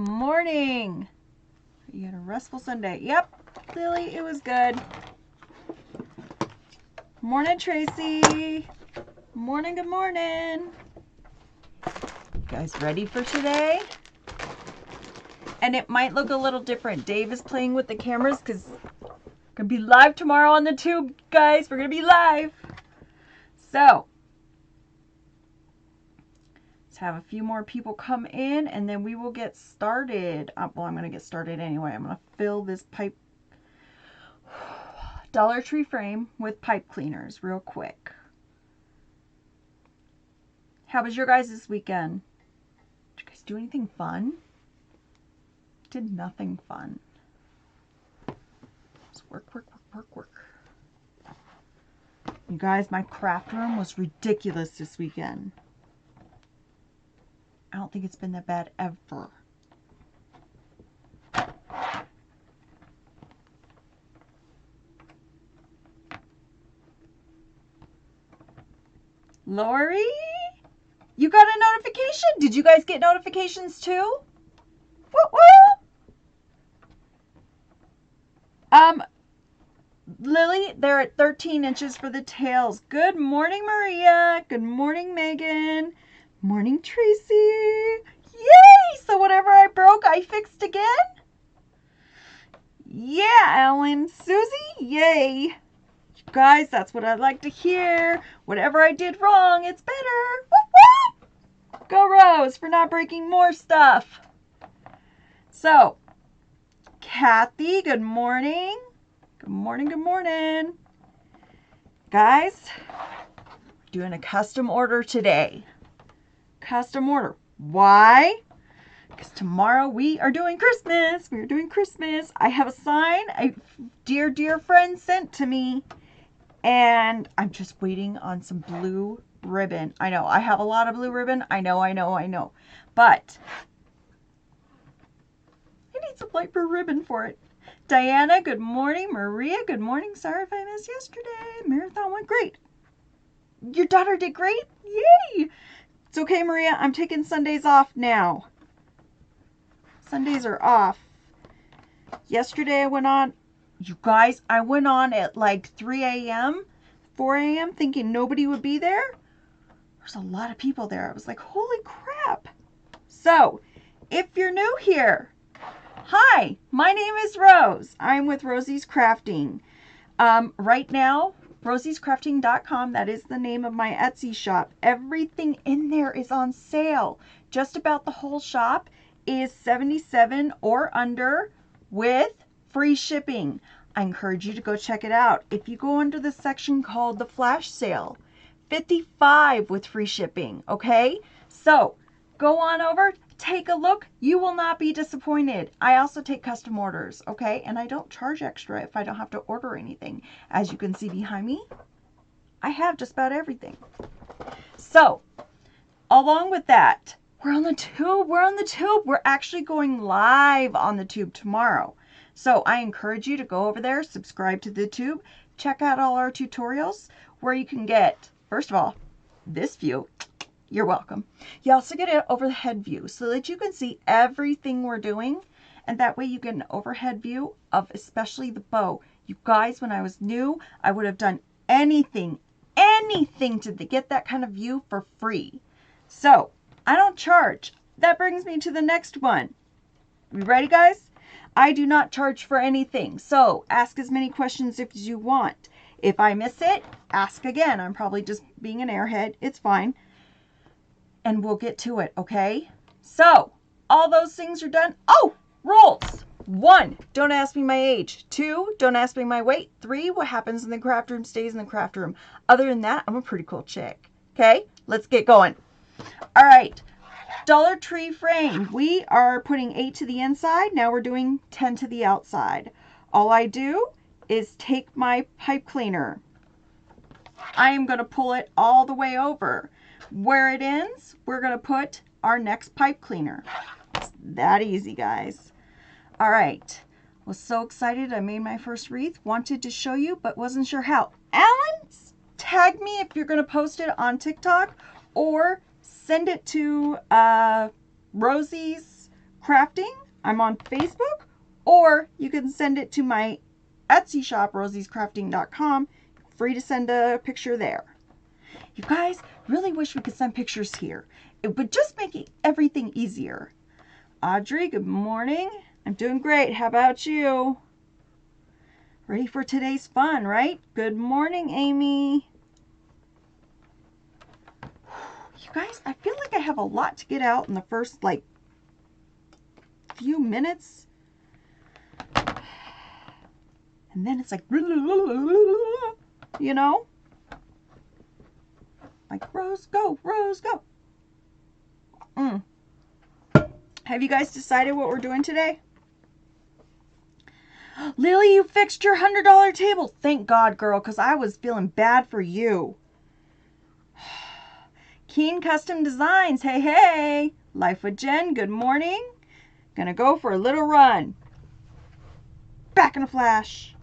morning. You had a restful Sunday. Yep, Lily, it was good. Morning, Tracy. Morning, good morning. You guys ready for today? And it might look a little different. Dave is playing with the cameras because we're going to be live tomorrow on the tube, guys. We're going to be live. So, let's have a few more people come in and then we will get started. Well, I'm going to get started anyway. I'm going to fill this pipe Dollar Tree frame with pipe cleaners real quick. How was your guys this weekend? Did you guys do anything fun? Did nothing fun. Just work. You guys, my craft room was ridiculous this weekend. I don't think it's been that bad ever. Lori, you got a notification? Did you guys get notifications too? Woo-woo! Lily, they're at 13 inches for the tails. Good morning, Maria. Good morning, Megan. Morning, Tracy. Yay! So whatever I broke, I fixed again? Yeah, Ellen. Susie, yay. You guys, that's what I'd like to hear. Whatever I did wrong, it's better. Woo-woo! Go Rose for not breaking more stuff. So, Kathy, good morning. Good morning. Guys, we're doing a custom order today. Custom order. Why? Because tomorrow we are doing Christmas. We're doing Christmas. I have a sign a dear friend sent to me. And I'm just waiting on some blue ribbon. I know, I have a lot of blue ribbon. I know. But I need some light blue ribbon for it. Diana, good morning. Maria, good morning. Sorry if I missed yesterday. Marathon went great. Your daughter did great? Yay! It's okay, Maria. I'm taking Sundays off now. Sundays are off. Yesterday I went on. You guys, I went on at like 3 a.m., 4 a.m. thinking nobody would be there. There's a lot of people there. I was like, holy crap. So, if you're new here, hi, my name is Rose. I'm with Rosie's Crafting. Right now, rosiescrafting.com, that is the name of my Etsy shop. Everything in there is on sale. Just about the whole shop is $77 or under with free shipping. I encourage you to go check it out. If you go under the section called the flash sale, $55 with free shipping, okay? So go on over, take a look. You will not be disappointed. I also take custom orders, okay? And I don't charge extra if I don't have to order anything. As you can see behind me, I have just about everything. So along with that, we're on the tube. We're actually going live on the tube tomorrow. So I encourage you to go over there, subscribe to the tube, check out all our tutorials where you can get, first of all, this view. You're welcome. You also get an overhead view so that you can see everything we're doing. And that way you get an overhead view of especially the bow. You guys, when I was new, I would have done anything to get that kind of view for free. So I don't charge. That brings me to the next one. You ready, guys? I do not charge for anything. So ask as many questions as you want. If I miss it, ask again. I'm probably just being an airhead. It's fine. And we'll get to it, okay? So all those things are done. Oh, rules. 1, don't ask me my age. 2, don't ask me my weight. 3, what happens in the craft room stays in the craft room. Other than that, I'm a pretty cool chick. Okay, let's get going. All right. Dollar Tree frame. We are putting 8 to the inside. Now we're doing 10 to the outside. All I do is take my pipe cleaner. I am going to pull it all the way over. Where it ends, we're going to put our next pipe cleaner. It's that easy, guys. All right. Was so excited. I made my first wreath. Wanted to show you, but wasn't sure how. Alan, tag me if you're going to post it on TikTok or send it to Rosie's Crafting. I'm on Facebook, or you can send it to my Etsy shop, rosiescrafting.com. Free to send a picture there. You guys, really wish we could send pictures here. It would just make everything easier. Audrey, good morning. I'm doing great. How about you? Ready for today's fun, right? Good morning, Amy. You guys, I feel like I have a lot to get out in the first, few minutes. And then it's like, you know? Like, Rose, go, Rose, go. Have you guys decided what we're doing today? Lily, you fixed your $100 table. Thank God, girl, because I was feeling bad for you. Keen Custom Designs. Hey, hey. Life with Jen. Good morning. Gonna go for a little run. Back in a flash.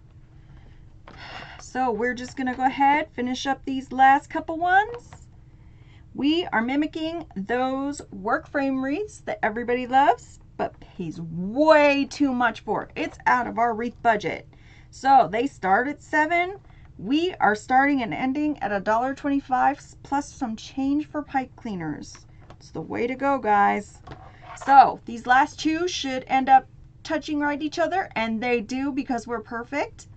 So we're just gonna go ahead, finish up these last couple ones. We are mimicking those work frame wreaths that everybody loves, but pays way too much for. It's out of our wreath budget. So they start at $7. We are starting and ending at $1.25 plus some change for pipe cleaners. It's the way to go, guys. So these last two should end up touching right each other, and they do because we're perfect.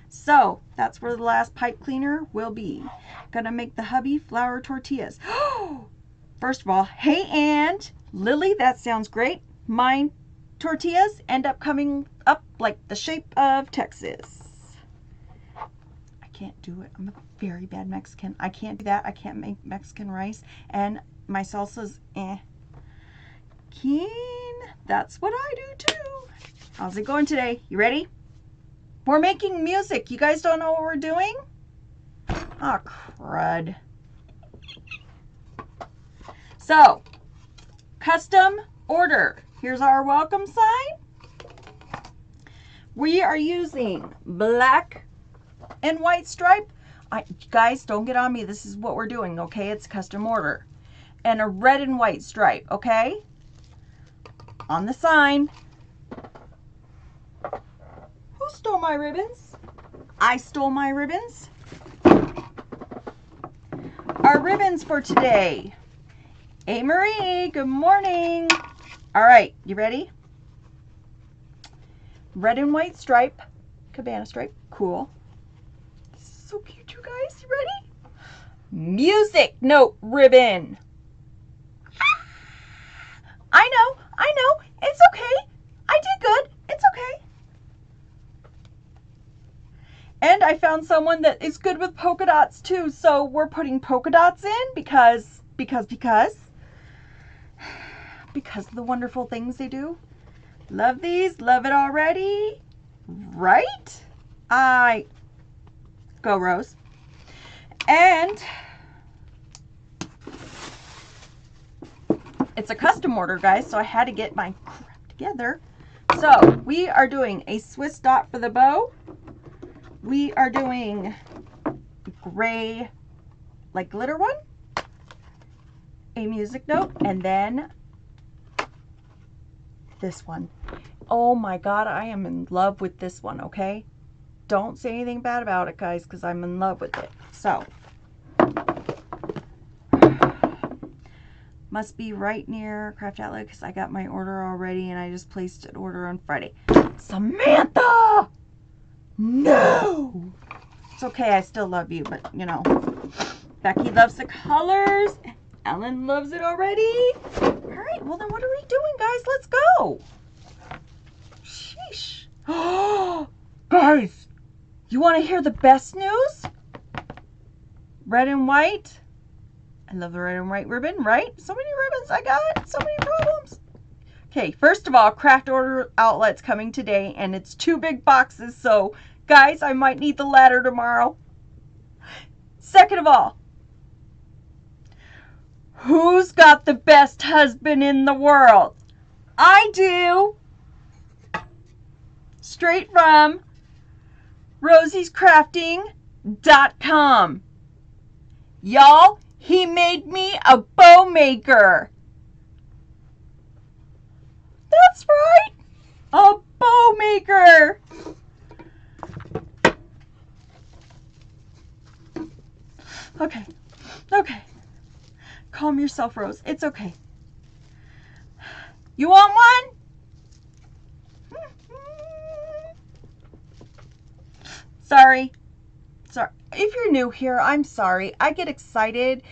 So that's where the last pipe cleaner will be. Gonna make the hubby flour tortillas. First of all, hey, and Lily, that sounds great. Mine tortillas end up coming up like the shape of Texas. I can't do it. I'm a very bad Mexican. I can't do that. I can't make Mexican rice. And my salsa's Keen, that's what I do too. How's it going today? You ready? We're making music. You guys don't know what we're doing? Oh, crud. So, custom order. Here's our welcome sign. We are using black and white stripe. Guys, don't get on me. This is what we're doing, okay? It's custom order. And a red and white stripe, okay? On the sign. Who stole my ribbons? I stole my ribbons. Our ribbons for today. Hey, Marie, good morning. All right, you ready? Red and white stripe, cabana stripe, cool. This is so cute, you guys. You ready? Music note ribbon. I know, it's okay. I did good, it's okay. And I found someone that is good with polka dots too, so we're putting polka dots in because of the wonderful things they do. Love these, love it already, right? Go Rose. And it's a custom order, guys, so I had to get my crap together. So we are doing a Swiss dot for the bow. We are doing gray, like glitter one, a music note, and then this one. Oh my God, I am in love with this one, okay? Don't say anything bad about it, guys, because I'm in love with it. So, must be right near Craft Outlet because I got my order already and I just placed an order on Friday. Samantha! No! It's okay, I still love you, but you know. Becky loves the colors. Ellen loves it already. All right, well then what are we doing, guys? Let's go. Sheesh. Oh, guys, you want to hear the best news? Red and white. I love the red and white ribbon, right? So many ribbons I got, so many problems. Okay, first of all, Craft Order Outlet's coming today, and it's 2 big boxes, so guys, I might need the ladder tomorrow. Second of all, who's got the best husband in the world? I do. Straight from rosiescrafting.com. Y'all, he made me a bow maker. That's right. A bow maker. Okay. Okay. Calm yourself, Rose. It's okay. You want one? Sorry. Sorry. If you're new here, I'm sorry. I get excited.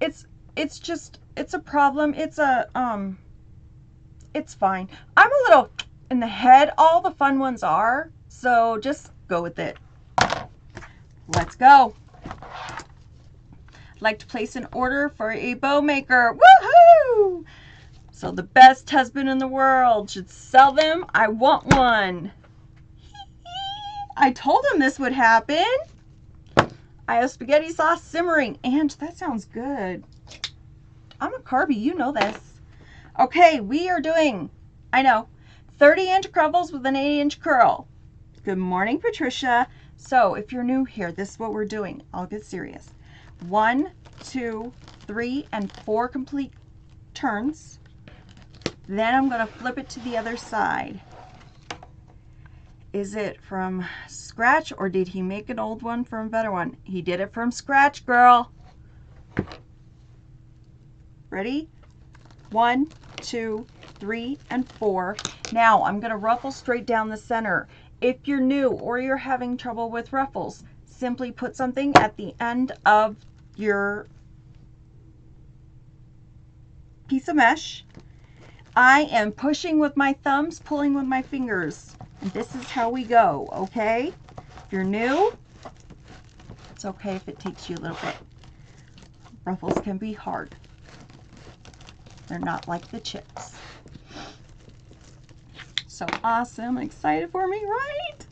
It's just, it's a problem. It's fine. I'm a little in the head. All the fun ones are. So just go with it. Let's go. I'd like to place an order for a bow maker. Woohoo! So the best husband in the world should sell them. I want one. I told him this would happen. I have spaghetti sauce simmering, and that sounds good. I'm a carby, you know this. Okay, we are doing, I know, 30-inch Cruffles with an 8-inch curl. Good morning, Patricia. So if you're new here, this is what we're doing. I'll get serious. 1, 2, 3, and 4 complete turns. Then I'm going to flip it to the other side. Is it from scratch, or did he make an old one from a better one? He did it from scratch, girl. Ready? 1, 2, 3, and 4. Now I'm going to ruffle straight down the center. If you're new or you're having trouble with ruffles, simply put something at the end of your piece of mesh. I am pushing with my thumbs, pulling with my fingers. And this is how we go, okay? If you're new, it's okay if it takes you a little bit. Ruffles can be hard. They're not like the chips. So awesome, excited for me, right?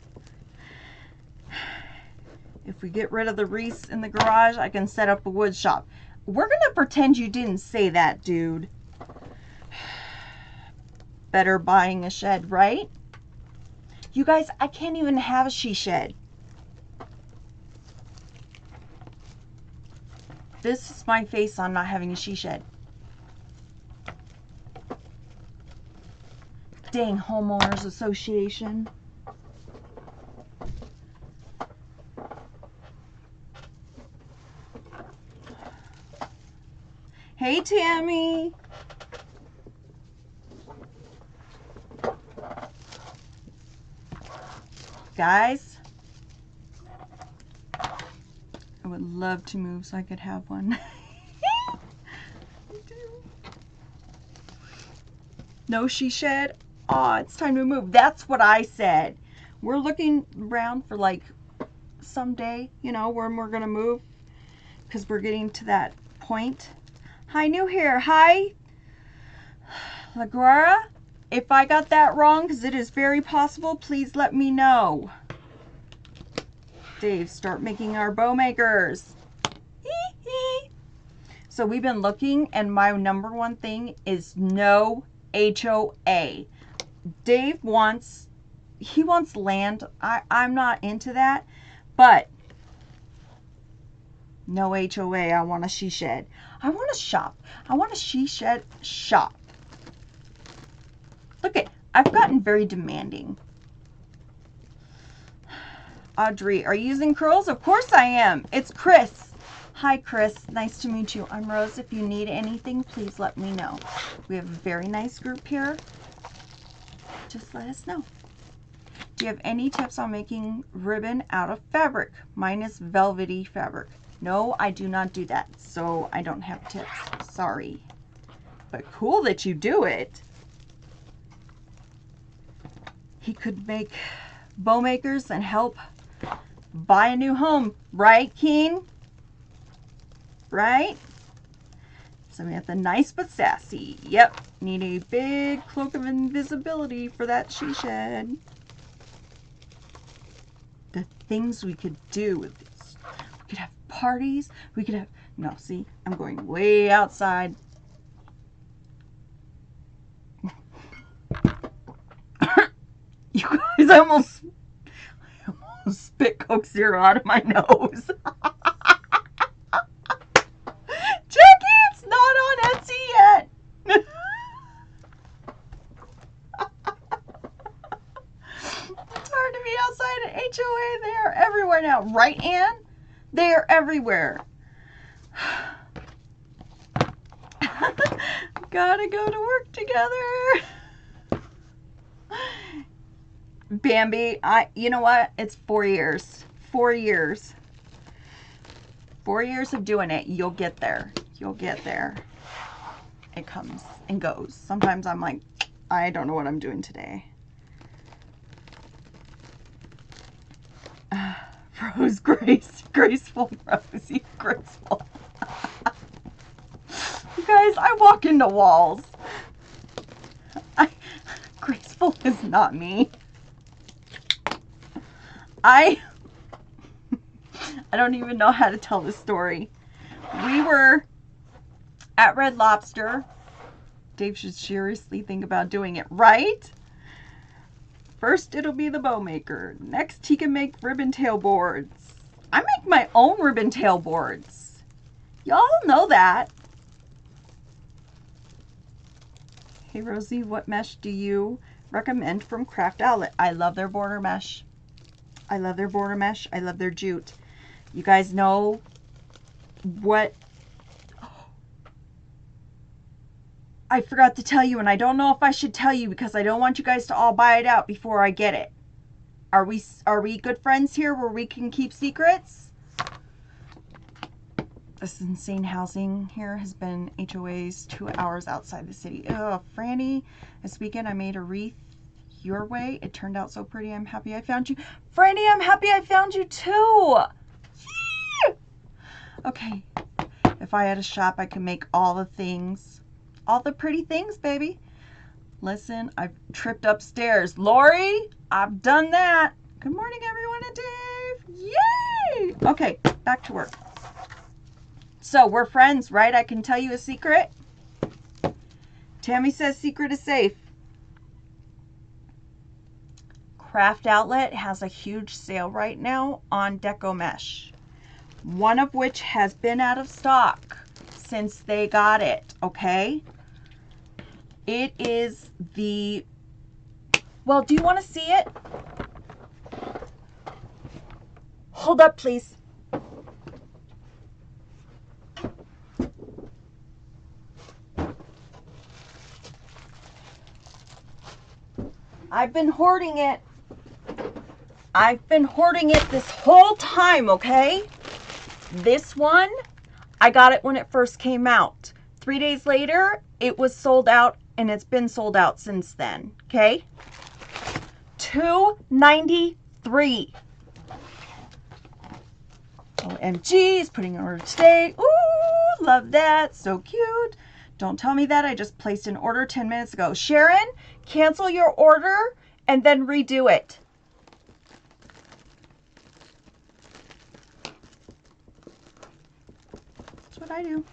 If we get rid of the wreaths in the garage, I can set up a wood shop. We're gonna pretend you didn't say that, dude. Better buying a shed, right? You guys, I can't even have a she shed. This is my face on not having a she shed. Dang homeowners association. Hey, Tammy. Guys, I would love to move so I could have one. No she shed? Aw, it's time to move. That's what I said. We're looking around for like someday, you know, when we're gonna move, because we're getting to that point. Hi, new here. Hi, LaGuerra. If I got that wrong, because it is very possible, please let me know. Dave, start making our bow makers. So we've been looking, and my number one thing is no HOA. Dave wants, he wants land. I'm not into that, but no HOA. I want a she shed. I want a shop. I want a she shed shop. Look at, I've gotten very demanding. Audrey, are you using curls? Of course I am. It's Chris. Hi, Chris. Nice to meet you. I'm Rose. If you need anything, please let me know. We have a very nice group here. Just let us know. Do you have any tips on making ribbon out of fabric? Mine is velvety fabric. No, I do not do that, so I don't have tips. Sorry. But cool that you do it. He could make bow makers and help buy a new home. Right, Keen? Right? Samantha, nice but sassy. Yep. Need a big cloak of invisibility for that she shed. The things we could do with this. We could have parties. We could have... No, see? I'm going way outside. You guys, I almost spit Coke Zero out of my nose. Jackie, it's not on Etsy yet. at HOA. They are everywhere now. Right, Ann? They are everywhere. Gotta go to work together. Bambi, you know what? It's 4 years. 4 years. 4 years of doing it. You'll get there. You'll get there. It comes and goes. Sometimes I'm like, I don't know what I'm doing today. Rose Grace. Graceful Rosie. Graceful. You guys, I walk into walls. Graceful is not me. I don't even know how to tell this story. We were at Red Lobster. Dave should seriously think about doing it, right? First, it'll be the bow maker. Next, he can make ribbon tail boards. I make my own ribbon tail boards. Y'all know that. Hey, Rosie, what mesh do you recommend from Craft Outlet? I love their border mesh. I love their border mesh. I love their jute. You guys know what... I forgot to tell you, and I don't know if I should tell you because I don't want you guys to all buy it out before I get it. Are we good friends here where we can keep secrets? This insane housing here has been HOAs 2 hours outside the city. Oh, Franny, this weekend I made a wreath your way. It turned out so pretty. I'm happy I found you. Franny, I'm happy I found you too. Yee! Okay, if I had a shop, I could make all the things. All the pretty things, baby. Listen, I've tripped upstairs. Lori, I've done that. Good morning, everyone, and Dave. Yay! Okay, back to work. So, we're friends, right? I can tell you a secret. Tammy says secret is safe. Craft Outlet has a huge sale right now on Deco Mesh. One of which has been out of stock since they got it, okay? It is the... Well, do you want to see it? Hold up, please. I've been hoarding it. I've been hoarding it this whole time, okay? This one, I got it when it first came out. 3 days later, it was sold out, and it's been sold out since then, okay? $2.93. OMG, is putting an order today. Ooh, love that. So cute. Don't tell me that. I just placed an order 10 minutes ago. Sharon, cancel your order and then redo it. That's what I do.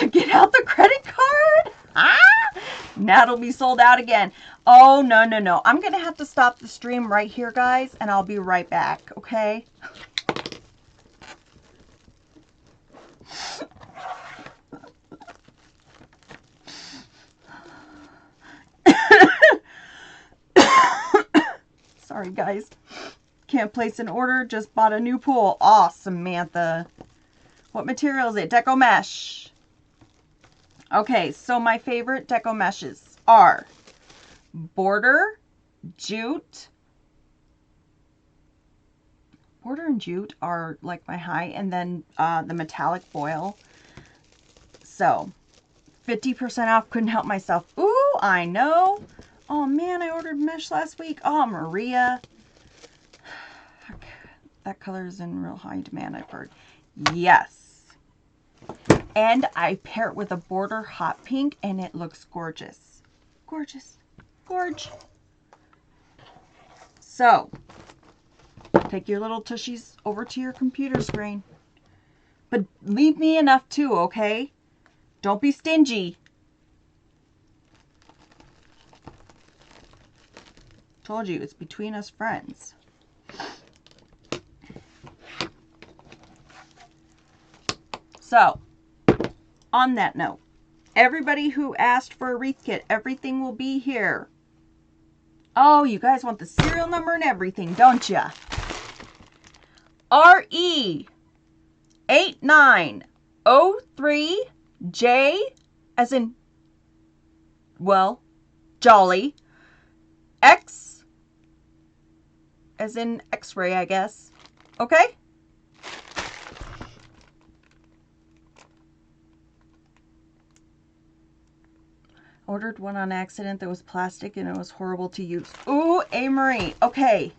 Get out the credit card. Ah! Now it'll be sold out again. Oh, no, no, no. I'm going to have to stop the stream right here, guys, and I'll be right back, okay? Sorry, guys. Can't place an order. Just bought a new pool. Aw, Samantha. What material is it? Deco Mesh. Okay, so my favorite Deco Meshes are border, jute. Border and jute are like my high, and then the metallic foil. So, 50% off. Couldn't help myself. Ooh, I know. Oh man, I ordered mesh last week. Oh, Maria. That color is in real high demand, I've heard. Yes. And I pair it with a border hot pink, and it looks gorgeous. Gorgeous. Gorge. So, take your little tushies over to your computer screen. But leave me enough too, okay? Don't be stingy. Told you, it's between us friends. So, on that note, everybody who asked for a wreath kit, everything will be here. Oh, you guys want the serial number and everything, don't ya? RE8903J as in, well, jolly. X as in X-ray, I guess. Okay? Ordered one on accident that was plastic and it was horrible to use. Ooh, Marie. Okay.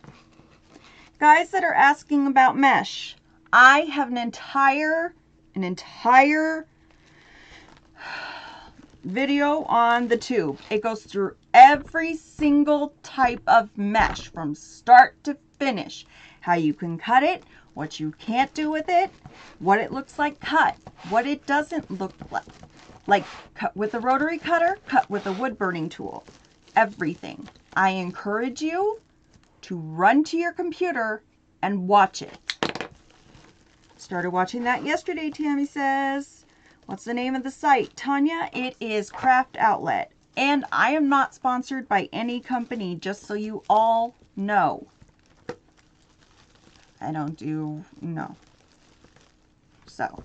Guys that are asking about mesh, I have an entire video on the tube. It goes through every single type of mesh from start to finish. How you can cut it, what you can't do with it, what it looks like cut, what it doesn't look like cut with a rotary cutter, cut with a wood burning tool, everything. I encourage you to run to your computer and watch it. Started watching that yesterday, Tammy says. What's the name of the site? Tanya, it is Craft Outlet. And I am not sponsored by any company, just so you all know. I don't do, no. So.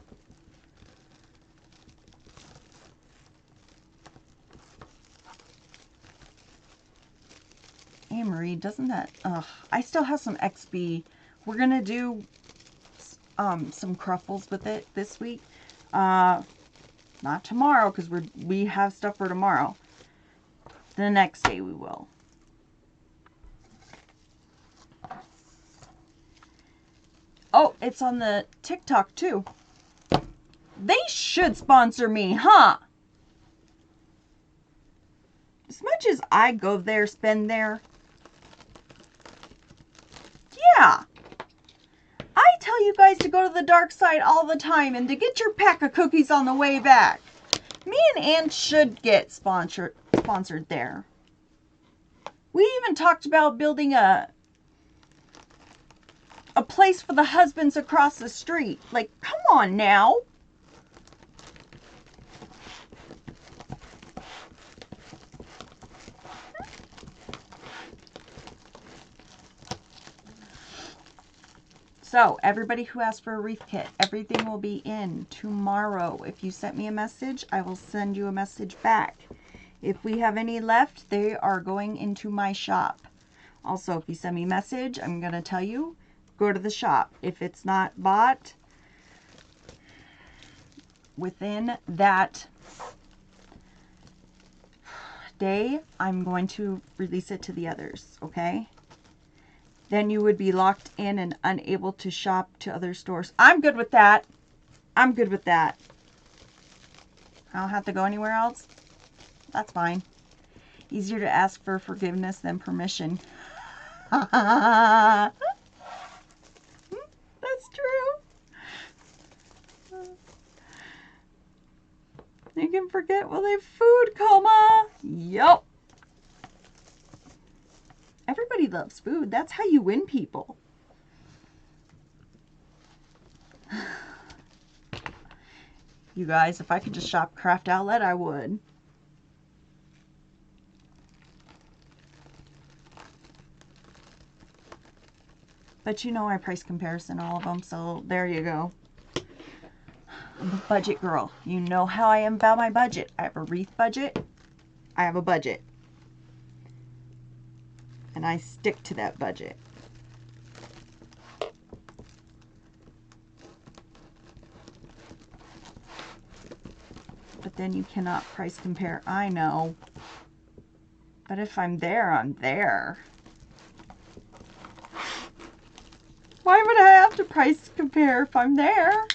Hey, Marie, doesn't that, I still have some XB. We're going to do some Cruffles with it this week. Not tomorrow, because we have stuff for tomorrow. The next day we will. Oh, it's on the TikTok too. They should sponsor me, huh? As much as I go there, spend there. Yeah. I tell you guys to go to the dark side all the time and to get your pack of cookies on the way back. Me and Ann should get sponsored there. We even talked about building a place for the husbands across the street. Like, come on now. So, everybody who asked for a Wreath Kit, everything will be in tomorrow. If you sent me a message, I will send you a message back. If we have any left, they are going into my shop. Also, if you send me a message, I'm going to tell you, go to the shop. If it's not bought within that day, I'm going to release it to the others, okay? Then you would be locked in and unable to shop to other stores. I'm good with that. I'm good with that. I don't have to go anywhere else. That's fine. Easier to ask for forgiveness than permission. That's true. You can forget while they have food coma. Yup. Everybody loves food. That's how you win people. You guys, if I could just shop Craft Outlet, I would. But you know I price comparison all of them, so there you go. I'm a budget girl. You know how I am about my budget. I have a wreath budget. I have a budget. And I stick to that budget. But then you cannot price compare. I know. But if I'm there, I'm there. Why would I have to price compare if I'm there?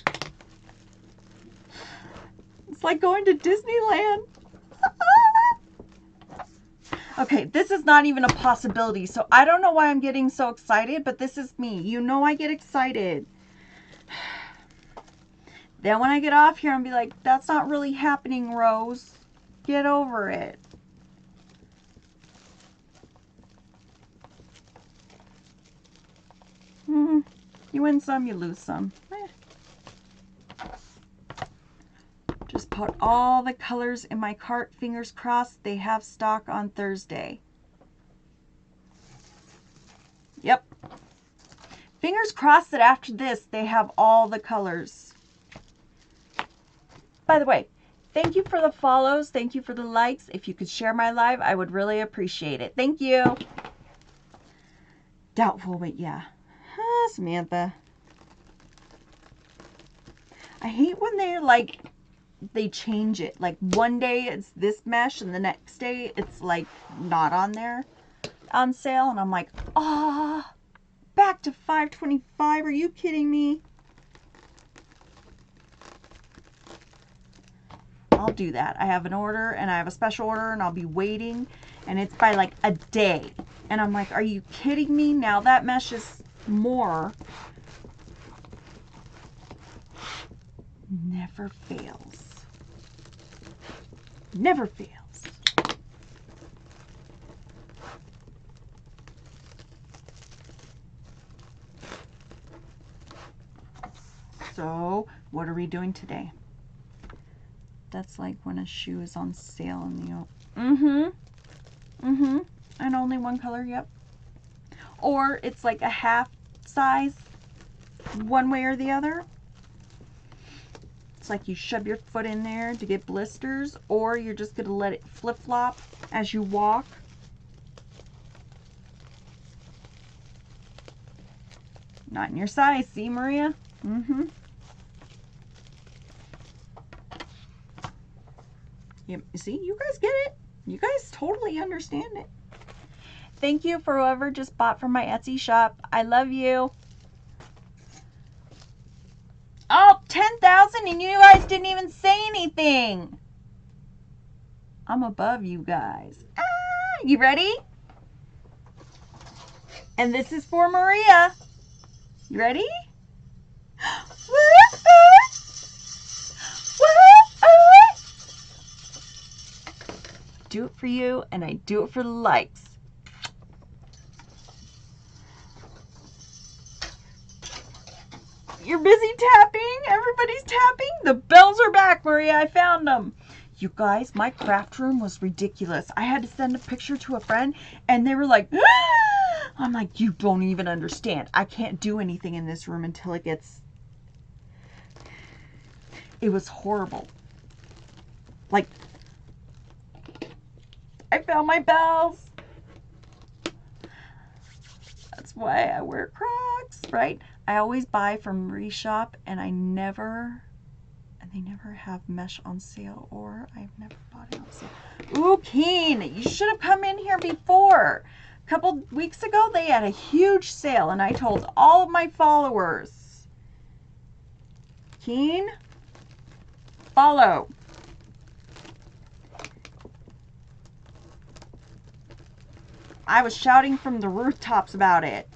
It's like going to Disneyland. Okay, this is not even a possibility, so I don't know why I'm getting so excited, but this is me. You know I get excited. Then when I get off here, I'll be like, that's not really happening, Rose. Get over it. You win some, you lose some. Just put all the colors in my cart. Fingers crossed they have stock on Thursday. Yep. Fingers crossed that after this, they have all the colors. By the way, thank you for the follows. Thank you for the likes. If you could share my live, I would really appreciate it. Thank you. Doubtful, but yeah. Samantha. I hate when they change it. Like one day it's this mesh and the next day it's like not on there on sale. And I'm like, ah, back to $5.25. Are you kidding me? I'll do that. I have an order and I have a special order and I'll be waiting and it's by like a day. And I'm like, are you kidding me? Now that mesh is more. Never fails. Never fails. So, what are we doing today? That's like when a shoe is on sale in the... And only one color, yep. Or it's like a half size, one way or the other. It's like you shove your foot in there to get blisters, or you're just going to let it flip-flop as you walk. Not in your size, see, Maria? You see, you guys get it. You guys totally understand it. Thank you for whoever just bought from my Etsy shop. I love you. Oh, 10,000 and you guys didn't even say anything. I'm above you guys. Ah, you ready? And this is for Maria. You ready? Do it for you, and I do it for the likes. You're busy tapping? Everybody's tapping? The bells are back, Maria. I found them. You guys, my craft room was ridiculous. I had to send a picture to a friend, and they were like, ah! I'm like, you don't even understand. I can't do anything in this room until it gets... It was horrible. Like... I found my bells. That's why I wear Crocs, right? I always buy from Reshop and they never have mesh on sale, or I've never bought it on sale. Ooh, Keen, you should have come in here before. A couple weeks ago, they had a huge sale and I told all of my followers. Keen, follow. I was shouting from the rooftops about it.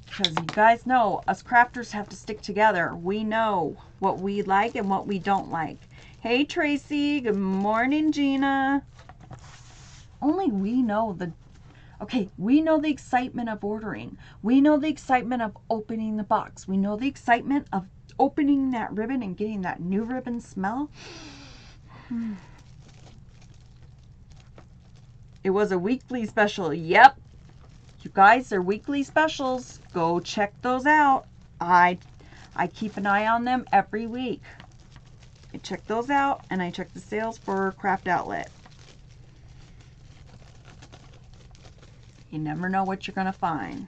Because you guys know, us crafters have to stick together. We know what we like and what we don't like. Hey, Tracy. Good morning, Gina. Only we know the... Okay, we know the excitement of ordering. We know the excitement of opening the box. We know the excitement of opening that ribbon and getting that new ribbon smell. It was a weekly special. Yep. You guys, they're weekly specials. Go check those out. I keep an eye on them every week. I check those out and I check the sales for Craft Outlet. You never know what you're going to find.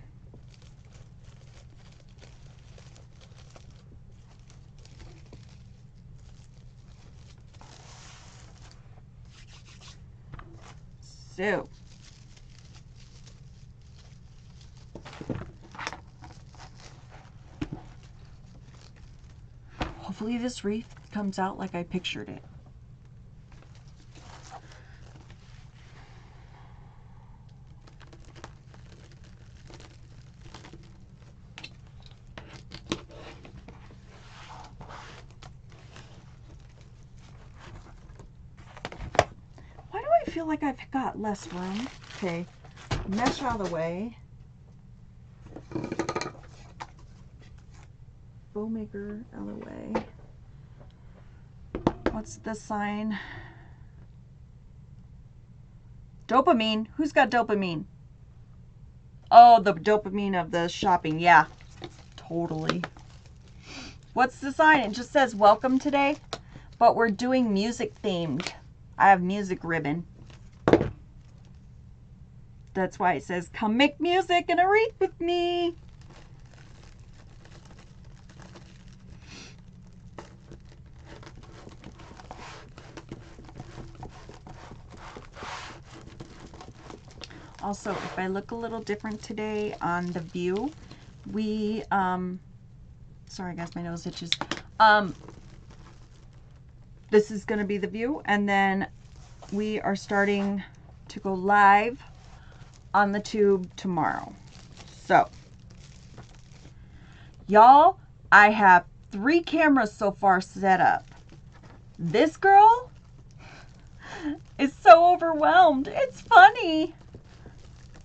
So, hopefully this wreath comes out like I pictured it. Why do I feel like I've got less room? Okay, mesh out of the way. Bow maker out of the way. What's the sign? Dopamine. Who's got dopamine? Oh, the dopamine of the shopping. Yeah, totally. What's the sign? It just says welcome today, but we're doing music themed. I have music ribbon. That's why it says come make music and a wreath with me. Also, if I look a little different today on the view, we, sorry guys, my nose itches. This is going to be the view, and then we are starting to go live on the tube tomorrow. So, y'all, I have 3 cameras so far set up. This girl is so overwhelmed. It's funny.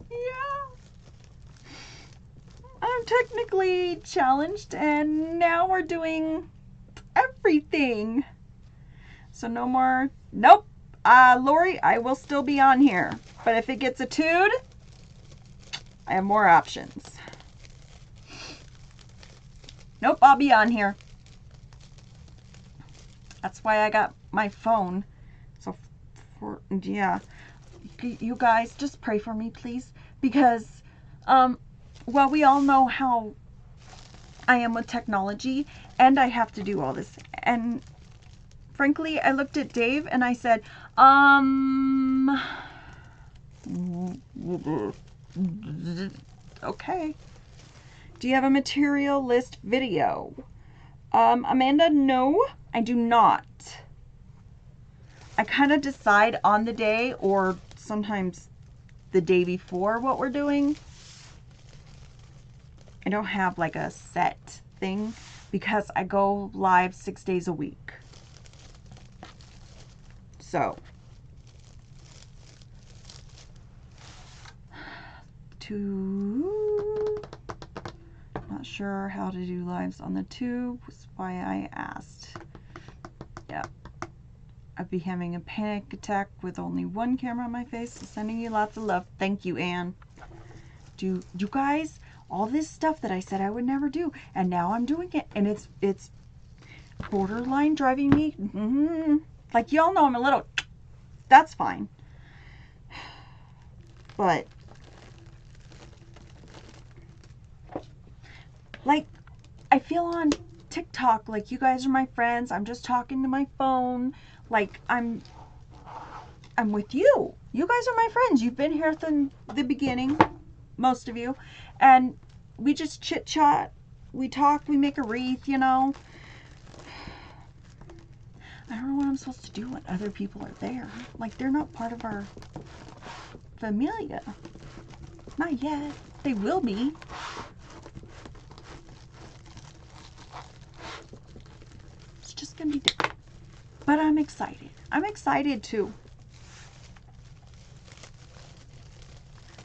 Yeah. I'm technically challenged, and now we're doing everything. So no more, nope. Lori, I will still be on here. But if it gets a tood, I have more options. Nope, I'll be on here. That's why I got my phone. So, yeah. You guys, just pray for me, please. Because, well, we all know how I am with technology. And I have to do all this. And frankly, I looked at Dave and I said, okay. Do you have a material list video? Amanda, no, I do not. I kind of decide on the day or sometimes the day before what we're doing. I don't have like a set thing because I go live 6 days a week. So, not sure how to do lives on the tube, was why I asked. Yeah. I'd be having a panic attack with only one camera on my face. So sending you lots of love. Thank you, Anne. Do you guys, all this stuff that I said I would never do, and now I'm doing it, and it's borderline driving me. Like, y'all know I'm a little, that's fine. But, like, I feel on TikTok like you guys are my friends. I'm just talking to my phone. Like, I'm with you. You guys are my friends. You've been here from the beginning, most of you. And we just chit-chat. We talk. We make a wreath, you know. I don't know what I'm supposed to do when other people are there. Like, they're not part of our familia. Not yet. They will be. It's just going to be different. But I'm excited. I'm excited too.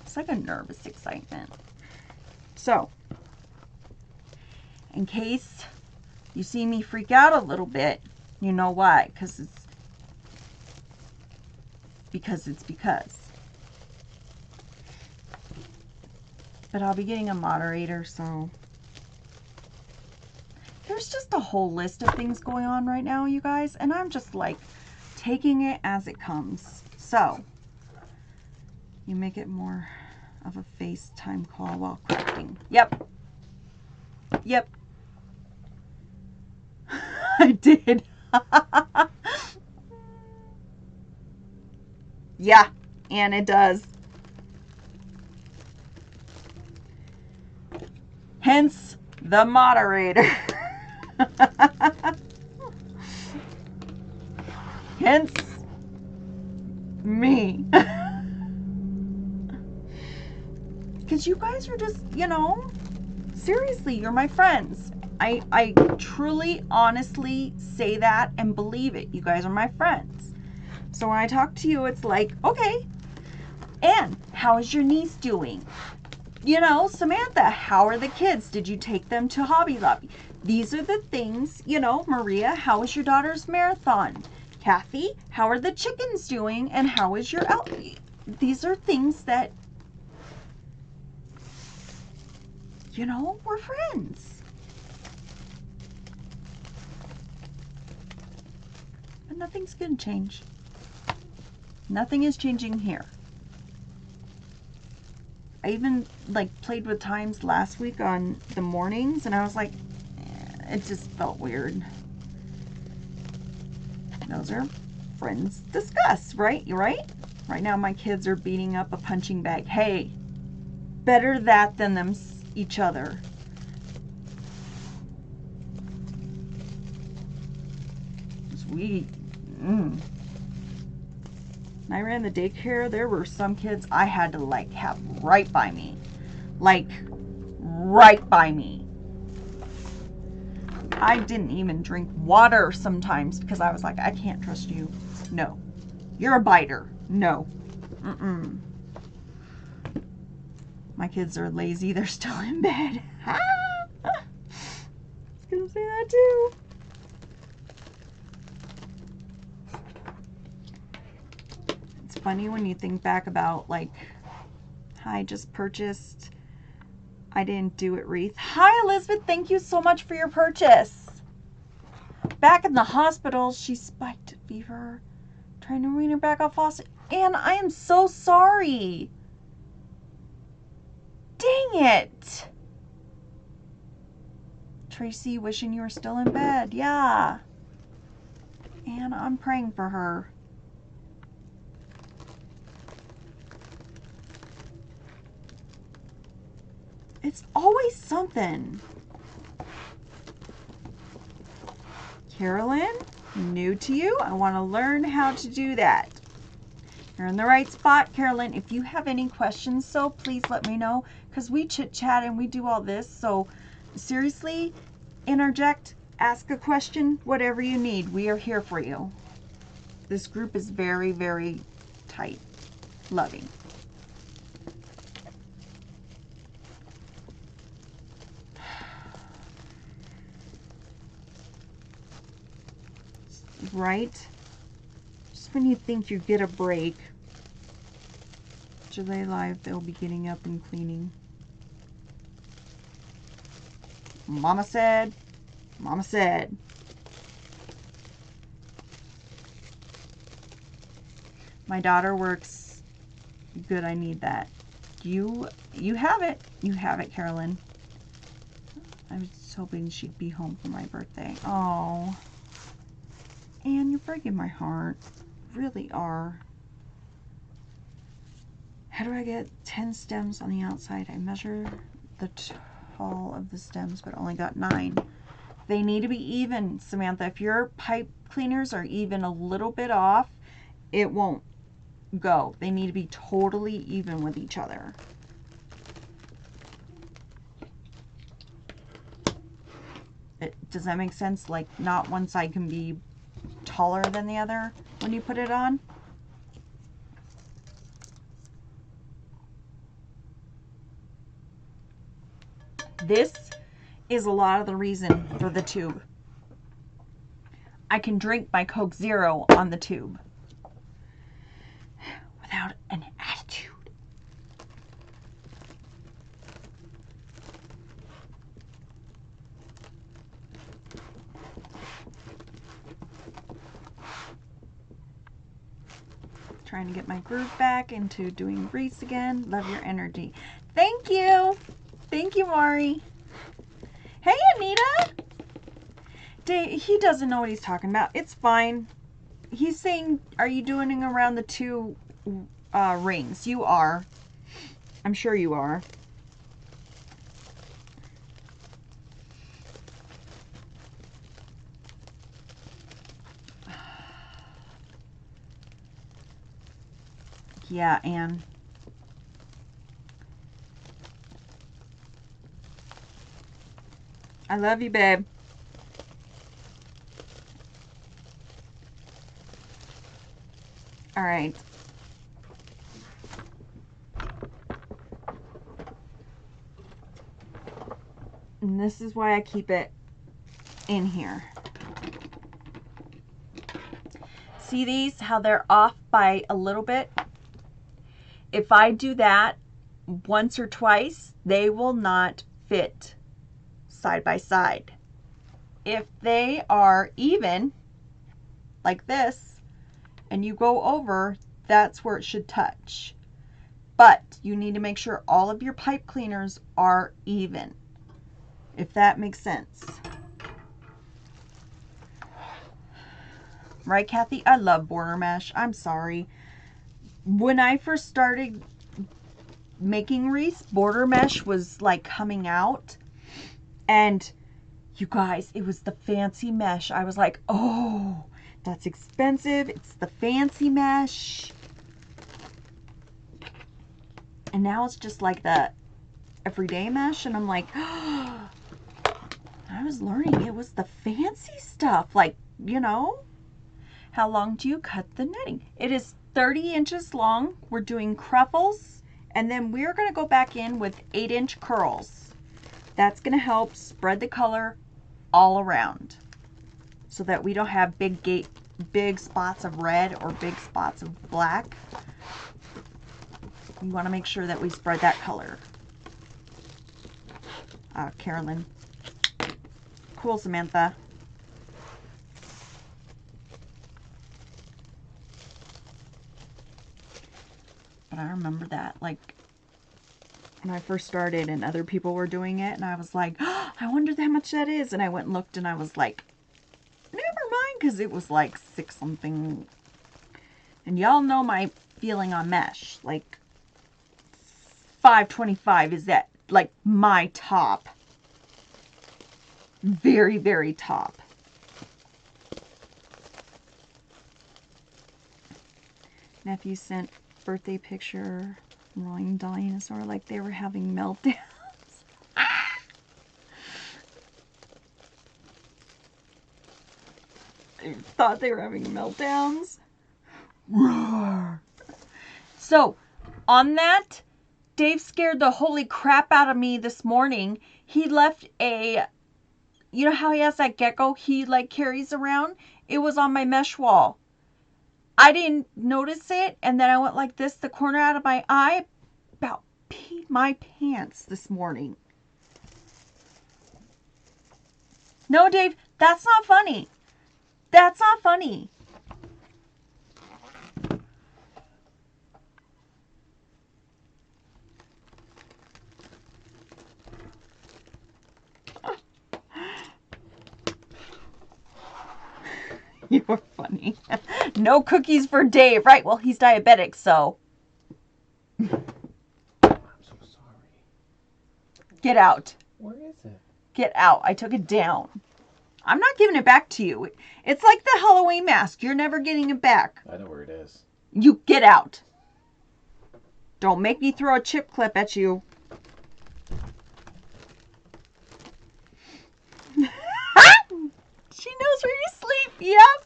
It's like a nervous excitement. So, in case you see me freak out a little bit, you know why. Because. But I'll be getting a moderator, so. There's just a whole list of things going on right now, you guys, and I'm just like taking it as it comes. So, you make it more of a FaceTime call while crafting. Yep. Yep. I did. Yeah, and it does. Hence the moderator. Hence me. Because you guys are just, you know, seriously, you're my friends. I truly, honestly say that and believe it. You guys are my friends. So when I talk to you, it's like, okay, Anne, how is your niece doing? You know, Samantha, how are the kids? Did you take them to Hobby Lobby? These are the things, you know, Maria, how was your daughter's marathon? Kathy, how are the chickens doing? And how is your These are things that, you know, we're friends. But nothing's going to change. Nothing is changing here. I even like played with times last week on the mornings, and I was like, it just felt weird. Those are friends discuss, right? You're right. Right now my kids are beating up a punching bag. Hey, better that than them each other. When I ran the daycare, there were some kids I had to like have right by me. Like right by me. I didn't even drink water sometimes because I was like, I can't trust you. No. You're a biter. No. My kids are lazy. They're still in bed. I was going to say that too. It's funny when you think back about like, I just purchased. I didn't do it, Wreath. Hi, Elizabeth. Thank you so much for your purchase. Back in the hospital, she spiked fever. Trying to wean her back off faucet. And I am so sorry. Dang it. Tracy, wishing you were still in bed. Yeah. And I'm praying for her. It's always something. Carolyn, new to you. I want to learn how to do that. You're in the right spot, Carolyn. If you have any questions, so please let me know, because we chit chat and we do all this. So seriously, interject, ask a question, whatever you need. We are here for you. This group is very, very tight, loving. Right? Just when you think you get a break, July Live, they'll be getting up and cleaning. Mama said, Mama said. My daughter works. Good, I need that. You have it. You have it, Carolyn. I was hoping she'd be home for my birthday. Oh. And you're breaking my heart. Really are. How do I get 10 stems on the outside? I measure the tall of the stems, but only got 9. They need to be even, Samantha. If your pipe cleaners are even a little bit off, it won't go. They need to be totally even with each other. Does that make sense? Like, not one side can be taller than the other when you put it on. This is a lot of the reason for the tube. I can drink my Coke Zero on the tube without an attitude. Trying to get my groove back into doing wreaths again. Love your energy. Thank you. Thank you, Mari. Hey, Anita. He doesn't know what he's talking about. It's fine. He's saying, are you doing it around the 2 rings? You are. I'm sure you are. Yeah, Anne. I love you, babe. All right. And this is why I keep it in here. See these, how they're off by a little bit? If I do that once or twice, they will not fit side by side. If they are even, like this, and you go over, that's where it should touch. But you need to make sure all of your pipe cleaners are even, if that makes sense. Right, Kathy? I love border mesh. I'm sorry. When I first started making wreaths, border mesh was like coming out. And you guys, it was the fancy mesh. I was like, oh, that's expensive. It's the fancy mesh. And now it's just like the everyday mesh. And I'm like, oh, I was learning it was the fancy stuff. Like, you know. How long do you cut the netting? It is 30 inches long. We're doing Cruffles, and then we're going to go back in with 8-inch curls. That's going to help spread the color all around so that we don't have big spots of red or big spots of black. You want to make sure that we spread that color. Carolyn. Cool, Samantha. But I remember that, like, when I first started and other people were doing it, and I was like, oh, I wonder how much that is. And I went and looked, and I was like, never mind, because it was like 6 something. And y'all know my feeling on mesh. Like, $5.25 is that, like, my top. Very, very top. Nephew sent birthday picture, rolling dinosaur, like they were having meltdowns. I thought they were having meltdowns. Roar. So, on that, Dave scared the holy crap out of me this morning. He left a, you know how he has that gecko he like carries around? It was on my mesh wall. I didn't notice it, and then I went like this, the corner out of my eye, about peed my pants this morning. No, Dave, that's not funny. That's not funny. You are funny. No cookies for Dave, right? Well, he's diabetic, so. I'm so sorry. Get out. Where is it? Get out. I took it down. I'm not giving it back to you. It's like the Halloween mask. You're never getting it back. I know where it is. You get out. Don't make me throw a chip clip at you. She knows where you sleep. Yep.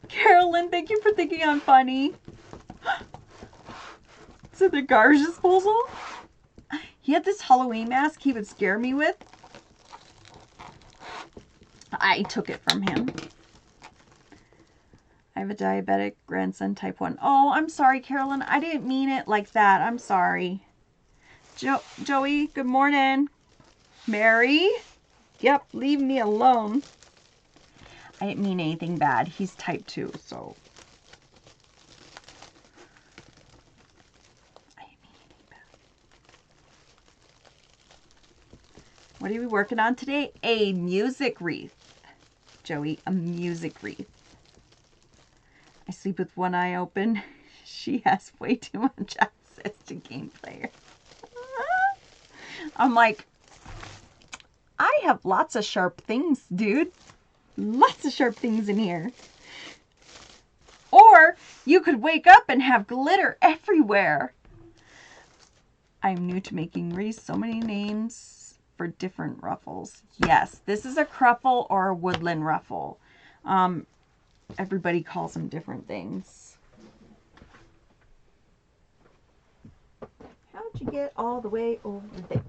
Carolyn, thank you for thinking I'm funny. So the garbage disposal? He had this Halloween mask he would scare me with. I took it from him. I have a diabetic grandson, type 1. Oh, I'm sorry, Carolyn. I didn't mean it like that. I'm sorry. Joey, good morning. Mary? Yep, leave me alone. I didn't mean anything bad. He's type 2, so. I didn't mean anything bad. What are we working on today? A music wreath. Joey, a music wreath. I sleep with one eye open. She has way too much access to gameplay. I'm like, I have lots of sharp things, dude. Lots of sharp things in here. Or you could wake up and have glitter everywhere. I'm new to making wreaths. So many names for different ruffles. Yes, this is a Cruffle or a woodland ruffle. Everybody calls them different things. How'd you get all the way over there?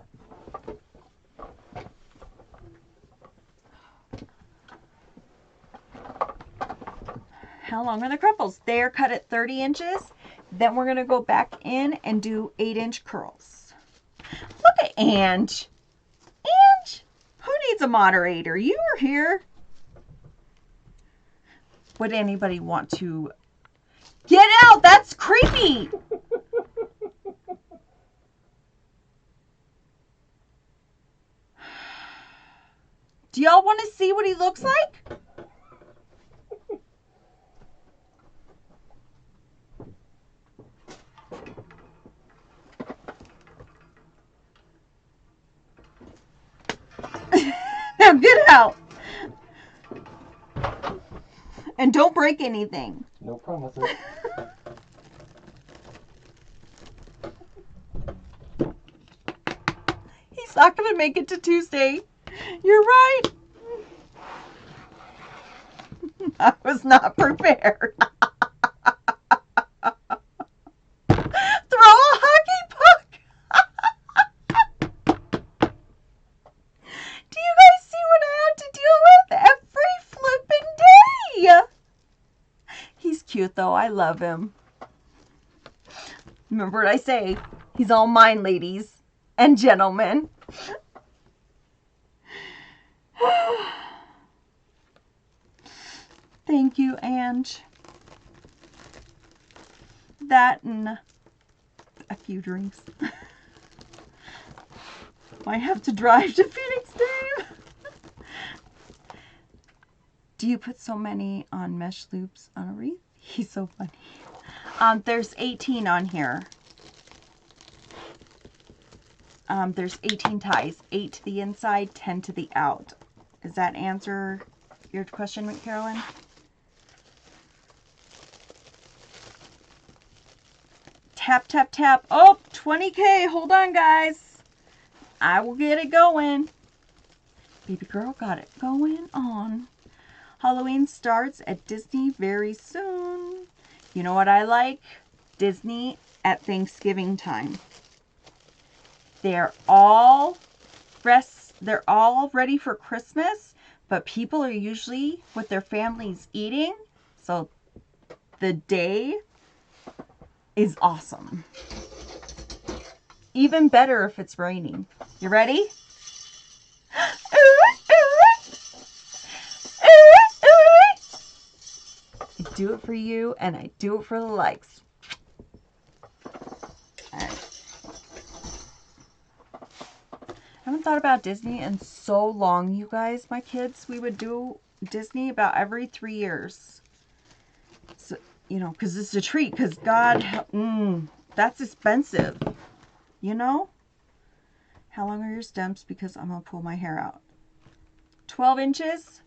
How long are the Cruffles? They are cut at 30 inches. Then we're going to go back in and do 8-inch curls. Look at Ange. Ange, who needs a moderator? You are here. Would anybody want to get out? That's creepy. Do y'all want to see what he looks like? Now get out. And don't break anything. No promises. He's not going to make it to Tuesday. You're right. I was not prepared. Throw a hockey puck. Do you guys see what I have to deal with every flipping day? He's cute though. I love him. Remember what I say. He's all mine, ladies and gentlemen. Thank you, Ange. That and a few drinks. I have to drive to Phoenix, Dave. Do you put so many on mesh loops on a wreath? He's so funny. There's 18 on here. There's 18 ties. 8 to the inside, 10 to the out. Does that answer your question, Carolyn? Tap, tap, tap. Oh, 20K. Hold on, guys. I will get it going. Baby girl got it going on. Halloween starts at Disney very soon. You know what I like? Disney at Thanksgiving time. They're all ready for Christmas, but people are usually with their families eating. So the day is awesome. Even better if it's raining. You ready? I do it for you, and I do it for the likes. All right. I haven't thought about Disney in so long, you guys. My kids, we would do Disney about every 3 years. So, you know, because it's a treat. Because God, that's expensive. You know? How long are your stems? Because I'm going to pull my hair out. 12 inches.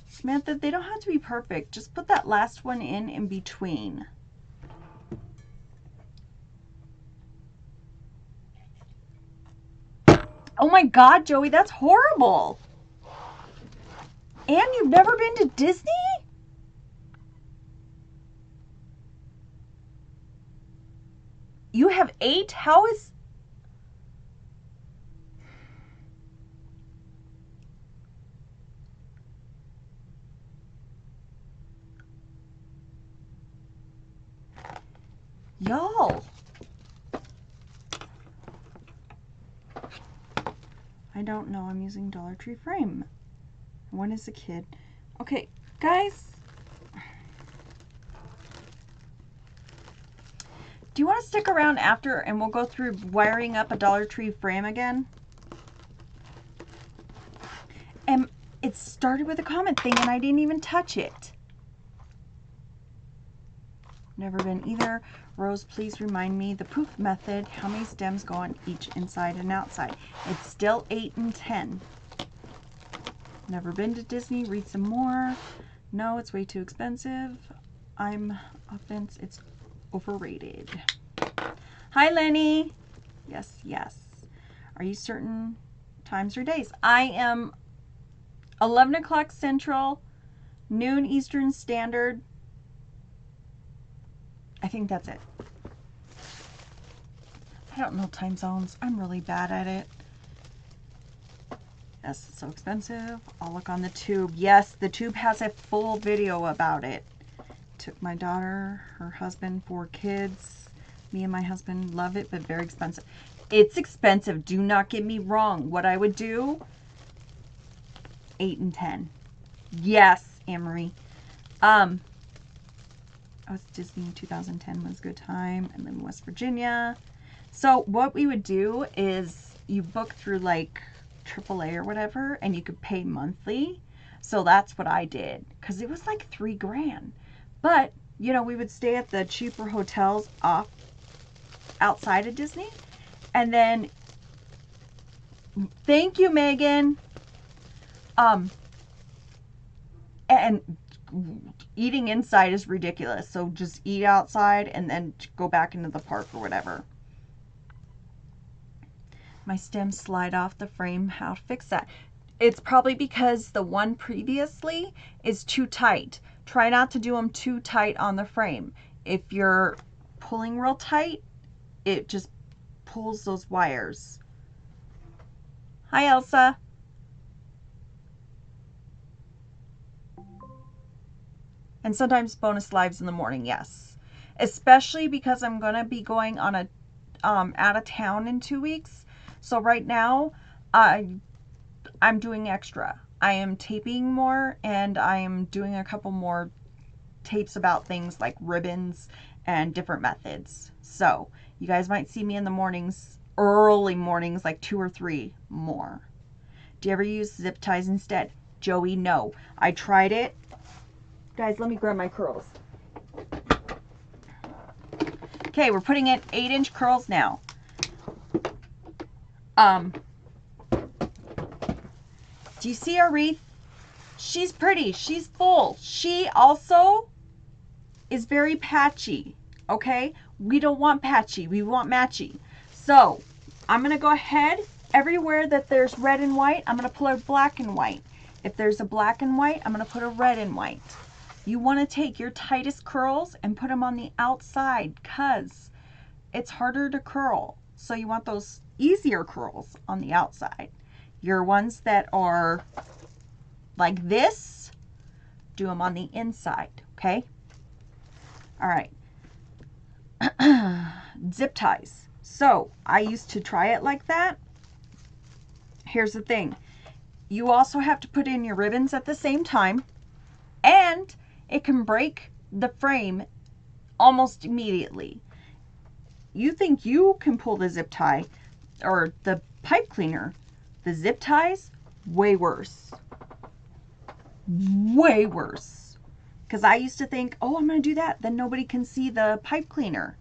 Samantha, they don't have to be perfect. Just put that last one in between. Oh my God, Joey, that's horrible. And you've never been to Disney? You have 8? How is... Y'all. I don't know. I'm using Dollar Tree frame. One is a kid. Okay, guys. Do you want to stick around after and we'll go through wiring up a Dollar Tree frame again? And it started with a comment thing and I didn't even touch it. Never been either. Rose, please remind me the poof method. How many stems go on each inside and outside? It's still 8 and 10. Never been to Disney. Read some more. No, it's way too expensive. I'm offense. It's overrated. Hi, Lenny. Yes, yes. Are you certain times or days? I am 11 o'clock Central, noon Eastern Standard. I think that's it. I don't know time zones. I'm really bad at it. Yes, it's so expensive. I'll look on the tube. Yes, the tube has a full video about it. Took my daughter, her husband, 4 kids. Me and my husband love it, but very expensive. It's expensive. Do not get me wrong. What I would do, 8 and 10. Yes, Anne-Marie. I was Disney 2010 was a good time. I live in West Virginia. So what we would do is you book through like AAA or whatever, and you could pay monthly. So that's what I did, because it was like $3,000. But, you know, we would stay at the cheaper hotels outside of Disney. And then, thank you, Megan. And eating inside is ridiculous. So just eat outside and then go back into the park or whatever. My stems slide off the frame. How to fix that? It's probably because the one previously is too tight. Try not to do them too tight on the frame. If you're pulling real tight, it just pulls those wires. Hi, Elsa. And sometimes bonus lives in the morning, yes. Especially because I'm going to be going on a out of town in 2 weeks. So right now, I'm doing extra. I am taping more, and I am doing a couple more tapes about things like ribbons and different methods. So you guys might see me in the mornings, early mornings, like 2 or 3 more. Do you ever use zip ties instead? Joey, no. I tried it. Guys, let me grab my curls. Okay, we're putting in 8-inch curls now. Do you see our wreath? She's pretty. She's full. She also is very patchy. Okay? We don't want patchy. We want matchy. So, I'm going to go ahead. Everywhere that there's red and white, I'm going to put a black and white. If there's a black and white, I'm going to put a red and white. You want to take your tightest curls and put them on the outside because it's harder to curl. So you want those easier curls on the outside. Your ones that are like this, do them on the inside, okay? All right. Zip ties. So I used to try it like that. Here's the thing. You also have to put in your ribbons at the same time, and it can break the frame almost immediately. You think you can pull the zip tie or the pipe cleaner. The zip ties, way worse. Way worse. Because I used to think, oh, I'm going to do that. Then nobody can see the pipe cleaner.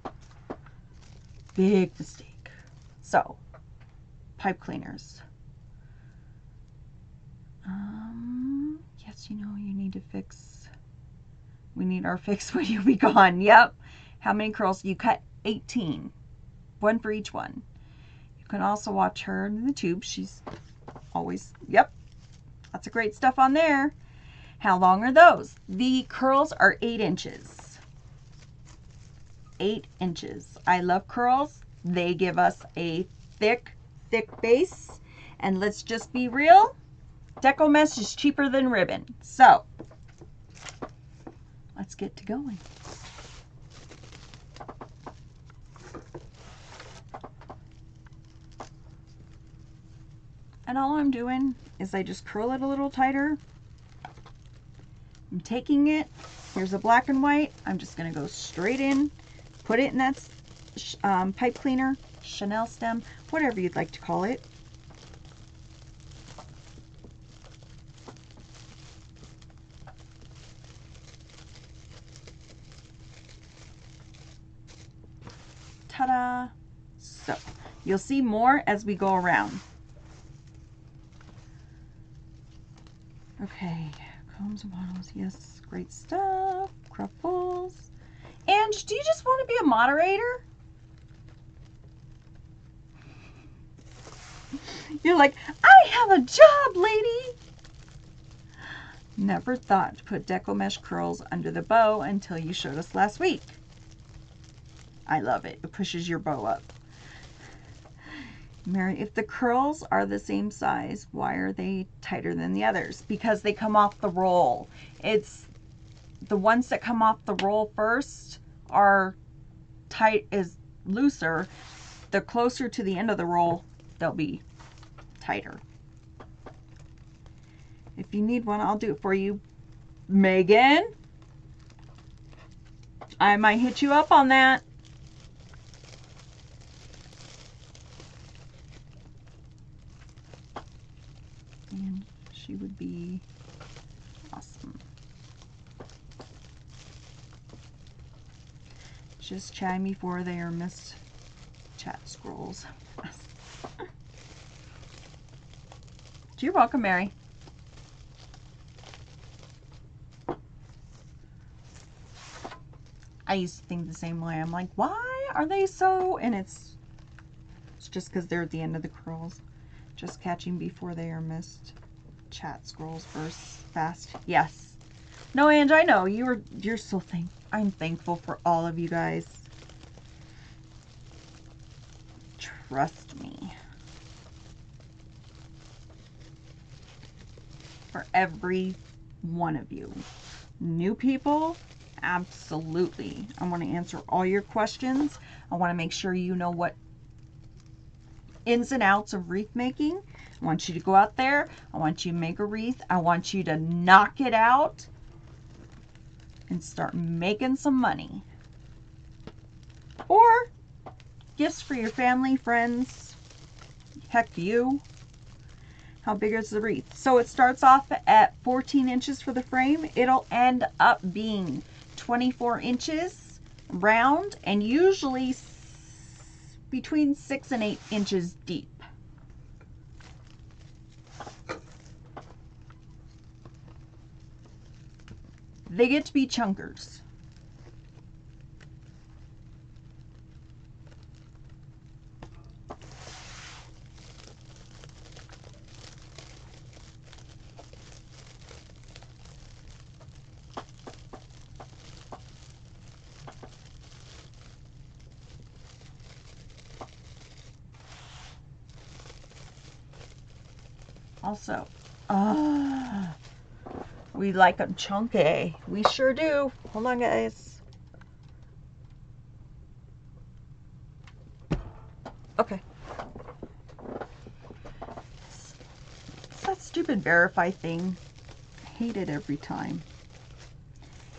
Big mistake. So, pipe cleaners. Yes, you know, you need to fix. We need our fix when you be gone. Yep. How many curls? You cut 18. 1 for each one. You can also watch her in the tube. She's always, yep. Lots of great stuff on there. How long are those? The curls are 8 inches. 8 inches. I love curls. They give us a thick, thick base. And let's just be real. Deco Mesh is cheaper than ribbon. So, let's get to going. And all I'm doing is I just curl it a little tighter. I'm taking it. Here's a black and white. I'm just going to go straight in, put it in that pipe cleaner, Chanel stem, whatever you'd like to call it. Ta-da! So, you'll see more as we go around. Okay, combs and bottles, yes, great stuff. Cruffles. And do you just want to be a moderator? You're like, I have a job, lady. Never thought to put Deco Mesh curls under the bow until you showed us last week. I love it. It pushes your bow up. Mary, if the curls are the same size, why are they tighter than the others? Because they come off the roll. It's the ones that come off the roll first are tight, is looser. The closer to the end of the roll, they'll be tighter. If you need one, I'll do it for you. Megan, I might hit you up on that. And she would be awesome. Just chatting before they are missed chat scrolls. You're welcome, Mary. I used to think the same way. I'm like, why are they so? And it's just because they're at the end of the curls. Just catching before they are missed. Chat scrolls first fast. Yes. No, Ange, I know. You're so I'm thankful for all of you guys. Trust me. For every one of you. New people, absolutely. I want to answer all your questions. I want to make sure you know what ins and outs of wreath making. I want you to go out there. I want you to make a wreath. I want you to knock it out and start making some money. Or gifts for your family, friends, heck, you. How big is the wreath? So it starts off at 14 inches for the frame. It'll end up being 24 inches round and usually between 6 and 8 inches deep. They get to be chunkers. Also, we like them chunky. We sure do. Hold on, guys. Okay. It's that stupid verify thing. I hate it every time.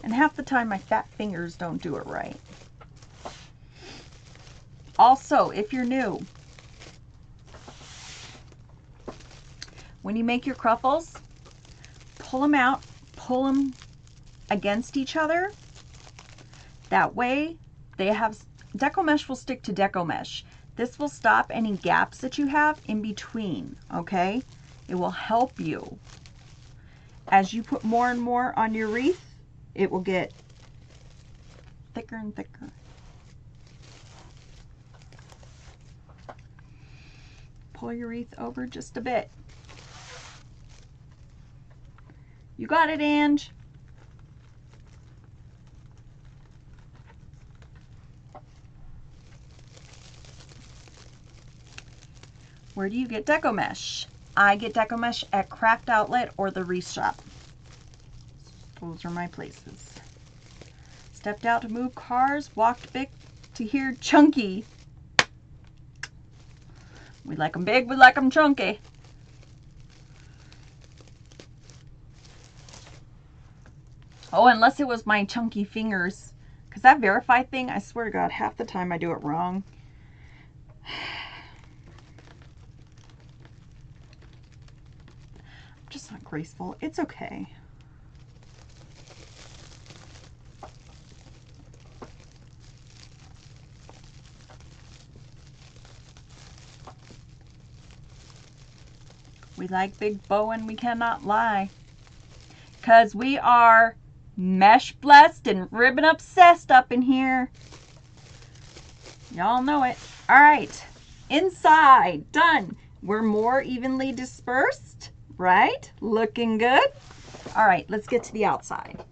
And half the time my fat fingers don't do it right. Also, if you're new, when you make your Cruffles, pull them out, pull them against each other. That way, they have, Deco Mesh will stick to Deco Mesh. This will stop any gaps that you have in between, okay? It will help you. As you put more and more on your wreath, it will get thicker and thicker. Pull your wreath over just a bit. You got it, Ange. Where do you get Deco Mesh? I get Deco Mesh at Craft Outlet or the Wreath Shop. Those are my places. Stepped out to move cars, walked big to hear chunky. We like them big, we like them chunky. Oh, unless it was my chunky fingers. Because that verify thing, I swear to God, half the time I do it wrong. I'm just not graceful. It's okay. We like big bow and we cannot lie. Because we are mesh blessed and ribbon obsessed up in here. Y'all know it. All right. Inside. Done. We're more evenly dispersed, right? Looking good. All right. Let's get to the outside.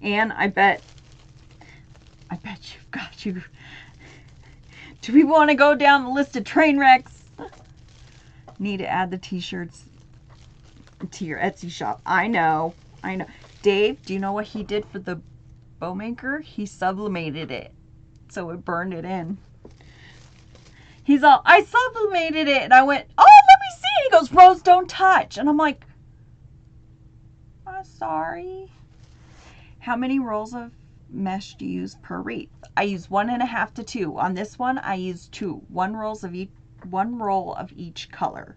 And I bet you've got you. Do we want to go down the list of train wrecks? Need to add the t-shirts to your Etsy shop. I know. Dave, do you know what he did for the bow maker? He sublimated it, so it burned it in. He's all, I sublimated it, and I went, oh, let me see. He goes, Rose, don't touch. And I'm like, I'm sorry. How many rolls of mesh do you use per wreath? I use 1.5 to 2. On this one, I use 2. 1 roll of each color.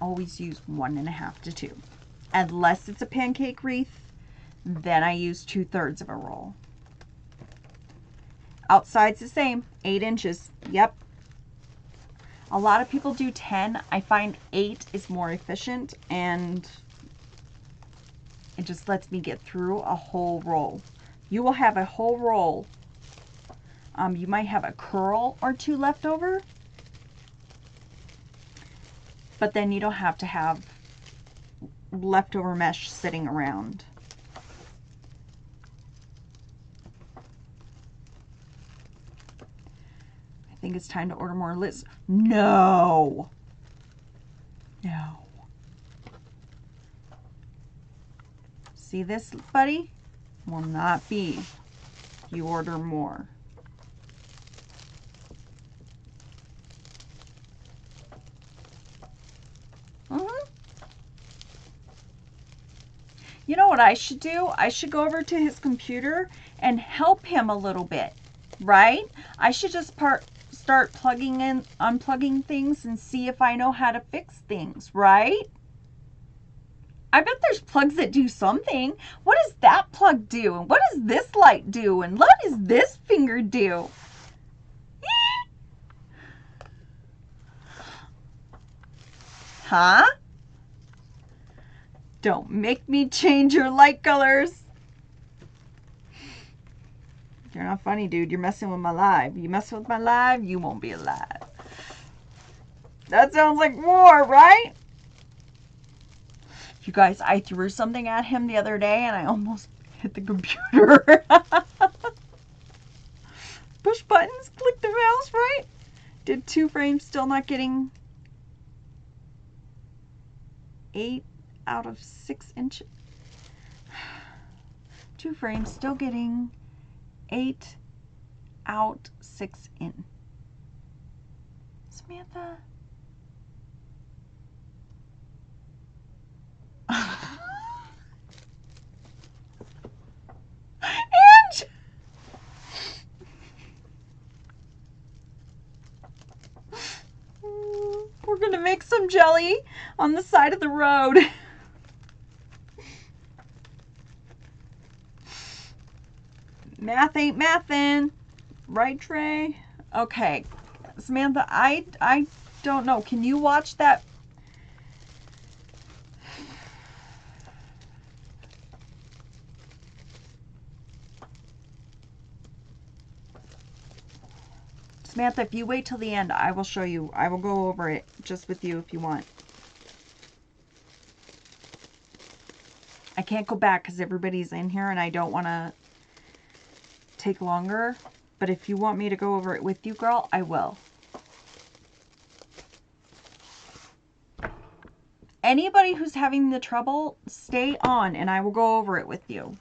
Always use 1.5 to 2. Unless it's a pancake wreath, then I use 2/3 of a roll. Outside's the same, 8 inches. Yep. A lot of people do 10. I find 8 is more efficient, and it just lets me get through a whole roll. You will have a whole roll. You might have a curl or 2 left over, but then you don't have to have leftover mesh sitting around. I think it's time to order more lids. No. See this, buddy? Will not be. You order more. You know what I should do? I should go over to his computer and help him a little bit, right? I should just start plugging in, unplugging things and see if I know how to fix things, right? I bet there's plugs that do something. What does that plug do? And what does this light do? And what does this finger do? Huh? Don't make me change your light colors. You're not funny, dude. You're messing with my live. You mess with my live, you won't be alive. That sounds like war, right? You guys, I threw something at him the other day and I almost hit the computer. Push buttons, click the mouse, right? Did 2 frames still not getting 8 out of 6 inches? 2 frames still getting 8 out 6 in. Samantha. And we're gonna make some jelly on the side of the road. Math ain't mathin', right, Trey? Okay, Samantha, I don't know. Can you watch that? Samantha, if you wait till the end, I will show you. I will go over it just with you if you want. I can't go back because everybody's in here and I don't want to take longer. But if you want me to go over it with you, girl, I will. Anybody who's having the trouble, stay on and I will go over it with you.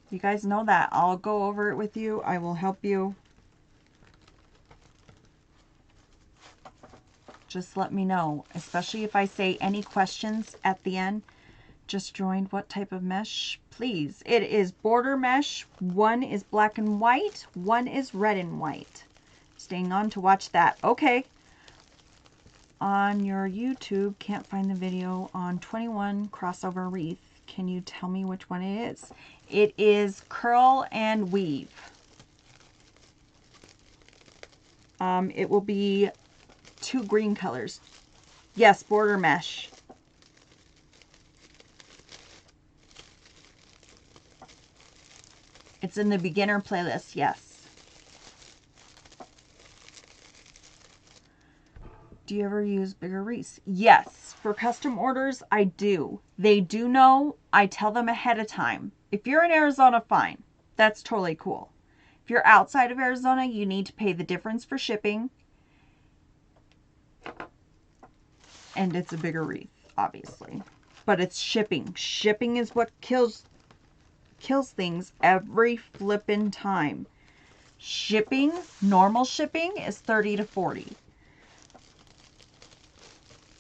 You guys know that. I'll go over it with you. I will help you. Just let me know, especially if I say any questions at the end. Just joined. What type of mesh? Please. It is border mesh. One is black and white. One is red and white. Staying on to watch that. Okay. On your YouTube, can't find the video on 21 crossover wreath. Can you tell me which one it is? It is curl and weave. It will be 2 green colors. Yes, border mesh. It's in the beginner playlist, yes. Do you ever use bigger wreaths? Yes, for custom orders, I do. They do know. I tell them ahead of time. If you're in Arizona, fine. That's totally cool. If you're outside of Arizona, you need to pay the difference for shipping. And it's a bigger wreath, obviously. But it's shipping. Shipping is what kills things every flippin' time. Shipping, normal shipping is $30 to $40.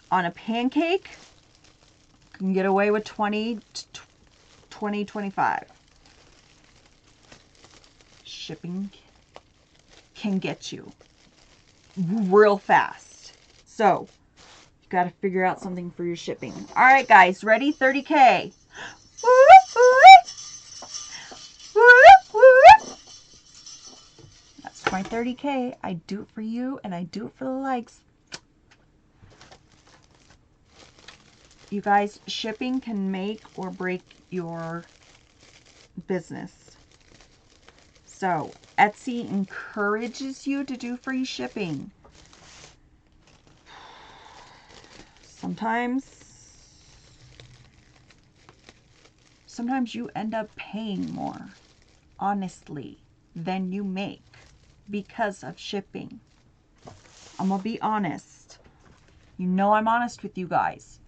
On a pancake, you can get away with $20 to $25. Shipping can get you real fast. So, you got to figure out something for your shipping. All right, guys, ready? 30K. That's my 30K. I do it for you, and I do it for the likes. You guys, shipping can make or break your business. So, Etsy encourages you to do free shipping. Sometimes you end up paying more, honestly, than you make because of shipping. I'm gonna be honest. You know I'm honest with you guys.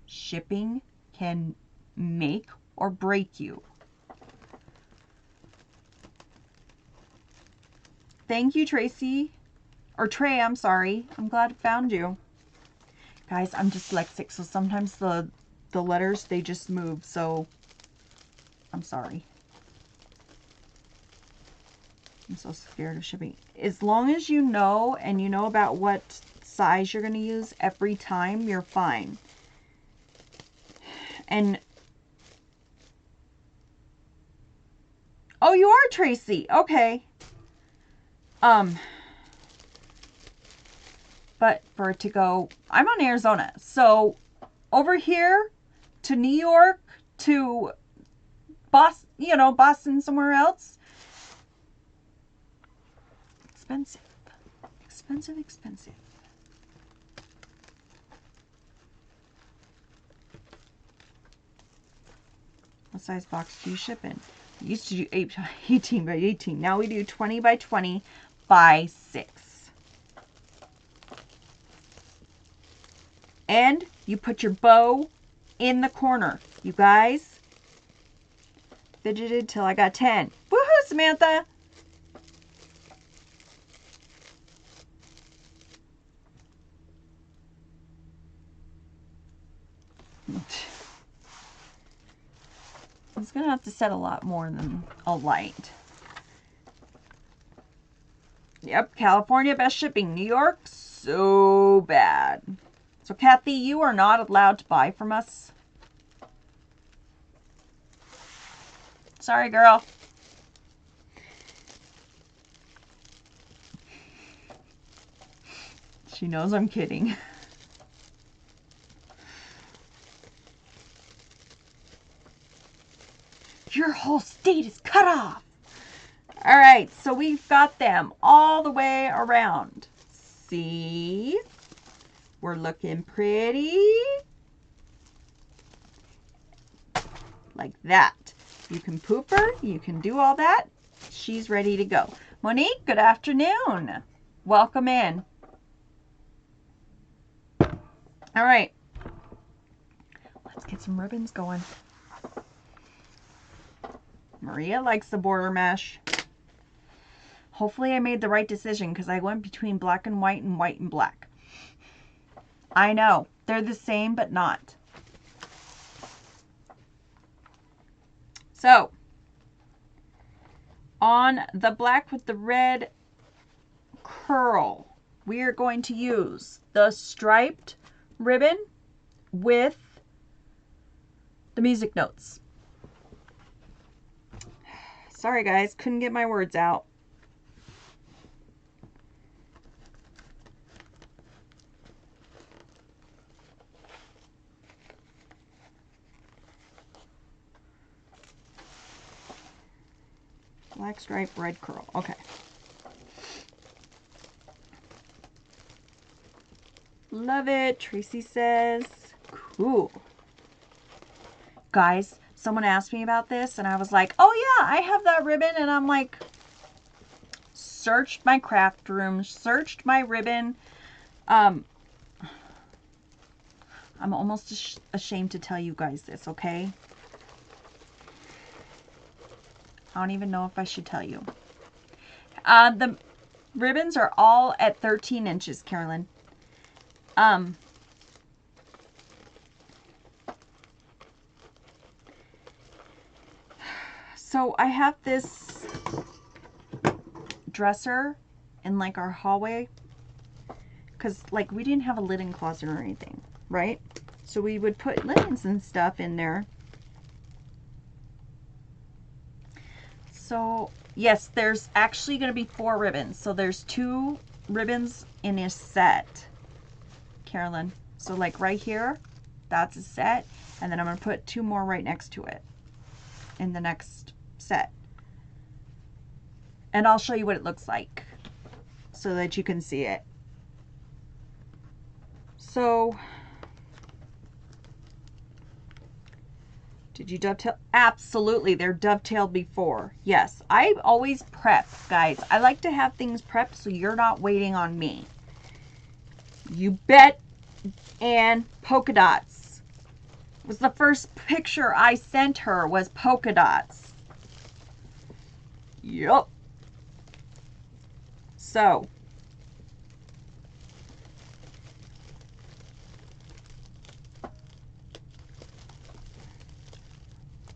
Shipping can make or break you. Thank you, Tracy. Or Trey, I'm sorry. I'm glad I found you. Guys, I'm dyslexic, so sometimes the letters, they just move, so I'm sorry. I'm so scared of shipping. As long as you know, and you know about what size you're going to use every time, you're fine. And oh, you are Tracy. Okay. But for it to go, I'm on Arizona. So over here to New York to Boston, you know, Boston, somewhere else. Expensive. Expensive, expensive. What size box do you ship in? We used to do 18 by 18. Now we do 20 by 20 by 6. And you put your bow in the corner. You guys, fidgeted till I got 10. Woohoo, Samantha! It's going to have to set a lot more than a light. Yep, California, best shipping. New York, so bad. So, Kathy, you are not allowed to buy from us. Sorry, girl. She knows I'm kidding. Your whole state is cut off. All right, so we've got them all the way around. See? We're looking pretty. Like that. You can poop her. You can do all that. She's ready to go. Monique, good afternoon. Welcome in. All right. Let's get some ribbons going. Maria likes the border mesh. Hopefully I made the right decision because I went between black and white and black. I know. They're the same, but not. So, on the black with the red curl, we are going to use the striped ribbon with the music notes. Sorry guys, couldn't get my words out. Black stripe, red curl. Okay. Love it, Tracy says. Cool. Guys, someone asked me about this and I was like, oh yeah, I have that ribbon. And I'm like, searched my craft room, searched my ribbon. I'm almost ashamed to tell you guys this, okay? I don't even know if I should tell you. The ribbons are all at 13 inches, Carolyn. So I have this dresser in like our hallway because like we didn't have a linen closet or anything, right? So we would put linens and stuff in there. So yes, there's actually going to be 4 ribbons. So there's 2 ribbons in a set, Carolyn. So like right here, that's a set. And then I'm going to put 2 more right next to it in the next set. And I'll show you what it looks like so that you can see it. So, did you dovetail? Absolutely, they're dovetailed before. Yes, I always prep, guys. I like to have things prepped so you're not waiting on me. You bet. And polka dots was the first picture I sent her, was polka dots. Yup. So,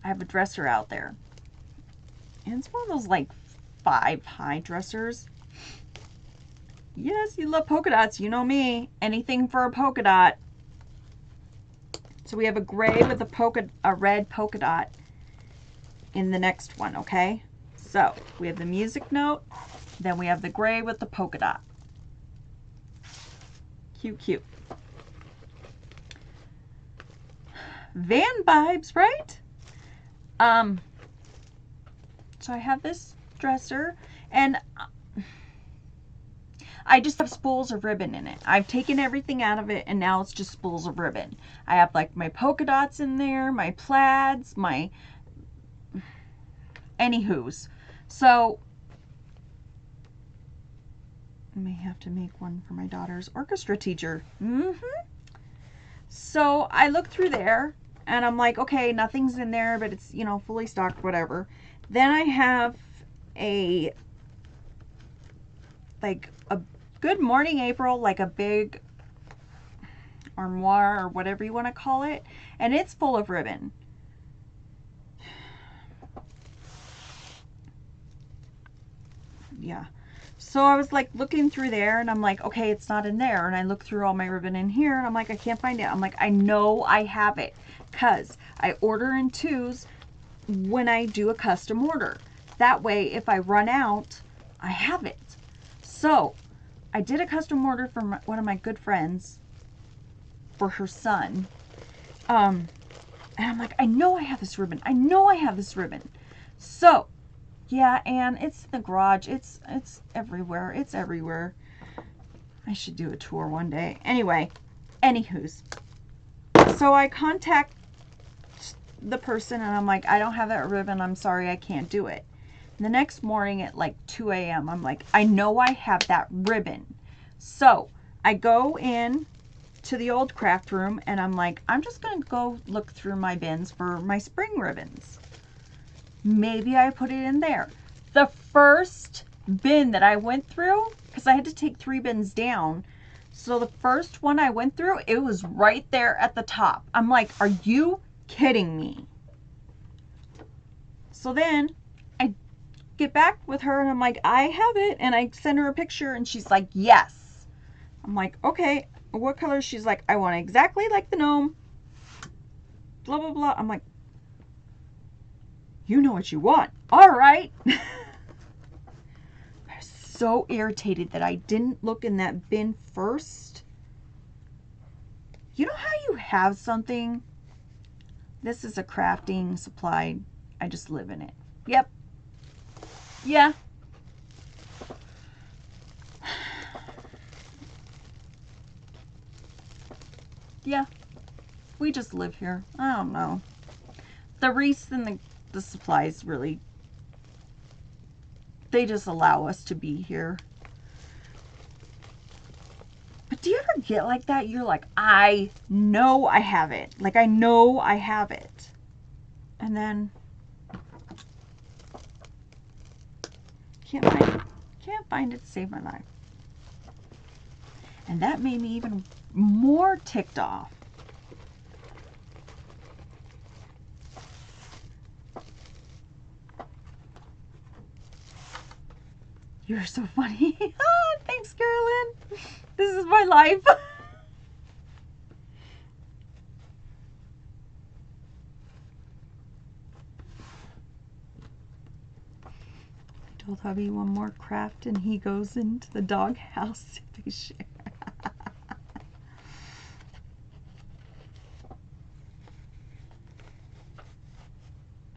I have a dresser out there. And it's one of those like 5 high dressers. Yes, you love polka dots. You know me. Anything for a polka dot. So we have a gray with a red polka dot in the next one, okay? So we have the music note. Then we have the gray with the polka dot. Cute, cute. Van vibes, right? So I have this dresser and I just have spools of ribbon in it. I've taken everything out of it and now it's just spools of ribbon. I have like my polka dots in there, my plaids, my anywho's. So I may have to make one for my daughter's orchestra teacher. So I look through there and I'm like, okay, nothing's in there, but it's, you know, fully stocked, whatever. Then I have a, like a Good Morning April, like a big armoire or whatever you want to call it. And it's full of ribbon. Yeah. So I was like looking through there and I'm like, okay, it's not in there. And I look through all my ribbon in here and I'm like, I can't find it. I'm like, I know I have it because I order in 2s when I do a custom order. That way, if I run out, I have it. So I did a custom order for one of my good friends for her son. And I'm like, I know I have this ribbon. I know I have this ribbon. So yeah, and it's in the garage. It's everywhere. It's everywhere. I should do a tour one day. Anyway, anywho's. So I contact the person and I'm like, I don't have that ribbon. I'm sorry, I can't do it. And the next morning at like 2 a.m., I'm like, I know I have that ribbon. So I go in to the old craft room and I'm like, I'm just going to go look through my bins for my spring ribbons. Maybe I put it in there. The first bin that I went through, because I had to take 3 bins down. So the first one I went through, it was right there at the top. I'm like, are you kidding me? So then I get back with her and I'm like, I have it. And I send her a picture and she's like, yes. I'm like, okay, what color? She's like, I want it exactly like the gnome. Blah, blah, blah. I'm like, you know what you want. All right. I was so irritated that I didn't look in that bin first. You know how you have something? This is a crafting supply. I just live in it. Yep. Yeah. Yeah. We just live here. I don't know. The wreaths and the supplies really, they just allow us to be here. But do you ever get like that? You're like, I know I have it. Like, I know I have it. And then can't find it to save my life. And that made me even more ticked off. You're so funny. Thanks, Carolyn. This is my life. I told hubby one more craft and he goes into the doghouse if they share.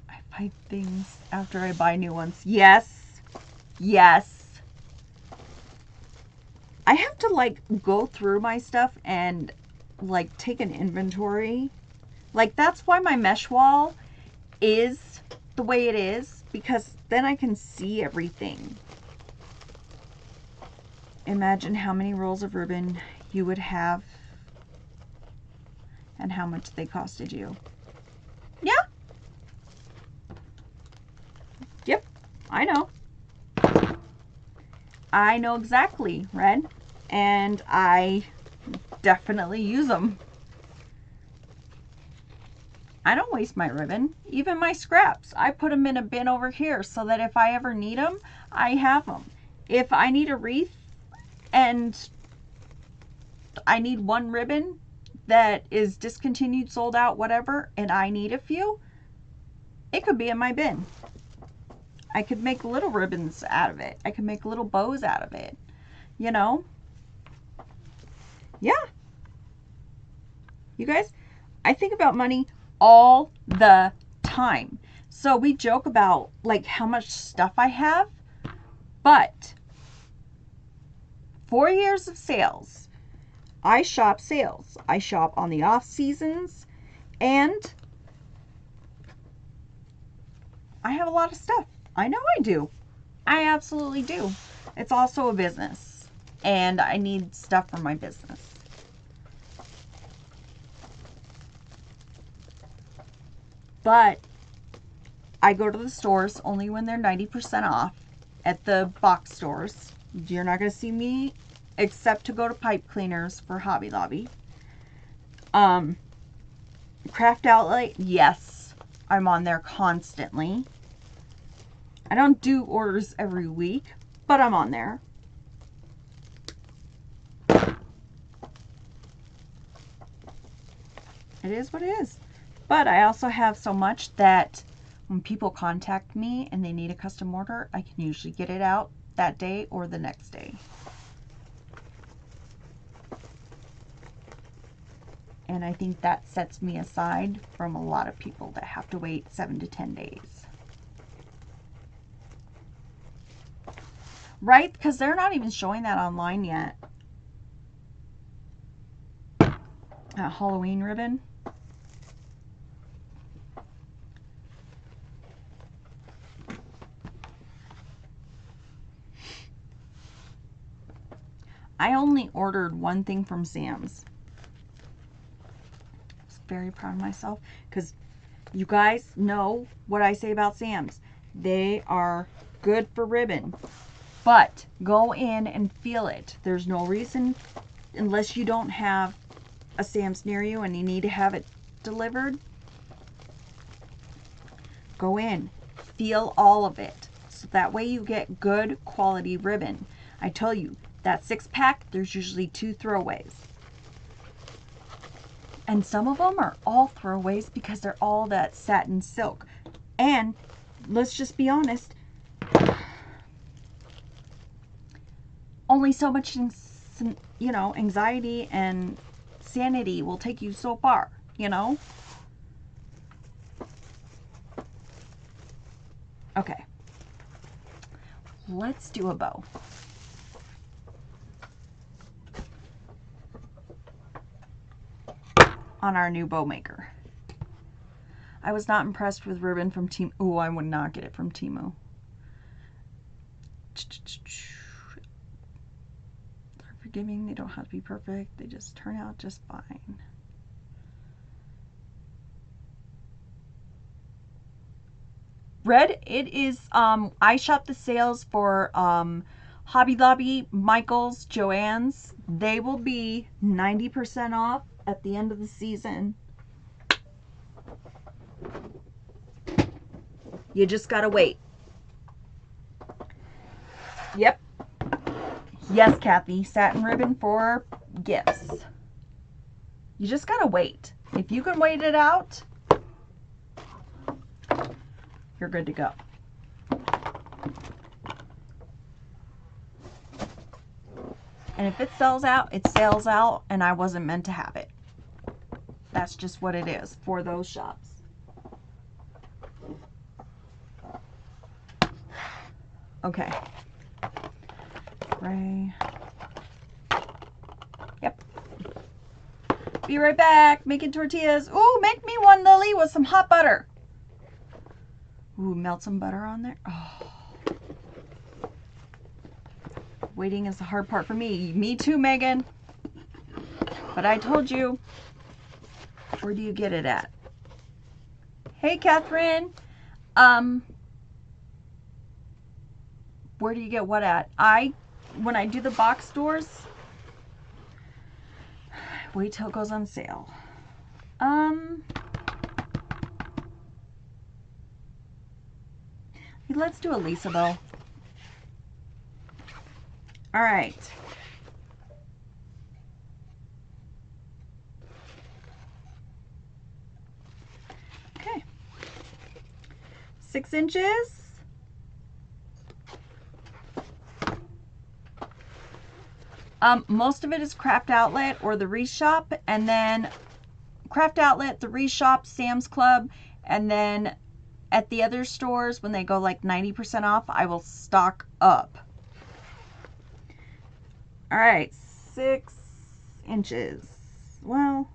I find things after I buy new ones. Yes. Yes. I have to like go through my stuff and like take an inventory. Like that's why my mesh wall is the way it is, because then I can see everything. Imagine how many rolls of ribbon you would have and how much they costed you. Yeah. Yep. I know. I know exactly, Red. And I definitely use them. I don't waste my ribbon. Even my scraps. I put them in a bin over here so that if I ever need them, I have them. If I need a wreath and I need one ribbon that is discontinued, sold out, whatever, and I need a few, it could be in my bin. I could make little ribbons out of it. I could make little bows out of it. You know? Yeah. You guys, I think about money all the time. So we joke about like how much stuff I have, but 4 years of sales. I shop sales. I shop on the off seasons, and I have a lot of stuff. I know I do. I absolutely do. It's also a business, and I need stuff for my business. But I go to the stores only when they're 90% off at the box stores. You're not going to see me except to go to pipe cleaners for Hobby Lobby. Craft Outlet, yes, I'm on there constantly. I don't do orders every week, but I'm on there. It is what it is. But I also have so much that when people contact me and they need a custom order, I can usually get it out that day or the next day. And I think that sets me aside from a lot of people that have to wait 7 to 10 days. Right? Because they're not even showing that online yet. Halloween ribbon. I only ordered one thing from Sam's. I was very proud of myself because you guys know what I say about Sam's. They are good for ribbon, but go in and feel it. There's no reason, unless you don't have a Sam's near you and you need to have it delivered, go in, feel all of it. So that way you get good quality ribbon. I tell you, that 6-pack, there's usually 2 throwaways. And some of them are all throwaways because they're all that satin silk. And let's just be honest, only so much, you know, anxiety and sanity will take you so far, you know? Okay. Let's do a bow. On our new bow maker. I was not impressed with ribbon from Temu. Oh, I would not get it from Temu. They're forgiving. They don't have to be perfect. They just turn out just fine. Red, it is, I shop the sales for Hobby Lobby, Michael's, Joann's. They will be 90% off at the end of the season. You just gotta wait. Yep. Yes, Kathy, satin ribbon for gifts. You just gotta wait. If you can wait it out, you're good to go. And if it sells out, it sells out, and I wasn't meant to have it. That's just what it is for those shops. Okay. Gray. Yep. Be right back. Making tortillas. Ooh, make me one, Lily, with some hot butter. Ooh, melt some butter on there. Oh. Waiting is the hard part for me. Me too, Megan. But I told you. Where do you get it at? Hey, Catherine. Where do you get what at? When I do the box stores, wait till it goes on sale. Let's do a Lisa bow. All right. Okay. 6 inches. Most of it is Craft Outlet or the Wreath Shop, and then Craft Outlet, the Wreath Shop, Sam's Club, and then at the other stores, when they go like 90% off, I will stock up. All right, 6 inches. Well,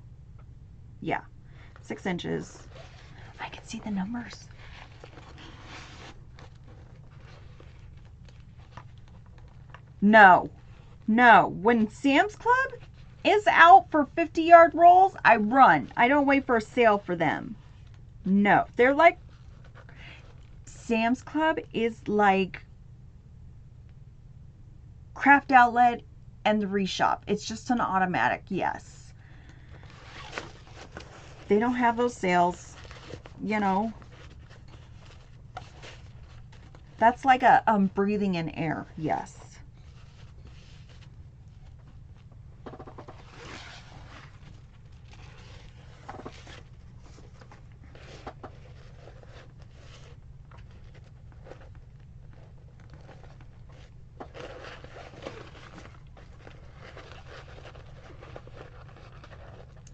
yeah, 6 inches. I can see the numbers. No. When Sam's Club is out for 50-yard rolls, I run. I don't wait for a sale for them. No. They're like, Sam's Club is like Craft Outlet and the Wreath Shop. It's just an automatic, yes. They don't have those sales, you know. That's like a breathing in air, yes.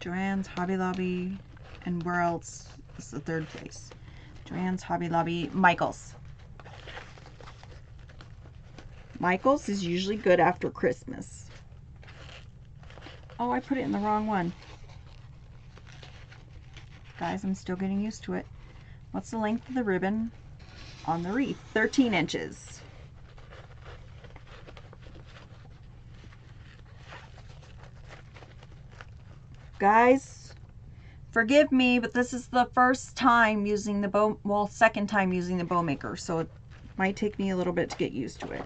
Joann's, Hobby Lobby, and where else is the third place? Joann's, Hobby Lobby, Michael's. Michael's is usually good after Christmas. Oh, I put it in the wrong one. Guys, I'm still getting used to it. What's the length of the ribbon on the wreath? 13 inches. Guys, forgive me, but this is the first time using the bow, well, second time using the bow maker, so it might take me a little bit to get used to it.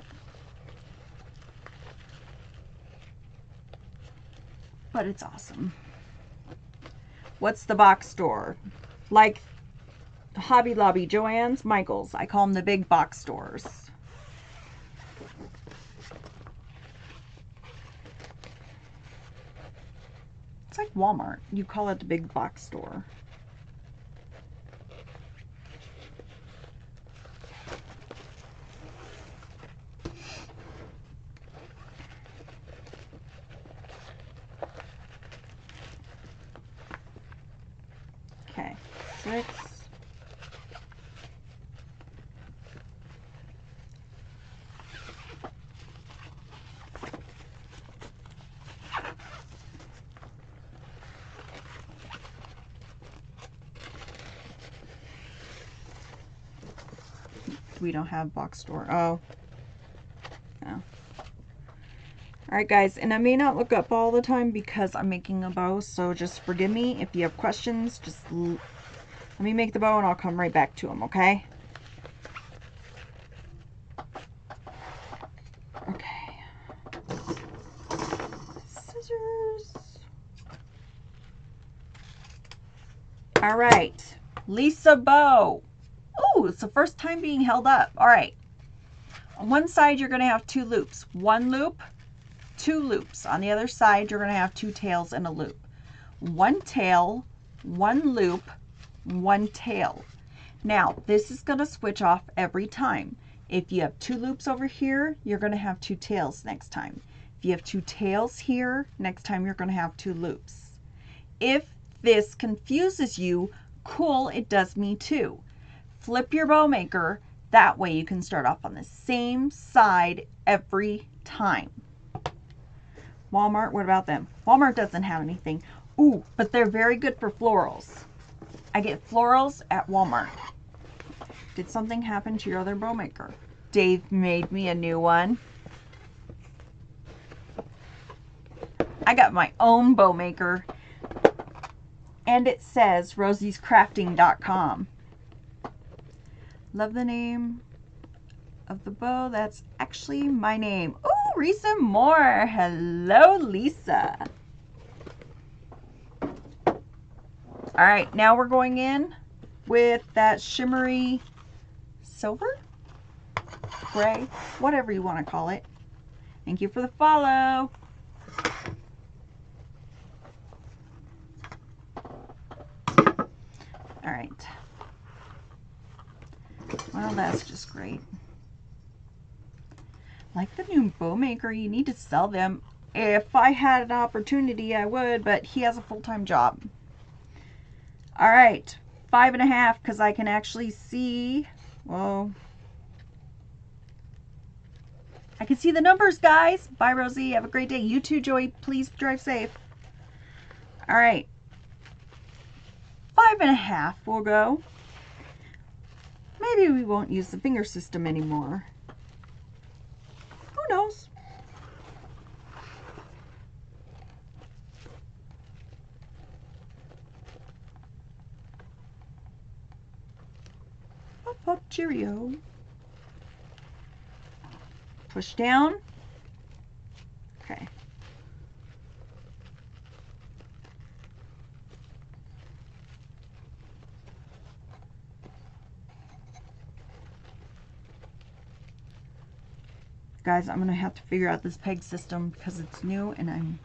But it's awesome. What's the box store? Like Hobby Lobby, Joann's, Michael's. I call them the big box stores. It's like Walmart. You call it the big box store. Okay, 6. we don't have box store. Oh. Yeah. Alright guys, and I may not look up all the time because I'm making a bow, so just forgive me. If you have questions, just let me make the bow and I'll come right back to them, okay? Okay. Scissors. Alright. Lisa bow. Ooh, it's the first time being held up. Alright. On one side, you're going to have 2 loops. 1 loop, 2 loops. On the other side, you're going to have 2 tails and a loop. 1 tail, 1 loop, 1 tail. Now, this is going to switch off every time. If you have 2 loops over here, you're going to have 2 tails next time. If you have 2 tails here, next time you're going to have 2 loops. If this confuses you, cool, it does me too. Flip your bow maker. That way you can start off on the same side every time. Walmart, what about them? Walmart doesn't have anything. Ooh, but they're very good for florals. I get florals at Walmart. Did something happen to your other bow maker? Dave made me a new one. I got my own bow maker. And it says rosiescrafting.com. Love the name of the bow. That's actually my name. Ooh, Lisa Moore. Hello, Lisa. All right, now we're going in with that shimmery silver, gray, whatever you want to call it. Thank you for the follow. All right. Well, that's just great. Like the new bow maker, you need to sell them. If I had an opportunity, I would, but he has a full-time job. All right, 5.5, because I can actually see, whoa. I can see the numbers, guys. Bye, Rosie. Have a great day. You too, Joey. Please drive safe. All right. 5.5 we'll go. Maybe we won't use the finger system anymore. Who knows? Pop, pop, cheerio. Push down. Okay. Guys, I'm going to have to figure out this peg system because it's new and I'm...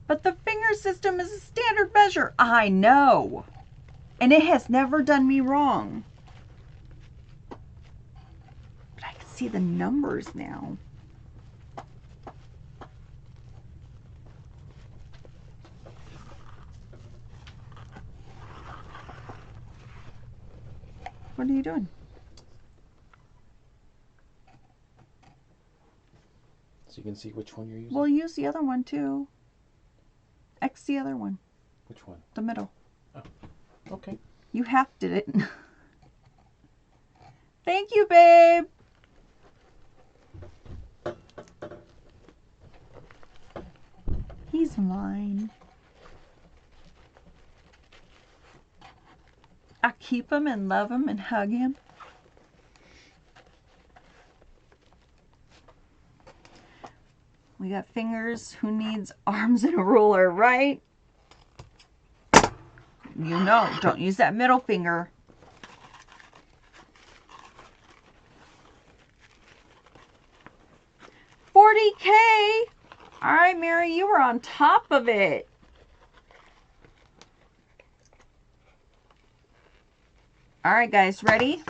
But the finger system is a standard measure. I know. And it has never done me wrong. But I can see the numbers now. What are you doing? So you can see which one you're using? We'll use the other one too. X the other one. Which one? The middle. Oh, okay. You hefted it. Thank you, babe. He's mine. I keep him and love him and hug him. We got fingers. Who needs arms and a ruler, right? You know, don't use that middle finger. $40K. All right, Mary, you were on top of it. All right, guys, ready?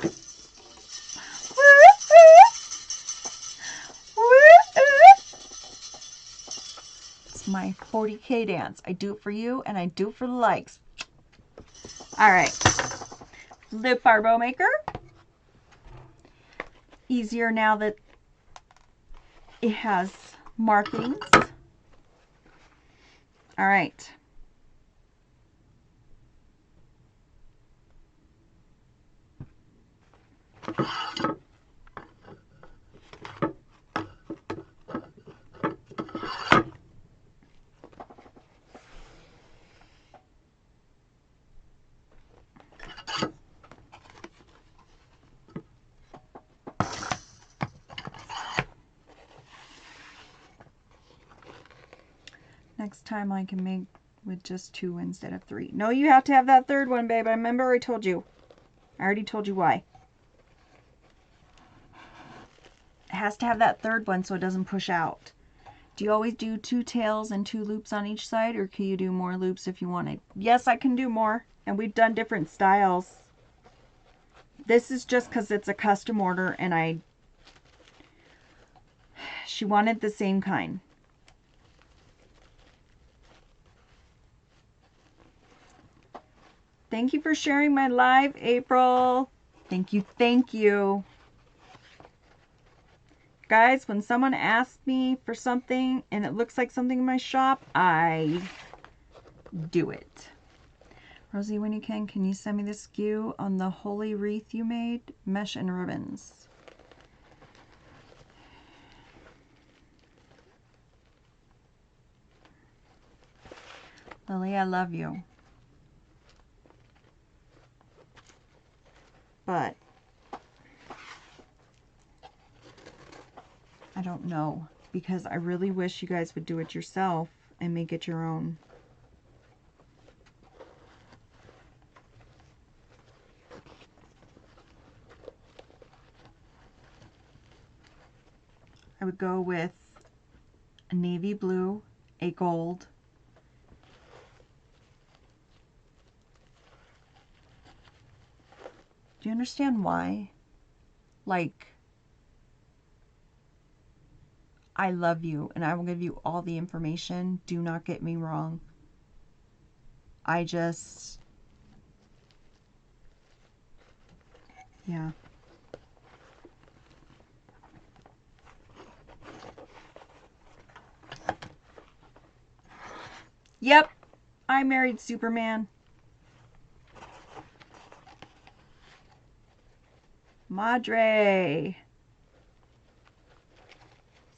It's my 40K dance. I do it for you, and I do it for the likes. All right. Flip our bow maker. Easier now that it has markings. All right. Next time I can make with just 2 instead of 3. No, you have to have that third one, babe. I remember I told you. I already told you why. It has to have that third one so it doesn't push out. Do you always do 2 tails and 2 loops on each side, or can you do more loops if you wanted? Yes, I can do more, and we've done different styles. This is just because it's a custom order, and she wanted the same kind. Thank you for sharing my live, April. Thank you, thank you. Guys, when someone asks me for something and it looks like something in my shop, I do it. Rosie, when you can you send me the SKU on the holy wreath you made? Mesh and ribbons. Lily, I love you. But I don't know, because I really wish you guys would do it yourself and make it your own. I would go with a navy blue, a gold, do you understand why? Like, I love you and I will give you all the information. Do not get me wrong. I just, yeah. Yep, I married Superman. Madre.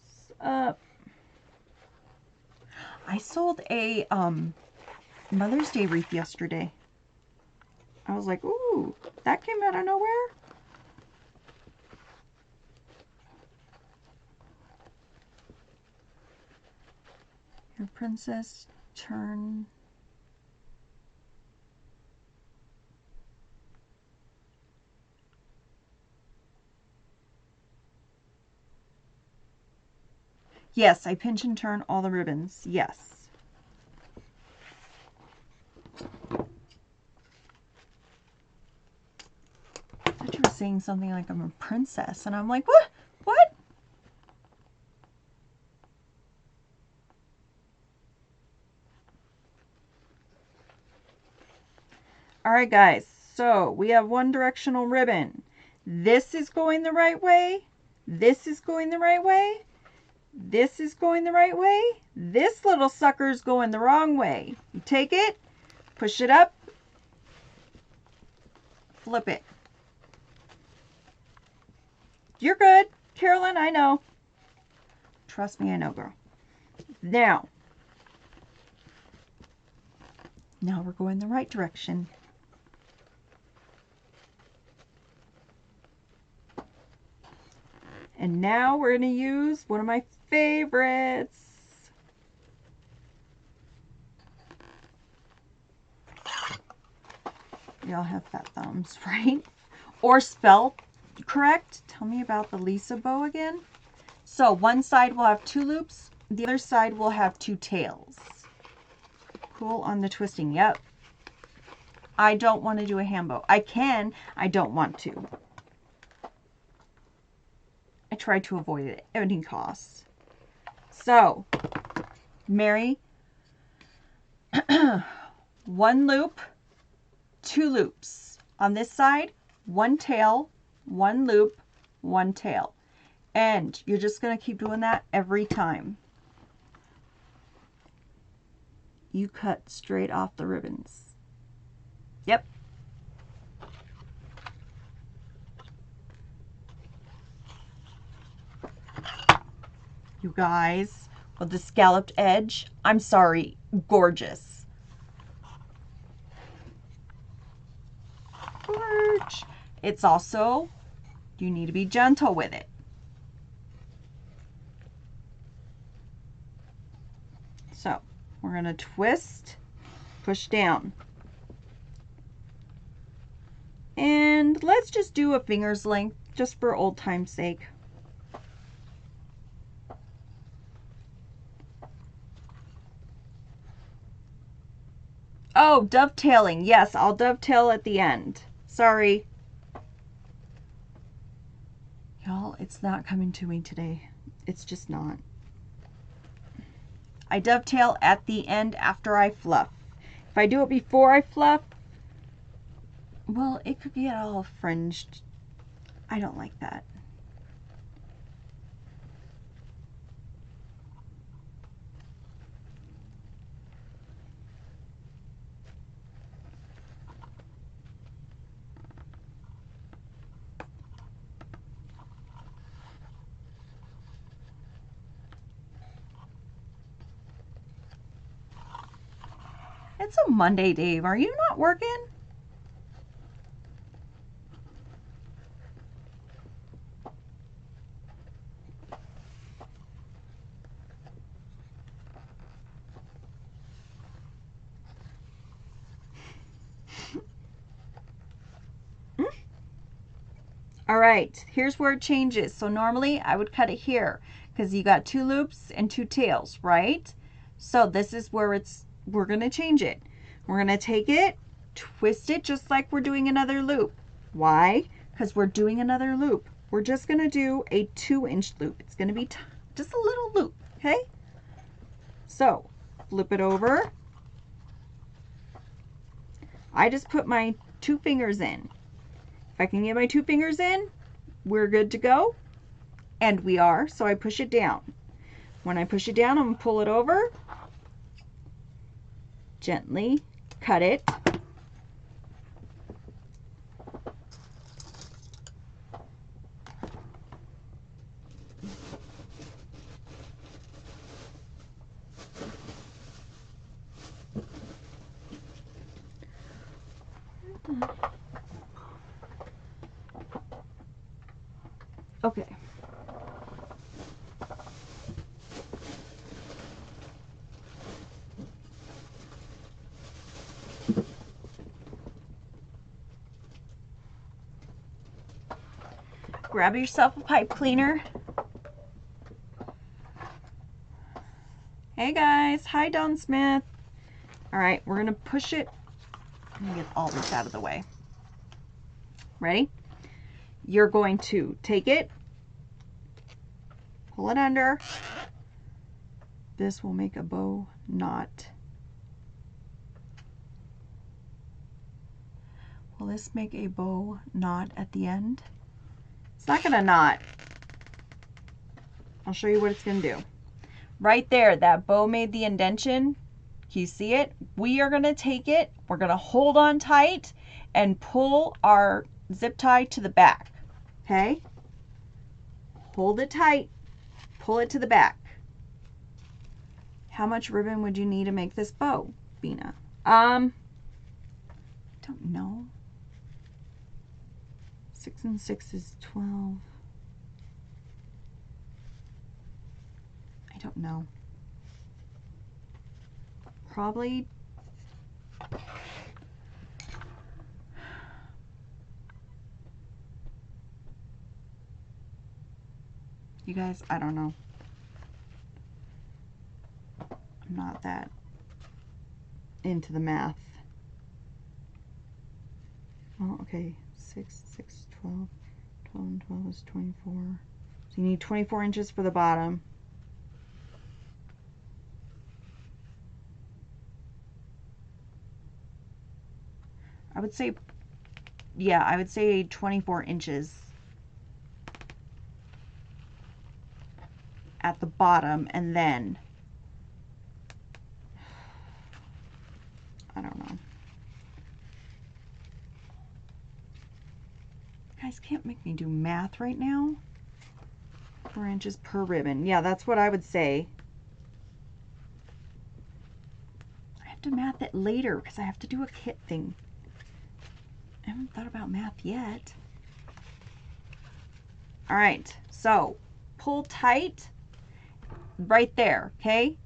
What's up? I sold a Mother's Day wreath yesterday. I was like, ooh, that came out of nowhere. Your princess turn. Yes, I pinch and turn all the ribbons. Yes. I thought you were saying something like I'm a princess, and I'm like, what? What? All right, guys. So we have one directional ribbon. This is going the right way. This is going the right way. This is going the right way. This little sucker is going the wrong way. You take it, push it up, flip it. You're good, Carolyn, I know. Trust me, I know, girl. Now we're going the right direction. And now we're going to use one of my favorites. Y'all have fat thumbs, right? Or spelled correct. Tell me about the Lisa bow again. So one side will have 2 loops. The other side will have 2 tails. Cool on the twisting. Yep. I don't want to do a hand bow. I can. I don't want to. I try to avoid it at any cost. So, Mary, 1 loop, 2 loops. On this side, 1 tail, 1 loop, 1 tail. And you're just going to keep doing that every time. You cut straight off the ribbons. Yep. You guys, with the scalloped edge, I'm sorry, gorgeous. Gorge. It's also, you need to be gentle with it. So we're going to twist, push down. And let's just do a finger's length, just for old time's sake. Oh, dovetailing. Yes, I'll dovetail at the end. Sorry. Y'all, it's not coming to me today. It's just not. I dovetail at the end after I fluff. If I do it before I fluff, well, it could get all fringed. I don't like that. It's a Monday, Dave. Are you not working? All right, here's where it changes. So normally I would cut it here because you got 2 loops and 2 tails, right? So this is where we're going to change it. We're going to take it, twist it just like we're doing another loop. Why? Because we're doing another loop. We're just going to do a 2-inch loop. It's going to be just a little loop, okay? So flip it over. I just put my 2 fingers in. If I can get my 2 fingers in, we're good to go. And we are, so I push it down. When I push it down, I'm going to pull it over. Gently cut it. Okay. Grab yourself a pipe cleaner. Hey guys, hi Don Smith. All right, we're gonna push it. Let me get all this out of the way. Ready? You're going to take it, pull it under. This will make a bow knot. Will this make a bow knot at the end? It's not gonna knot. I'll show you what it's gonna do. Right there, that bow made the indentation. You see it? We are gonna take it, we're gonna hold on tight and pull our zip tie to the back, okay? Hold it tight, pull it to the back. How much ribbon would you need to make this bow, Bina? Don't know. 6 and 6 is 12. I don't know. Probably you guys, I don't know. I'm not that into the math. Oh, okay. 6, 6, 12. 12 and 12 is 24. So you need 24 inches for the bottom. I would say, yeah, I would say 24 inches at the bottom, and then, I don't know. You guys can't make me do math right now. 4 inches per ribbon. Yeah, that's what I would say. I have to math it later because I have to do a kit thing. I haven't thought about math yet. All right, so pull tight right there, okay?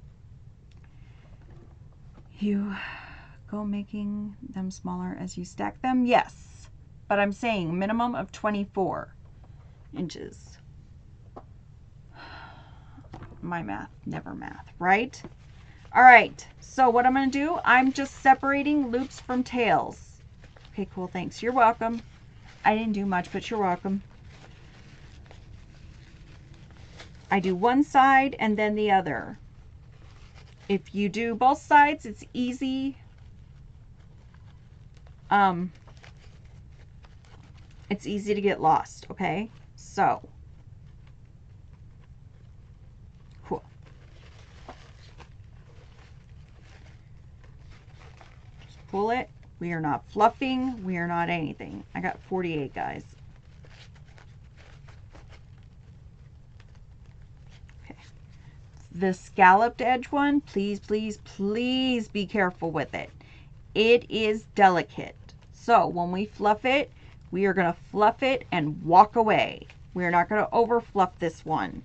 You go making them smaller as you stack them? Yes, but I'm saying minimum of 24 inches. My math, never math, right? All right, so what I'm gonna do, I'm just separating loops from tails. Okay, cool, thanks. You're welcome. I didn't do much, but you're welcome. I do one side and then the other. If you do both sides, it's easy. It's easy to get lost, okay? So, cool. Just pull it. We are not fluffing. We are not anything. I got 48, guys. Okay. The scalloped edge one, please, please, please be careful with it. It is delicate. So when we fluff it, we are going to fluff it and walk away. We are not going to over fluff this one.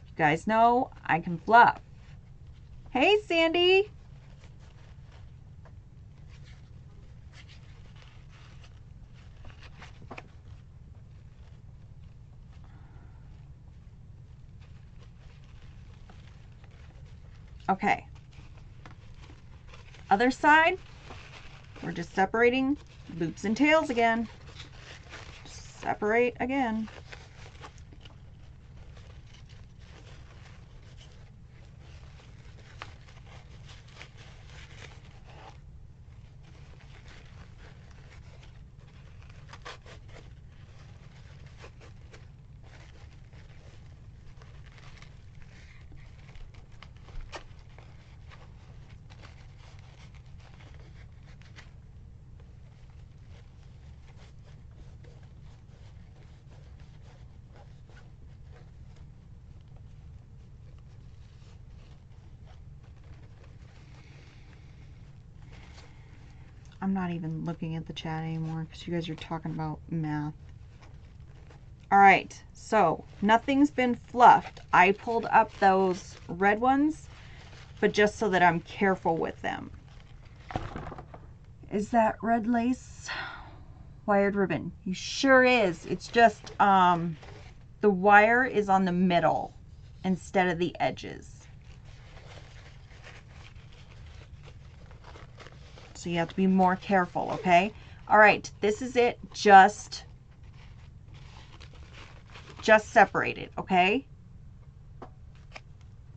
You guys know I can fluff. Hey, Sandy. Okay. Other side, we're just separating loops and tails again. Separate again. I'm not even looking at the chat anymore because you guys are talking about math. All right, so nothing's been fluffed. I pulled up those red ones, but just so that I'm careful with them. Is that red lace wired ribbon? You sure is. It's just the wire is on the middle instead of the edges. So you have to be more careful, okay? All right, this is it. Just separate it, okay?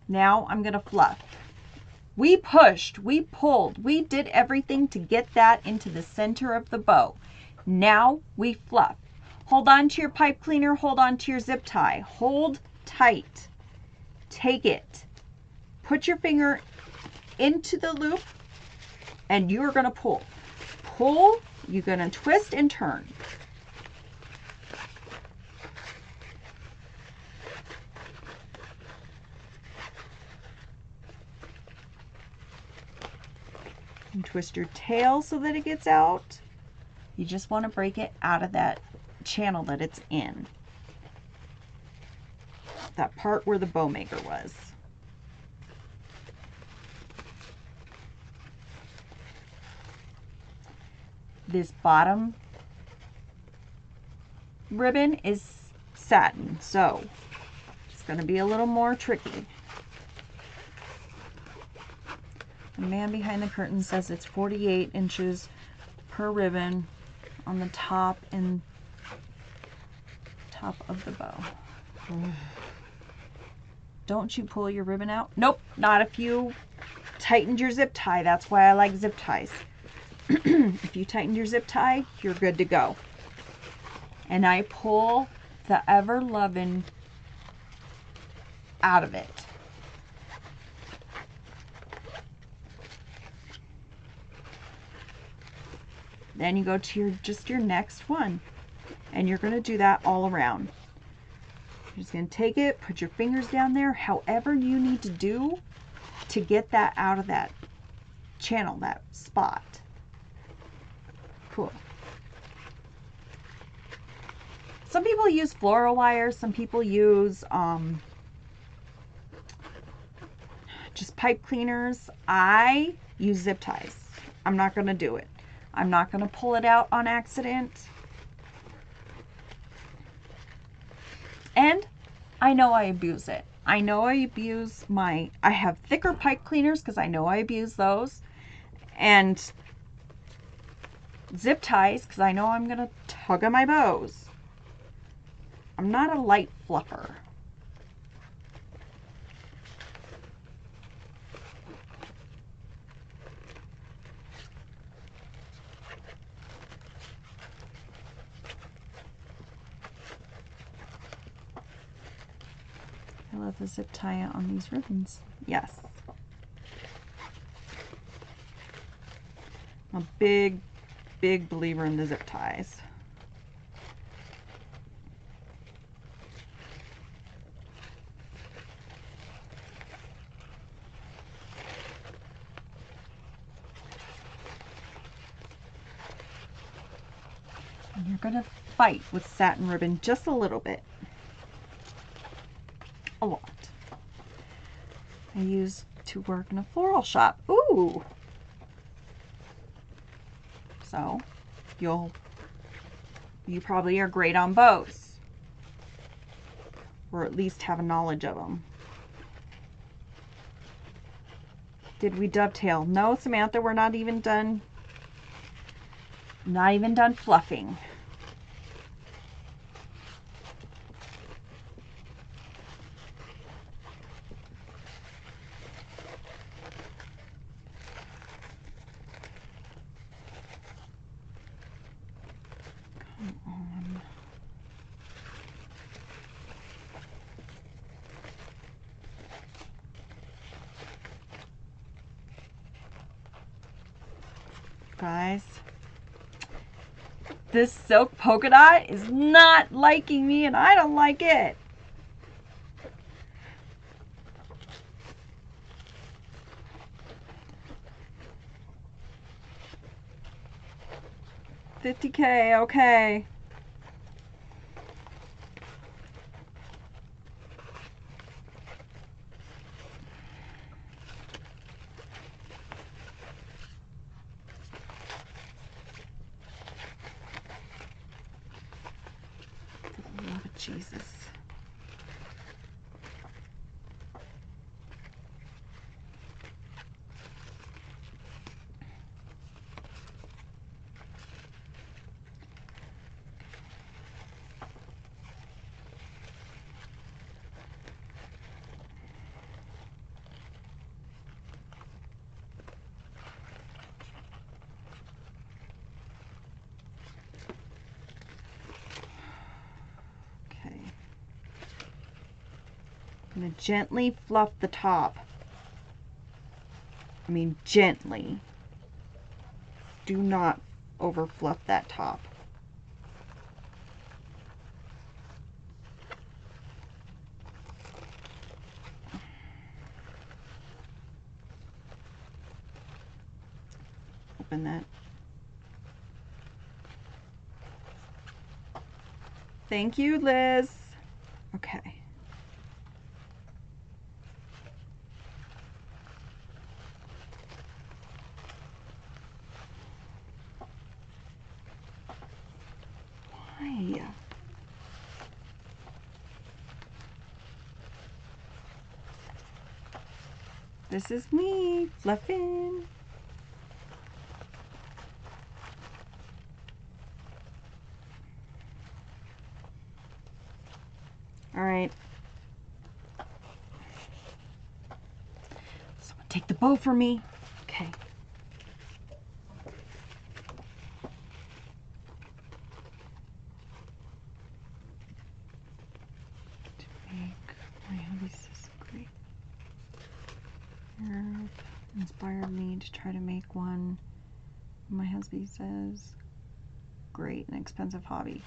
Now I'm gonna fluff. We pushed, we pulled, we did everything to get that into the center of the bow. Now we fluff. Hold on to your pipe cleaner, hold on to your zip tie. Hold tight. Take it. Put your finger into the loop and you're gonna pull. Pull, you're gonna twist and turn. And twist your tail so that it gets out. You just want to break it out of that channel that it's in. That part where the bow maker was. This bottom ribbon is satin, so it's going to be a little more tricky. The man behind the curtain says it's 48 inches per ribbon on the top and top of the bow. Don't you pull your ribbon out? Nope, not if you tightened your zip tie. That's why I like zip ties. If you tighten your zip tie, you're good to go. And I pull the ever-loving out of it. Then you go to your next one. And you're going to do that all around. You're just going to take it, put your fingers down there, however you need to do to get that out of that channel, that spot. Cool. Some people use floral wire, some people use just pipe cleaners. I use zip ties. I'm not going to do it. I'm not going to pull it out on accident. And I know I abuse it. I know I abuse I have thicker pipe cleaners because I know I abuse those. And zip ties because I know I'm going to tug on my bows. I'm not a light fluffer. I love the zip tie on these ribbons. Yes. I'm a big, big believer in the zip ties. And you're going to fight with satin ribbon just a little bit. A lot. I used to work in a floral shop. Ooh! So, you probably are great on bows. Or at least have a knowledge of them. Did we dovetail? No, Samantha, we're not even done. Not even done fluffing. Come on. Guys, this silk polka dot is not liking me and I don't like it. $50K, okay. For the love of Jesus. I'm going to gently fluff the top. I mean gently. Do not over fluff that top. Open that. Thank you, Liz. Okay. Why? This is me fluffing. All right. Someone take the bow for me. Okay. To make my hubby's great. Herb inspired me to try to make one. My husband says, great and expensive hobby.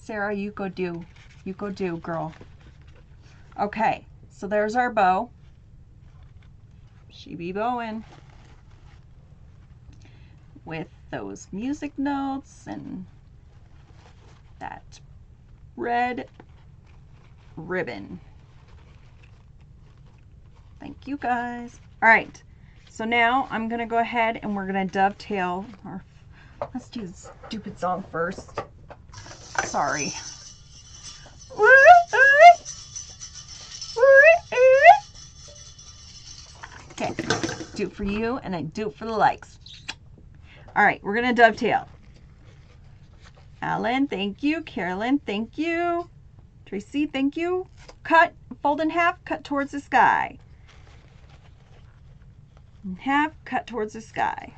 Sarah, you go do. You go do, girl. Okay, so there's our bow. She be bowing with those music notes and that red ribbon. Thank you, guys. All right, so now I'm gonna go ahead and we're gonna dovetail. Or let's do the stupid song first. Sorry. Okay, do it for you and I do it for the likes. All right, we're gonna dovetail. Alan, thank you. Carolyn, thank you. Tracy, thank you. Cut, fold in half, cut towards the sky. In half, cut towards the sky.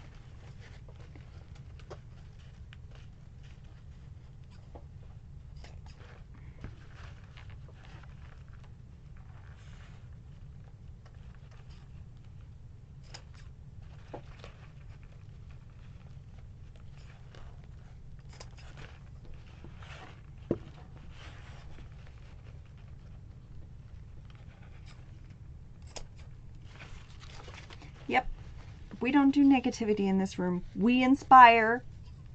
Yep. We don't do negativity in this room. We inspire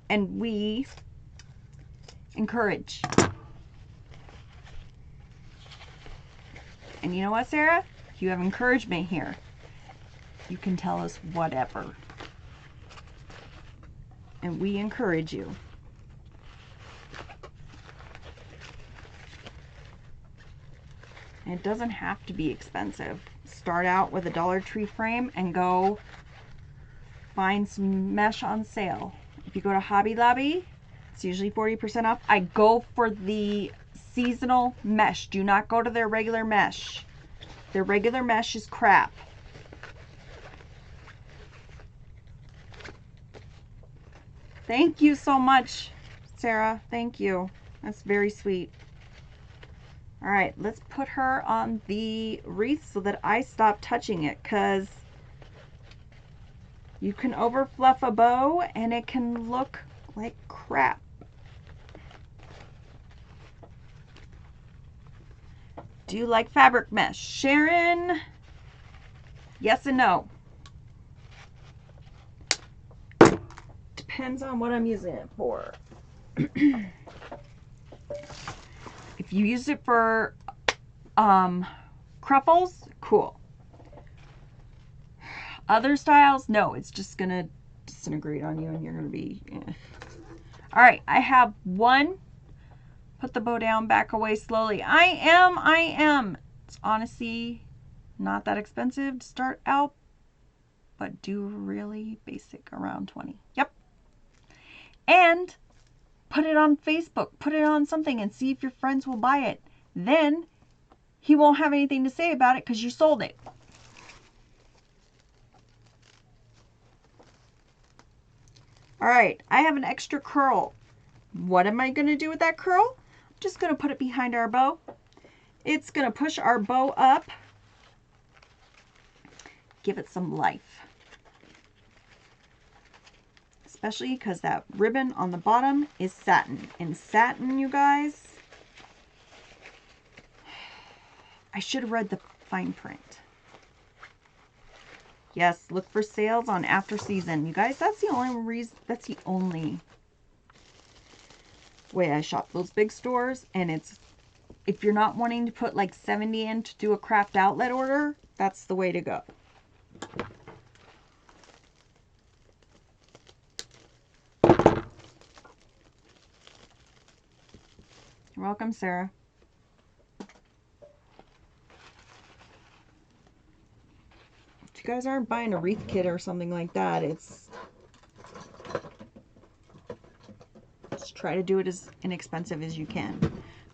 and we encourage. And you know what, Sarah? You have encouragement here. You can tell us whatever. And we encourage you. And it doesn't have to be expensive. Start out with a Dollar Tree frame and go find some mesh on sale. If you go to Hobby Lobby, it's usually 40% off. I go for the seasonal mesh. Do not go to their regular mesh. Their regular mesh is crap. Thank you so much, Sarah. Thank you. That's very sweet. All right, let's put her on the wreath so that I stop touching it, because you can over fluff a bow and it can look like crap. Do you like fabric mesh? Sharon, yes and no. Depends on what I'm using it for. If you use it for Cruffles, cool. Other styles, no, it's just gonna disintegrate on you and you're gonna be all right. I have one. Put the bow down, back away slowly. I am. It's honestly not that expensive to start out, but do really basic, around 20. Yep. And put it on Facebook, put it on something and see if your friends will buy it. Then he won't have anything to say about it because you sold it. All right, I have an extra curl. What am I going to do with that curl? I'm just going to put it behind our bow. It's going to push our bow up. Give it some life. Especially because that ribbon on the bottom is satin. And satin, you guys, I should have read the fine print. Yes, look for sales on after season. You guys, that's the only reason, that's the only way I shop those big stores. And it's, if you're not wanting to put like 70 in to do a craft outlet order, that's the way to go. You're welcome, Sarah. If you guys aren't buying a wreath kit or something like that, it's just try to do it as inexpensive as you can.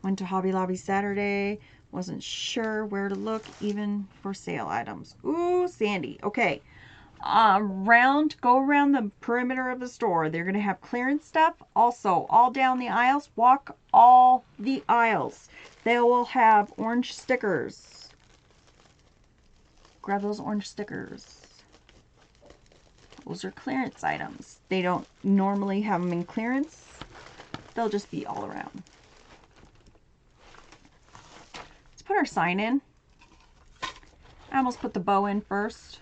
Went to Hobby Lobby Saturday, wasn't sure where to look even for sale items. Ooh, Sandy. Okay. Go around the perimeter of the store. They're going to have clearance stuff. Also, all down the aisles, walk all the aisles. They will have orange stickers. Grab those orange stickers. Those are clearance items. They don't normally have them in clearance. They'll just be all around. our sign in. I almost put the bow in first.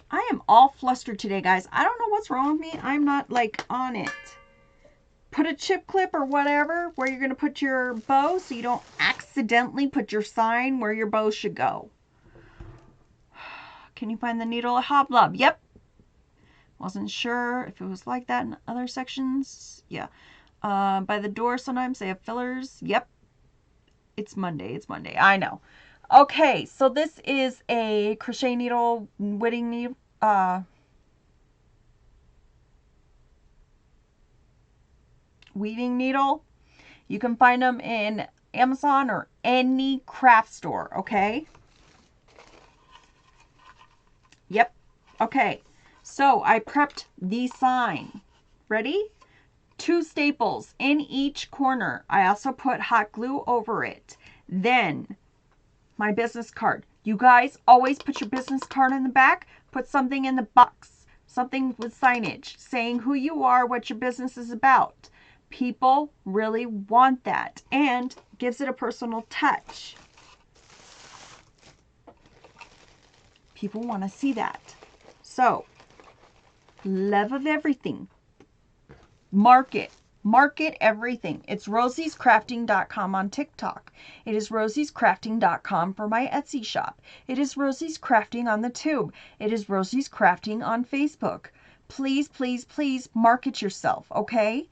I am all flustered today, guys. I don't know what's wrong with me. I'm not like on it. Put a chip clip or whatever where you're going to put your bow so you don't accidentally put your sign where your bow should go. Can you find the needle at Hoblob? Yep. Wasn't sure if it was like that in other sections. Yeah. By the door sometimes they have fillers. Yep. It's Monday. It's Monday. I know. Okay, so this is a crochet needle, wedding needle, weaving needle. You can find them in Amazon or any craft store, okay? Yep. Okay, so I prepped the sign. Ready? 2 staples in each corner. I also put hot glue over it. Then my business card. You guys always put your business card in the back. Put something in the box. Something with signage saying who you are, what your business is about. People really want that and gives it a personal touch. People want to see that. So, love of everything. Market everything. It's rosiescrafting.com on TikTok. It is rosiescrafting.com for my Etsy shop. It is Rosie's Crafting on the Tube. It is Rosie's Crafting on Facebook. Please, please, please market yourself, okay?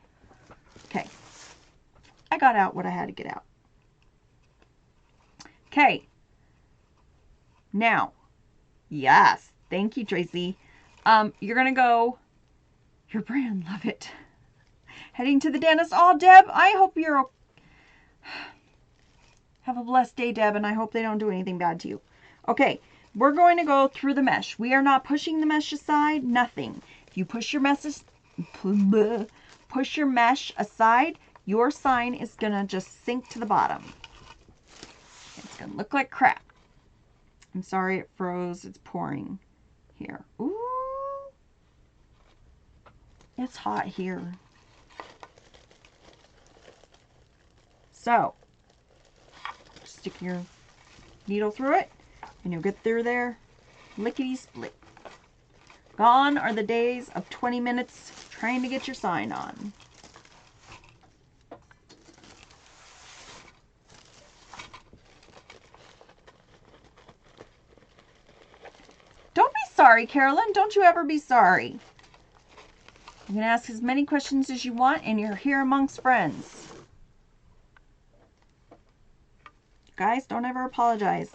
Okay. I got out what I had to get out. Okay. Now, yes, thank you, Tracy. You're going to go, your brand, love it. Heading to the dentist. Oh, Deb, I hope you're have a blessed day, Deb, and I hope they don't do anything bad to you. Okay, we're going to go through the mesh. We are not pushing the mesh aside, nothing. If you push your mesh aside, your sign is going to just sink to the bottom. It's going to look like crap. I'm sorry it froze. It's pouring here. Ooh. It's hot here. So, stick your needle through it, and you'll get through there lickety-split. Gone are the days of 20 minutes trying to get your sign on. Don't be sorry, Carolyn. Don't you ever be sorry. You can ask as many questions as you want, and you're here amongst friends. Guys, don't ever apologize.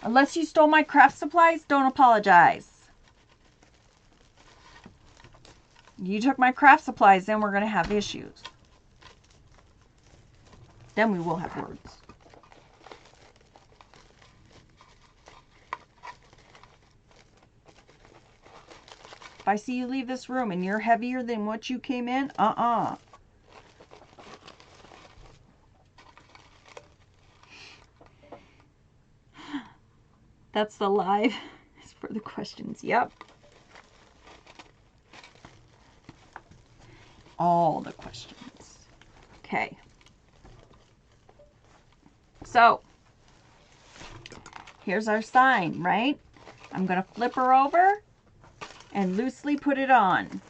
Unless you stole my craft supplies, don't apologize. You took my craft supplies, then we're going to have issues. Then we will have words. If I see you leave this room and you're heavier than what you came in, That's the live. It's for the questions. Yep. All the questions. Okay. So, here's our sign, right? I'm going to flip her over and loosely put it on.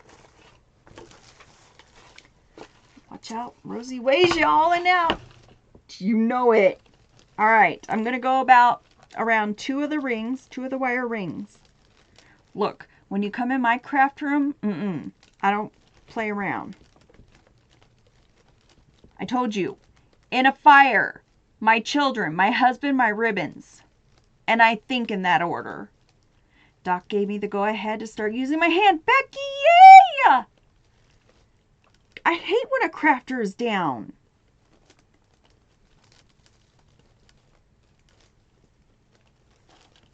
Watch out. Rosie weighs you all in out. You know it. All right. I'm going to go about around 2 of the rings, 2 of the wire rings. Look, when you come in my craft room, I don't play around. I told you, in a fire, my children, my husband, my ribbons. And I think in that order. Doc gave me the go-ahead to start using my hand. Becky, yay! I hate when a crafter is down.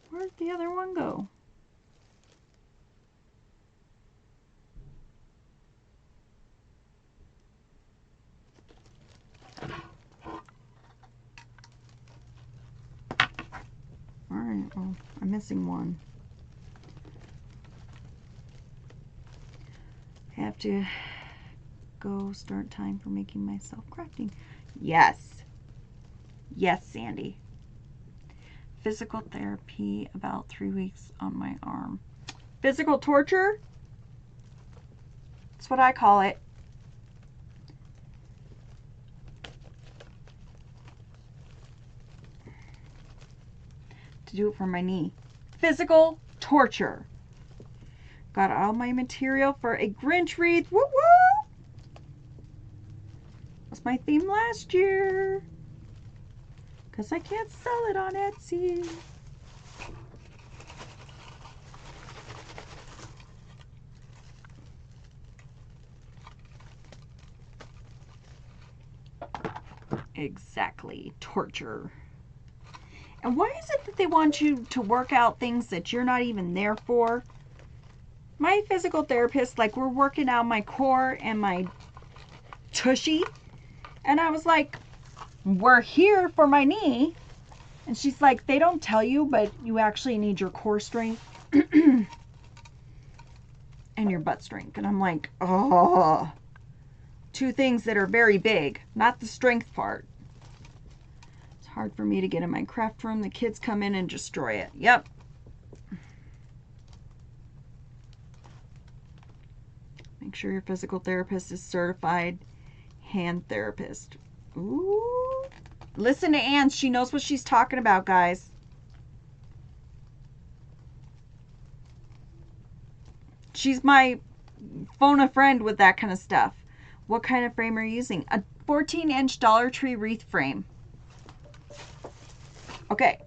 Where'd the other one go? Alright, well, I'm missing one. Have to go. Start time for making myself crafting. Yes. Yes, Sandy. Physical therapy, about 3 weeks on my arm. Physical torture? That's what I call it. To do it for my knee. Physical torture. Got all my material for a Grinch wreath. Woo woo! That's my theme last year. Because I can't sell it on Etsy. Exactly. Torture. And why is it that they want you to work out things that you're not even there for? My physical therapist, like, we're working out my core and my tushy. And I was like, we're here for my knee. And she's like, they don't tell you, but you actually need your core strength and your butt strength. And I'm like, oh, two things that are very big, not the strength part. It's hard for me to get in my craft room. The kids come in and destroy it. Yep. Make sure your physical therapist is certified hand therapist. Ooh. Listen to Ann. She knows what she's talking about, guys. She's my phone a friend with that kind of stuff. What kind of frame are you using? A 14-inch Dollar Tree wreath frame. Okay.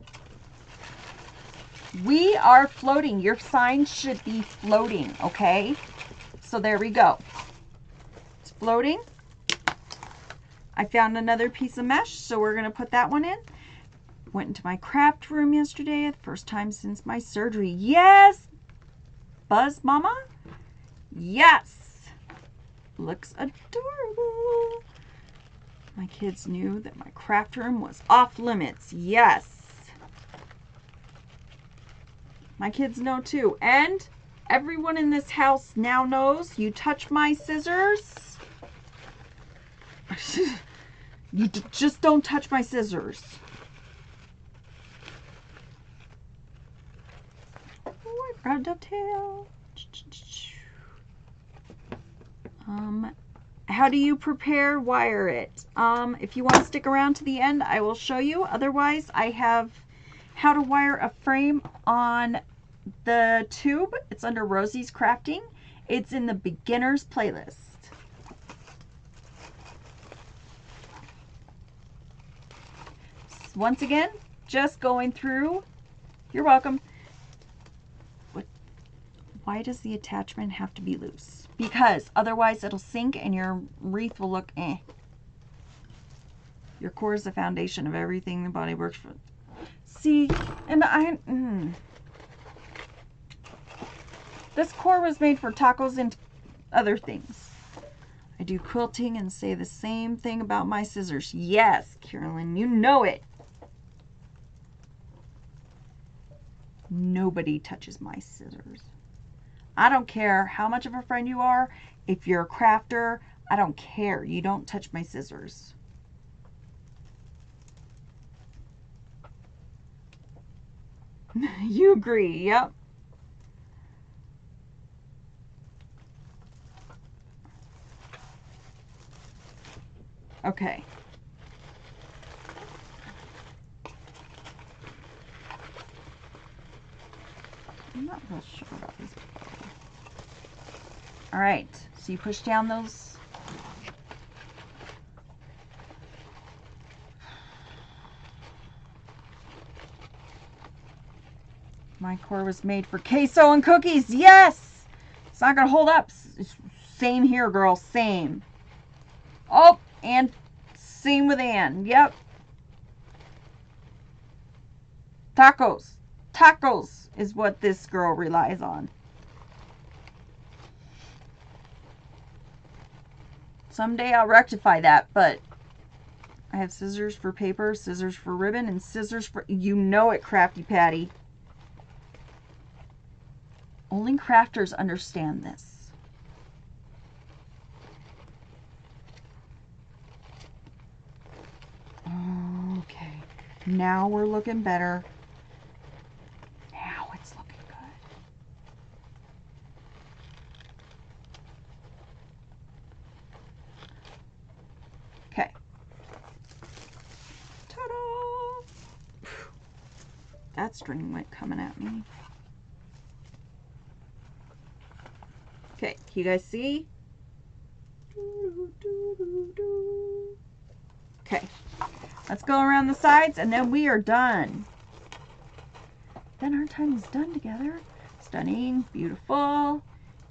We are floating. Your sign should be floating, okay? So there we go. It's floating. I found another piece of mesh, so we're going to put that one in. Went into my craft room yesterday, the first time since my surgery. Yes! Buzz Mama? Yes! Looks adorable. My kids knew that my craft room was off limits. Yes! My kids know too. And everyone in this house now knows you touch my scissors. You just don't touch my scissors. Oh, I forgot a dovetail. How do you prepare wire it? If you want to stick around to the end, I will show you. Otherwise, I have how to wire a frame on the tube. It's under Rosie's Crafting. It's in the beginners playlist. Once again, just going through. You're welcome. Why does the attachment have to be loose? Because otherwise it'll sink and your wreath will look eh. Your core is the foundation of everything the body works for. See, and this core was made for tacos and other things. I do quilting and say the same thing about my scissors. Yes, Carolyn, you know it. Nobody touches my scissors. I don't care how much of a friend you are. If you're a crafter, I don't care. You don't touch my scissors. You agree, yep. Okay. I'm not real sure about this. All right, so you push down those. My core was made for queso and cookies. Yes! It's not going to hold up. Same here, girl. Same. Oh, and same with Ann. Yep. Tacos. Tacos is what this girl relies on. Someday I'll rectify that, but I have scissors for paper, scissors for ribbon, and scissors for... You know it, Crafty Patty. Only crafters understand this. Now we're looking better. Now it's looking good. Okay. Ta-da! That string went coming at me. Okay, can you guys see? Okay, let's go around the sides and then we are done. Then our time is done together. Stunning, beautiful,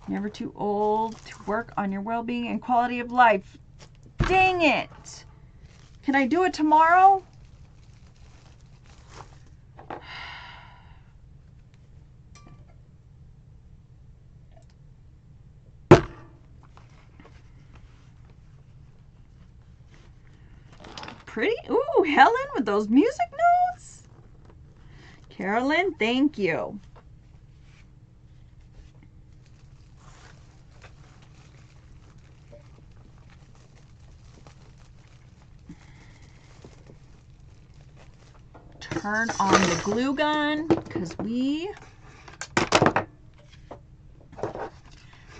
never too old to work on your well-being and quality of life. Dang it! Can I do it tomorrow? Pretty. Ooh, Helen with those music notes. Carolyn, thank you. Turn on the glue gun because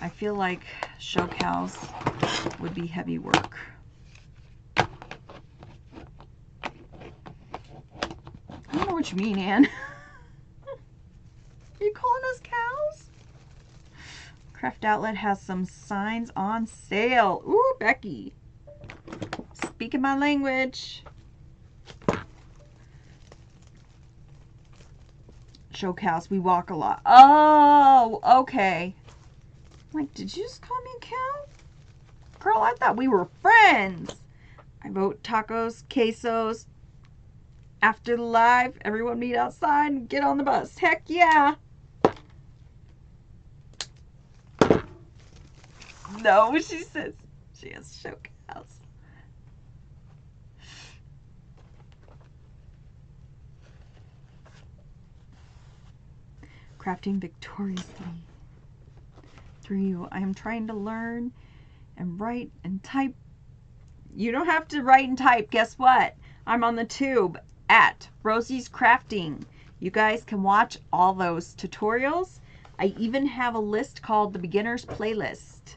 I feel like show cows would be heavy work. I don't know what you mean, Ann. Are you calling us cows? Craft Outlet has some signs on sale. Ooh, Becky. Speaking my language. Show cows, we walk a lot. Oh, okay. I'm like, did you just call me a cow? Girl, I thought we were friends. I vote tacos, quesos. After the live, everyone meet outside and get on the bus. Heck yeah. No, she says she has show cows. Crafting victoriously. Through you, I am trying to learn and write and type. You don't have to write and type. Guess what? I'm on the tube at Rosie's Crafting. You guys can watch all those tutorials. I even have a list called the Beginner's Playlist.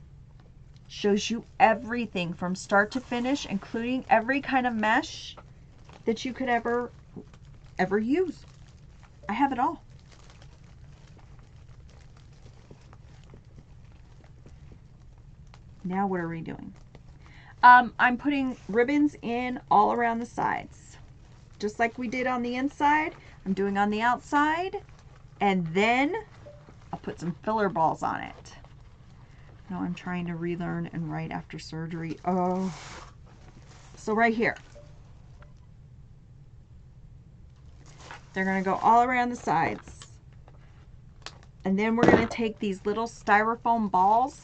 Shows you everything from start to finish, including every kind of mesh that you could ever use. I have it all. Now what are we doing? I'm putting ribbons in all around the sides. Just like we did on the inside, I'm doing on the outside. And then I'll put some filler balls on it. Now I'm trying to relearn and write after surgery. Oh. So right here. They're going to go all around the sides. And then we're going to take these little styrofoam balls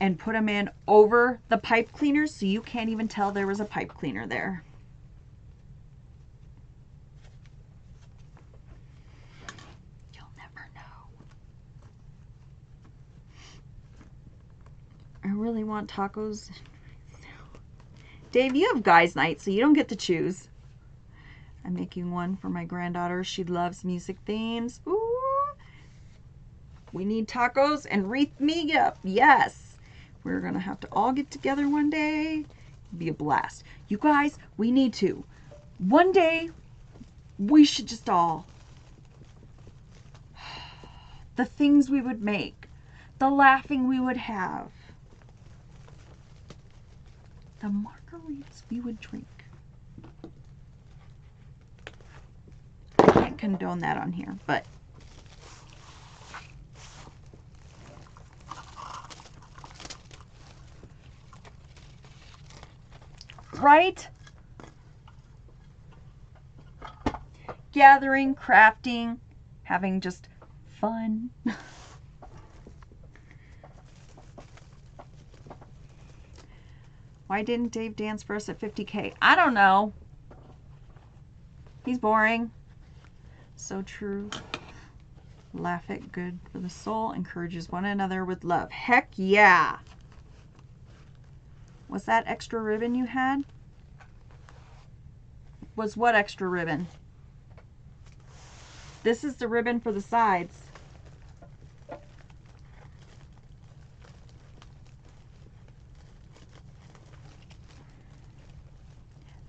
and put them in over the pipe cleaner so you can't even tell there was a pipe cleaner there. You'll never know. I really want tacos. Dave, you have guys' night, so you don't get to choose. I'm making one for my granddaughter. She loves music themes. Ooh. We need tacos and wreath me up. Yes. We're going to have to all get together one day. It'll be a blast. You guys, we need to. One day, we should just all. The things we would make. The laughing we would have. The margaritas we would drink. I can't condone that on here, but right? Gathering, crafting, having just fun. Why didn't Dave dance for us at 50K? I don't know. He's boring. So true. Laugh it, good for the soul, encourages one another with love. Heck yeah. Was that extra ribbon you had? was what extra ribbon? This is the ribbon for the sides.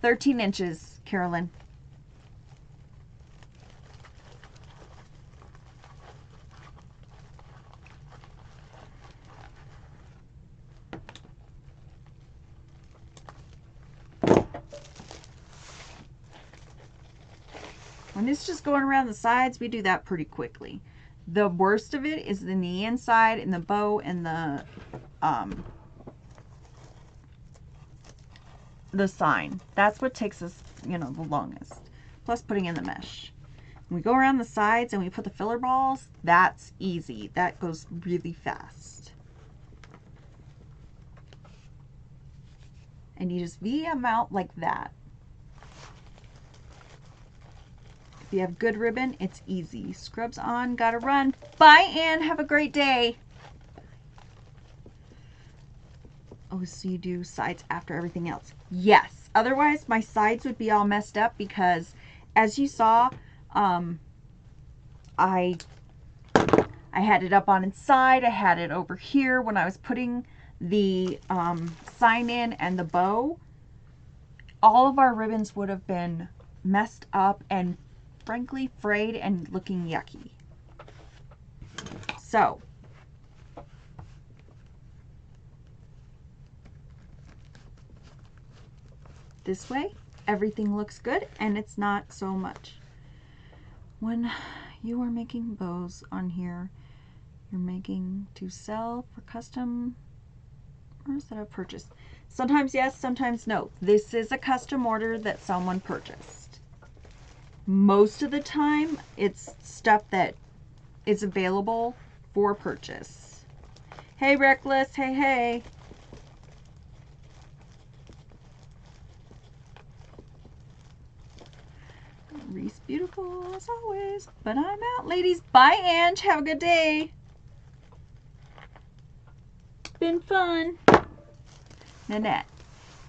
$13 Carolyn. When it's just going around the sides, we do that pretty quickly. The worst of it is in the inside and the bow and the sign. That's what takes us, you know, the longest. Plus putting in the mesh. When we go around the sides and we put the filler balls, that's easy. That goes really fast. And you just V them out like that. If you have good ribbon, it's easy. Scrubs on, gotta run. Bye, Ann. Have a great day. Oh, so you do sides after everything else? Yes. Otherwise, my sides would be all messed up because, as you saw, I had it up on its side. I had it over here when I was putting the sign in and the bow. All of our ribbons would have been messed up and frankly frayed and looking yucky. So this way everything looks good and it's not so much. When you are making bows on here, you're making to sell for custom, or is that a purchase? Sometimes yes, sometimes no. This is a custom order that someone purchased. Most of the time, it's stuff that is available for purchase. Hey, Reckless. Hey, hey. Reese, beautiful as always. But I'm out, ladies. Bye, Ange. Have a good day. Been fun. Nanette,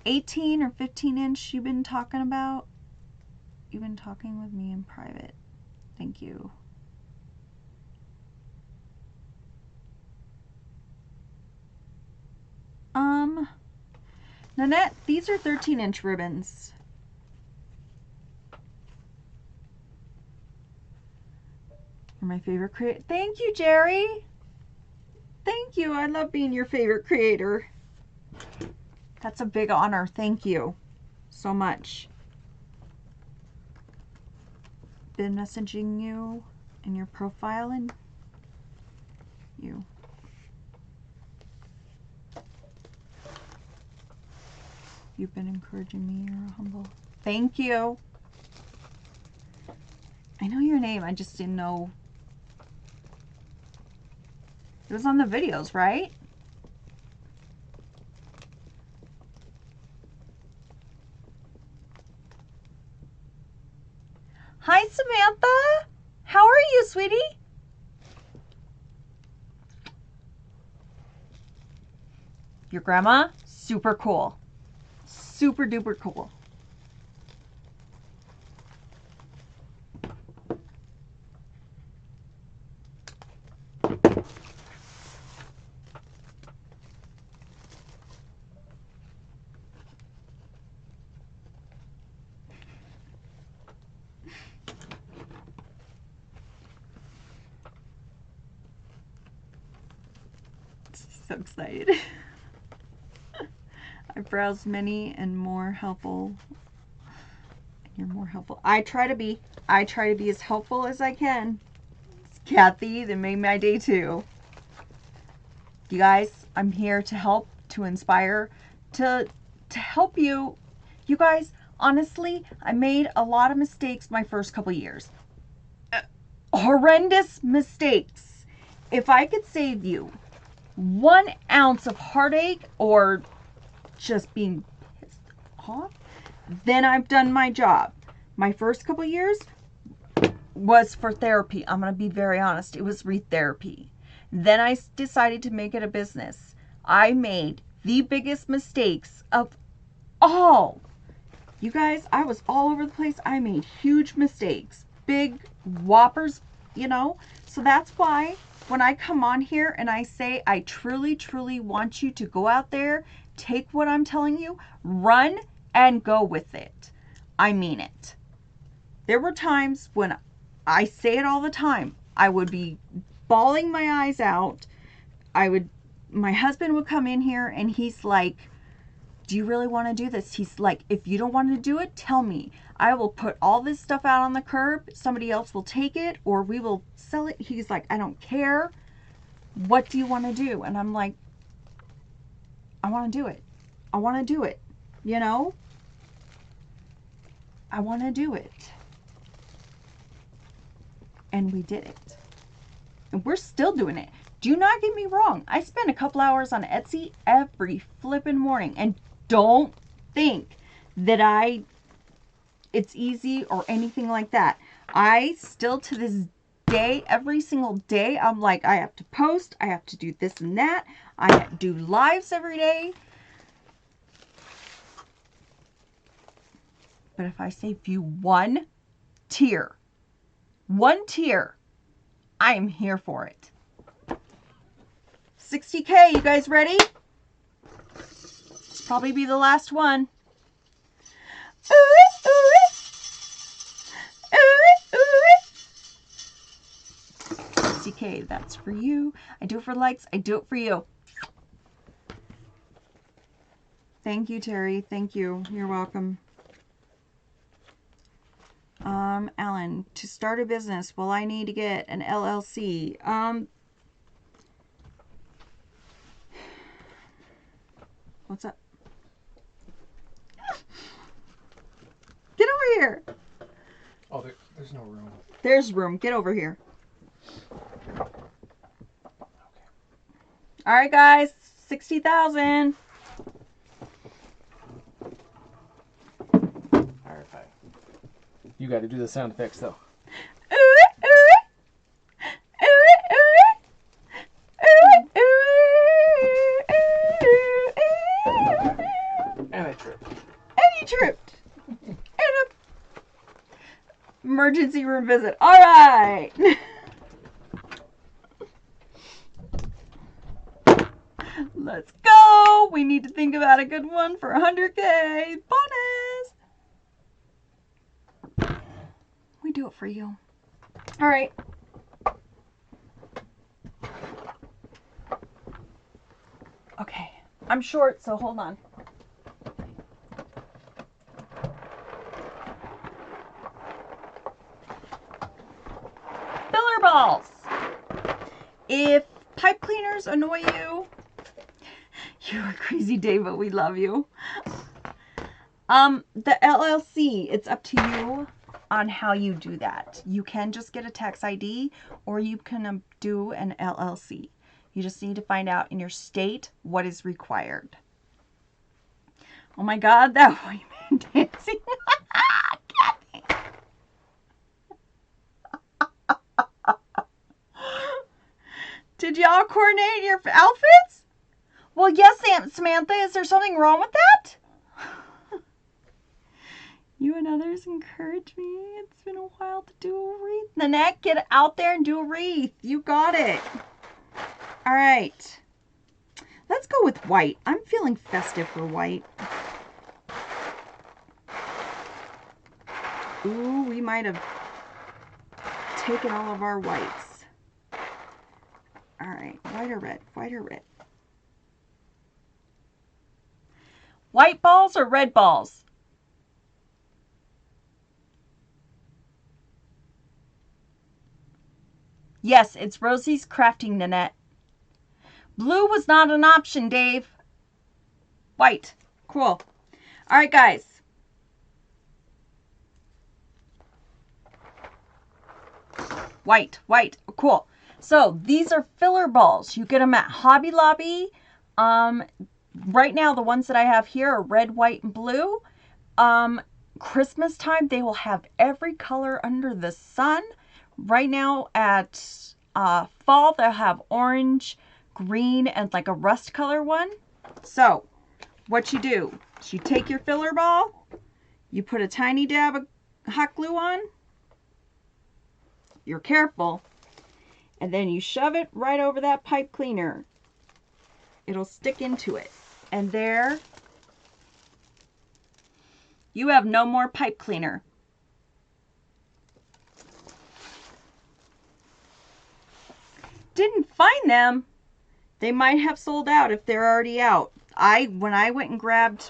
18 or 15 inch you've been talking about? You've been talking with me in private. Thank you. Nanette, these are 13-inch ribbons. You're my favorite creator. Thank you, Jerry. Thank you. I love being your favorite creator. That's a big honor. Thank you so much. Been messaging you in your profile and you. You've been encouraging me. You're humble. Thank you. I know your name. I just didn't know. It was on the videos, right? Hi, Samantha. How are you, sweetie? Your grandma? Super cool. Super duper cool. So excited. I browsed many and more helpful. You're more helpful. I try to be as helpful as I can. It's Kathy that made my day too. You guys, I'm here to help, to inspire, to help you. You guys, honestly, I made a lot of mistakes my first couple years. Horrendous mistakes. If I could save you 1 ounce of heartache or just being pissed off, then I've done my job. My first couple years was for therapy. I'm going to be very honest. It was Wreath therapy. Then I decided to make it a business. I made the biggest mistakes of all. You guys, I was all over the place. I made huge mistakes. Big whoppers, you know. So that's why when I come on here and I say I truly, truly want you to go out there, take what I'm telling you, run and go with it. I mean it. There were times when I say it all the time. I would be bawling my eyes out. My husband would come in here and he's like, do you really want to do this? He's like, if you don't want to do it, tell me. I will put all this stuff out on the curb. Somebody else will take it or we will sell it. He's like, I don't care. What do you want to do? And I'm like, I want to do it. I want to do it. You know? I want to do it. And we did it. And we're still doing it. Do not get me wrong. I spend a couple hours on Etsy every flipping morning. And don't think that it's easy or anything like that. I still to this day, every single day, I'm like, I have to post. I have to do this and that. I have to do lives every day. But if I save you one tier, I am here for it. 60K, you guys ready? Probably be the last one. 60K, that's for you. I do it for likes. I do it for you. Thank you, Terry. Thank you. You're welcome. Alan, to start a business, will I need to get an LLC? What's up? Get over here. Oh, there's no room. There's room. Get over here. Okay. All right, guys. 60,000. All right, fine. You got to do the sound effects though. And I tripped. And he tripped. And a emergency room visit. All right. Let's go. We need to think about a good one for 100K bonus. We do it for you. All right. Okay. I'm short, so hold on. Filler balls. If pipe cleaners annoy you, you're crazy, Dave, but we love you. The LLC, it's up to you on how you do that. You can just get a tax ID or you can do an LLC. You just need to find out in your state what is required. Oh my God, that white man dancing. Did y'all coordinate your outfits? Well, yes, Aunt Samantha. Is there something wrong with that? You and others encourage me. It's been a while to do a wreath. Nanette, get out there and do a wreath. You got it. All right. Let's go with white. I'm feeling festive for white. Ooh, we might have taken all of our whites. All right, white or red? White or red? White balls or red balls? Yes, it's Rosie's crafting, Nanette. Blue was not an option, Dave. White. Cool. All right, guys. White. Cool. So these are filler balls. You get them at Hobby Lobby. Right now, the ones that I have here are red, white, and blue. Christmas time, they will have every color under the sun. Right now at fall, they'll have orange, green, and like a rust color one. So what you do is you take your filler ball, You put a tiny dab of hot glue on. You're careful. And then you shove it right over that pipe cleaner. It'll stick into it. And there, you have no more pipe cleaner. Didn't find them. They might have sold out if they're already out. When I went and grabbed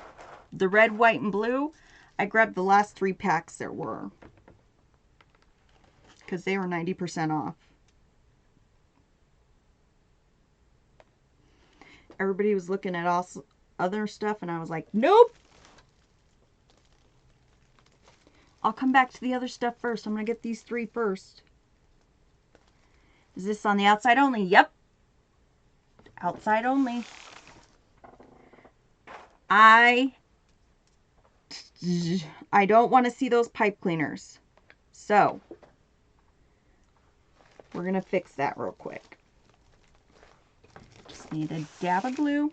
the red, white, and blue, I grabbed the last 3 packs there were. Because they were 90% off. Everybody was looking at all other stuff, and I was like, nope. I'll come back to the other stuff first. I'm going to get these 3 first. Is this on the outside only? Yep. Outside only. I don't want to see those pipe cleaners. So, we're going to fix that real quick. Just need a dab of glue.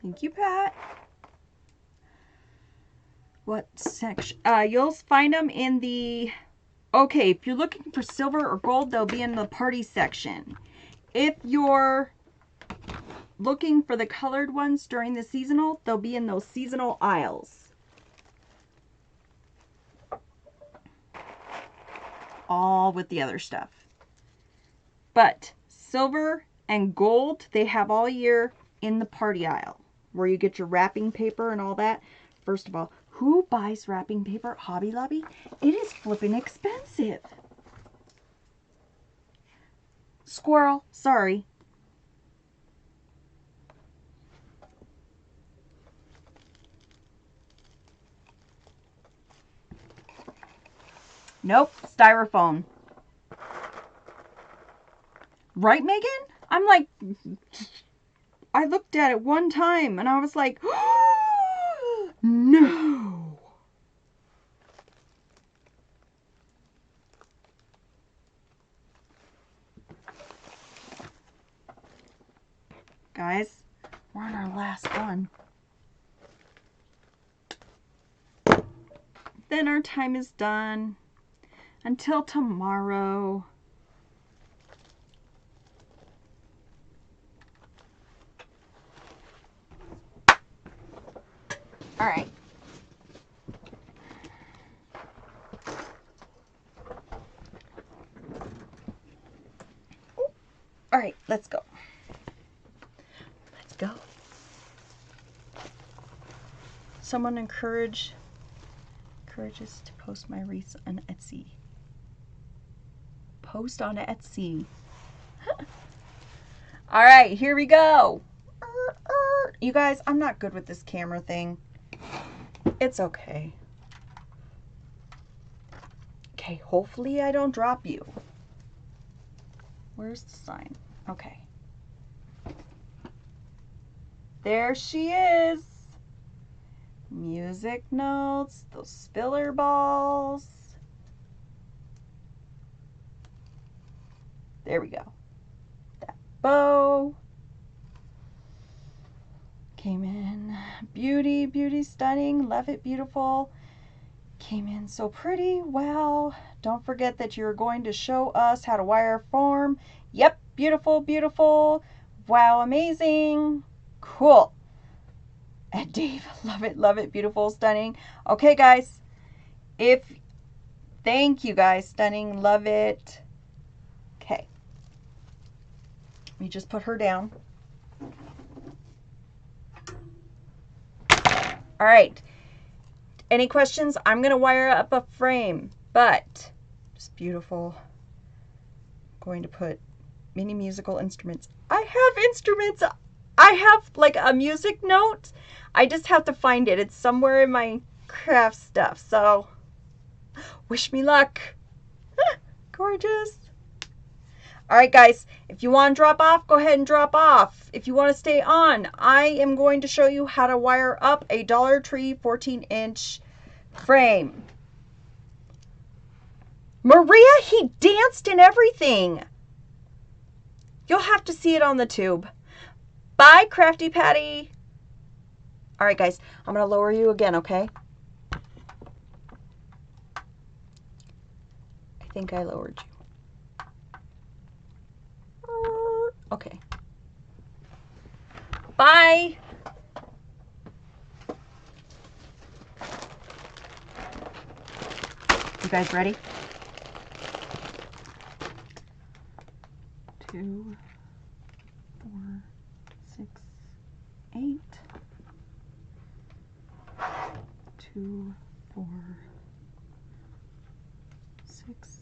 Thank you, Pat. What section? You'll find them in the... Okay, if you're looking for silver or gold, they'll be in the party section. If you're looking for the colored ones during the seasonal, they'll be in those seasonal aisles. All with the other stuff. But silver and gold, they have all year in the party aisle, where you get your wrapping paper and all that. First of all, who buys wrapping paper at Hobby Lobby? It is flipping expensive. Squirrel, sorry. Nope, styrofoam. Right, Megan? I'm like, I looked at it one time and I was like, oh, no. Guys, we're on our last one. Then our time is done. Until tomorrow. All right. All right, let's go. Let's go. Someone encourages to post my wreaths on Etsy. Post on Etsy. All right, here we go. You guys, I'm not good with this camera thing. It's okay. Okay, hopefully I don't drop you. Where's the sign? Okay. There she is. Music notes, those spiller balls. There we go. That bow. Came in beauty, beauty, stunning, love it, beautiful. Came in so pretty. Wow. Don't forget that you're going to show us how to wire form. Yep, beautiful, beautiful. Wow, amazing. Cool. And Dave, love it, beautiful, stunning. Okay, guys. Thank you guys, stunning, love it. Okay. Let me just put her down. All right. Any questions? I'm going to wire up a frame, but just beautiful. I'm going to put mini musical instruments. I have instruments. I have like a music note. I just have to find it. It's somewhere in my craft stuff. So Wish me luck. Gorgeous. All right, guys, if you want to drop off, go ahead and drop off. If you want to stay on, I am going to show you how to wire up a Dollar Tree 14-inch frame. Maria, he danced and everything. You'll have to see it on the tube. Bye, Crafty Patty. All right, guys, I'm going to lower you again, okay? I think I lowered you. Okay. Bye. You guys ready? 2, 4, 6, 8. 2, 4, 6,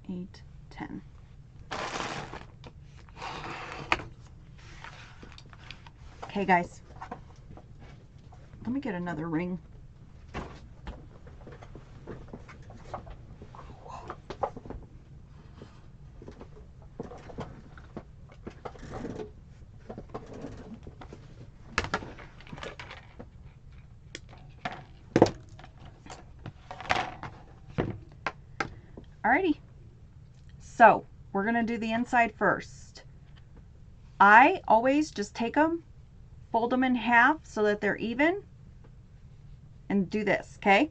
8, 10. Okay, guys. Let me get another ring. Alrighty. So, we're going to do the inside first. I always just take them, fold them in half so that they're even, and do this, okay?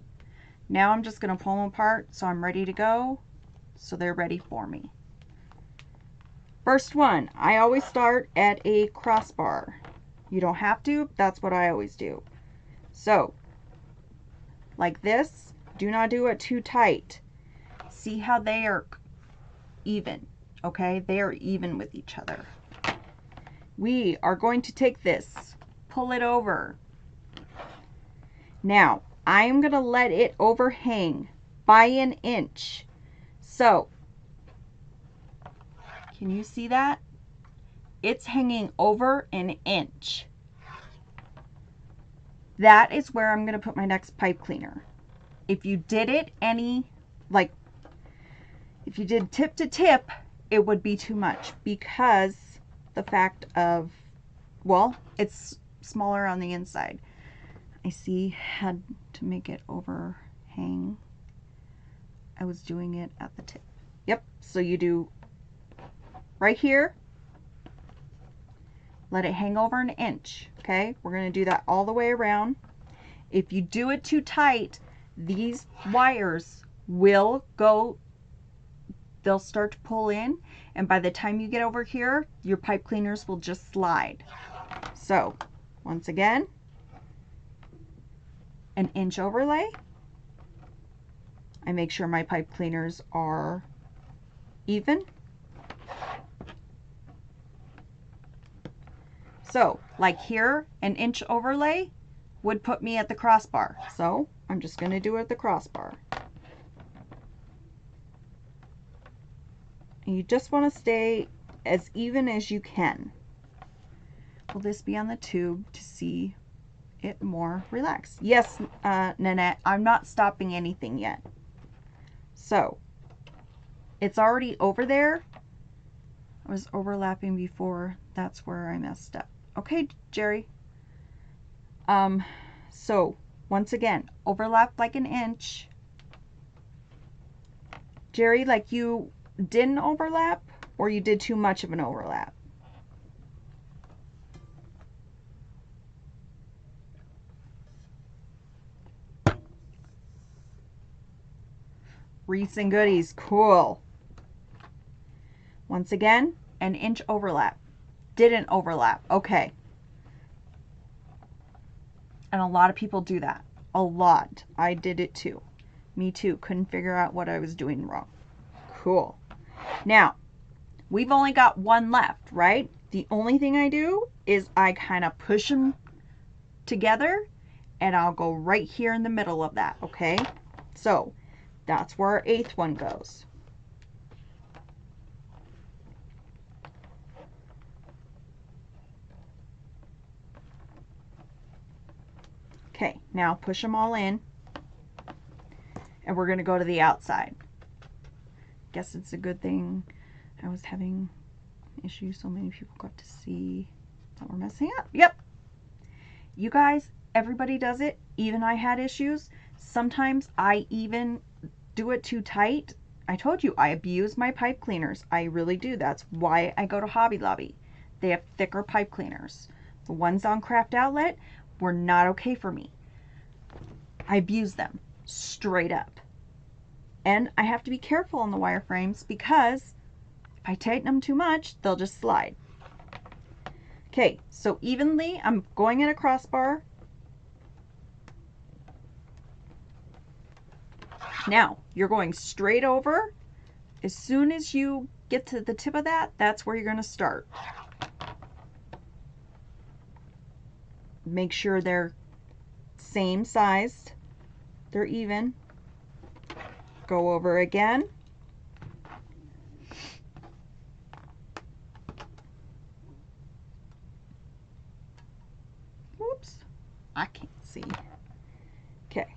Now I'm just going to pull them apart so I'm ready to go, so they're ready for me. First one, I always start at a crossbar. You don't have to, that's what I always do. So, like this, do not do it too tight. See how they are even, okay? They are even with each other. We are going to take this, pull it over. Now, I am going to let it overhang by 1 inch. So, can you see that? It's hanging over 1 inch. That is where I'm going to put my next pipe cleaner. If you did it if you did tip to tip, it would be too much because the fact of, well, it's smaller on the inside. I see, had to make it overhang. I was doing it at the tip. Yep, so you do right here, let it hang over 1 inch, okay? We're going to do that all the way around. If you do it too tight, these wires will go, they'll start to pull in, and by the time you get over here, your pipe cleaners will just slide. So, once again, 1 inch overlay. I make sure my pipe cleaners are even. So, like here, 1 inch overlay would put me at the crossbar. So, I'm just going to do it at the crossbar. And you just want to stay as even as you can. Will this be on the tube to see it more relaxed? Yes, Nanette, I'm not stopping anything yet. So, it's already over there. I was overlapping before. That's where I messed up. Okay, Jerry. So, once again, overlap like 1 inch. Jerry, like you didn't overlap, or you did too much of an overlap? Wreaths and goodies, cool. Once again, 1 inch overlap. Didn't overlap, okay. And a lot of people do that. A lot. I did it too. Me too. Couldn't figure out what I was doing wrong. Cool. Now, we've only got one left, right? The only thing I do is I kind of push them together, and I'll go right here in the middle of that, okay? So, that's where our 8th one goes. Okay, now push them all in. and we're going to go to the outside. Guess it's a good thing I was having issues so many people got to see that we're messing up. Yep. You guys, everybody does it. Even I had issues. Sometimes I even do it too tight. I told you I abuse my pipe cleaners. I really do. That's why I go to Hobby Lobby. They have thicker pipe cleaners. The ones on Craft Outlet were not okay for me. I abuse them straight up. And I have to be careful on the wireframes because if I tighten them too much, they'll just slide. Okay, so evenly, I'm going in a crossbar. Now, you're going straight over. As soon as you get to the tip of that, that's where you're going to start. Make sure they're same size. They're even. Go over again. Whoops. I can't see. Okay.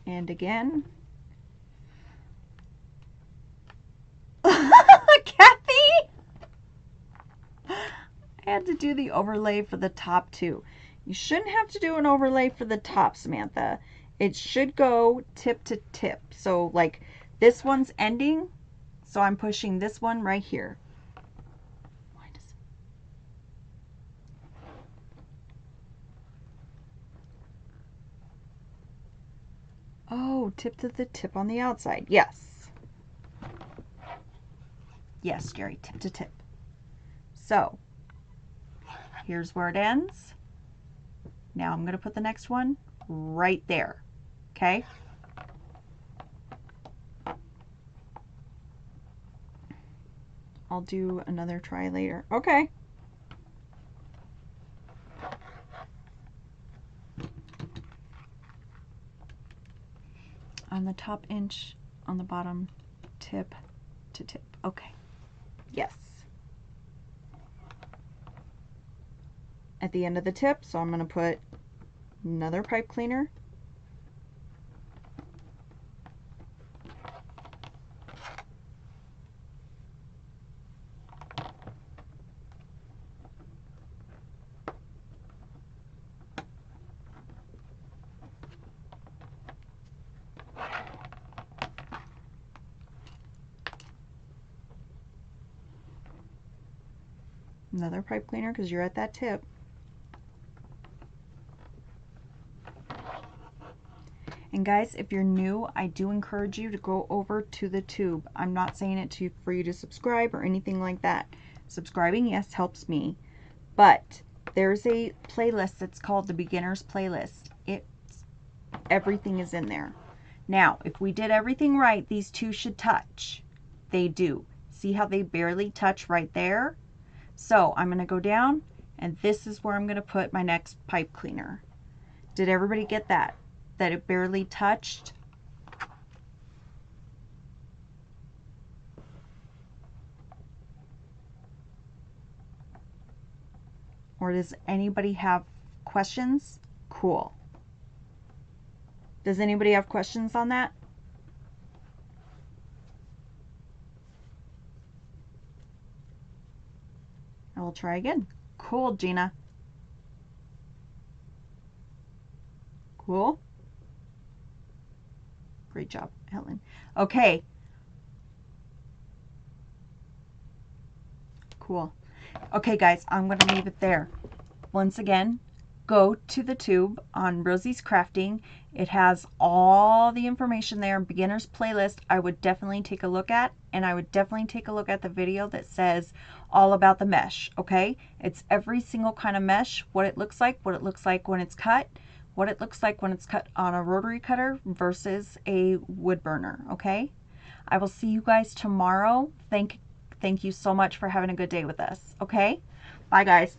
And again. Kathy! I had to do the overlay for the top too. You shouldn't have to do an overlay for the top, Samantha. It should go tip to tip. So like this one's ending, so I'm pushing this one right here. Why does it... Oh, tip to the tip on the outside. Yes. Yes, Jerry, tip to tip. So here's where it ends. Now I'm going to put the next one right there. Okay? I'll do another try later. Okay. On the top inch, on the bottom tip to tip. Okay. Yes. At the end of the tip, so I'm going to put another pipe cleaner. Another pipe cleaner because you're at that tip. And guys, if you're new, I do encourage you to go over to the tube. I'm not saying it for you to subscribe or anything like that. Subscribing, yes, helps me. But there's a playlist that's called the Beginner's Playlist. Everything is in there. Now, if we did everything right, these two should touch. They do. See how they barely touch right there? So I'm going to go down, and this is where I'm going to put my next pipe cleaner. Did everybody get that? That it barely touched? Or does anybody have questions? Cool. Does anybody have questions on that? I will try again. Cool, Gina. Cool. Great job, Helen. Okay. Cool. Okay, guys, I'm going to leave it there. Once again, go to the tube on Rosie's Crafting. It has all the information there. Beginner's Playlist, I would definitely take a look at. And I would definitely take a look at the video that says all about the mesh, okay? It's every single kind of mesh, what it looks like when it's cut, what it looks like when it's cut on a rotary cutter versus a wood burner, okay? I will see you guys tomorrow. Thank you so much for having a good day with us, okay? Bye, guys.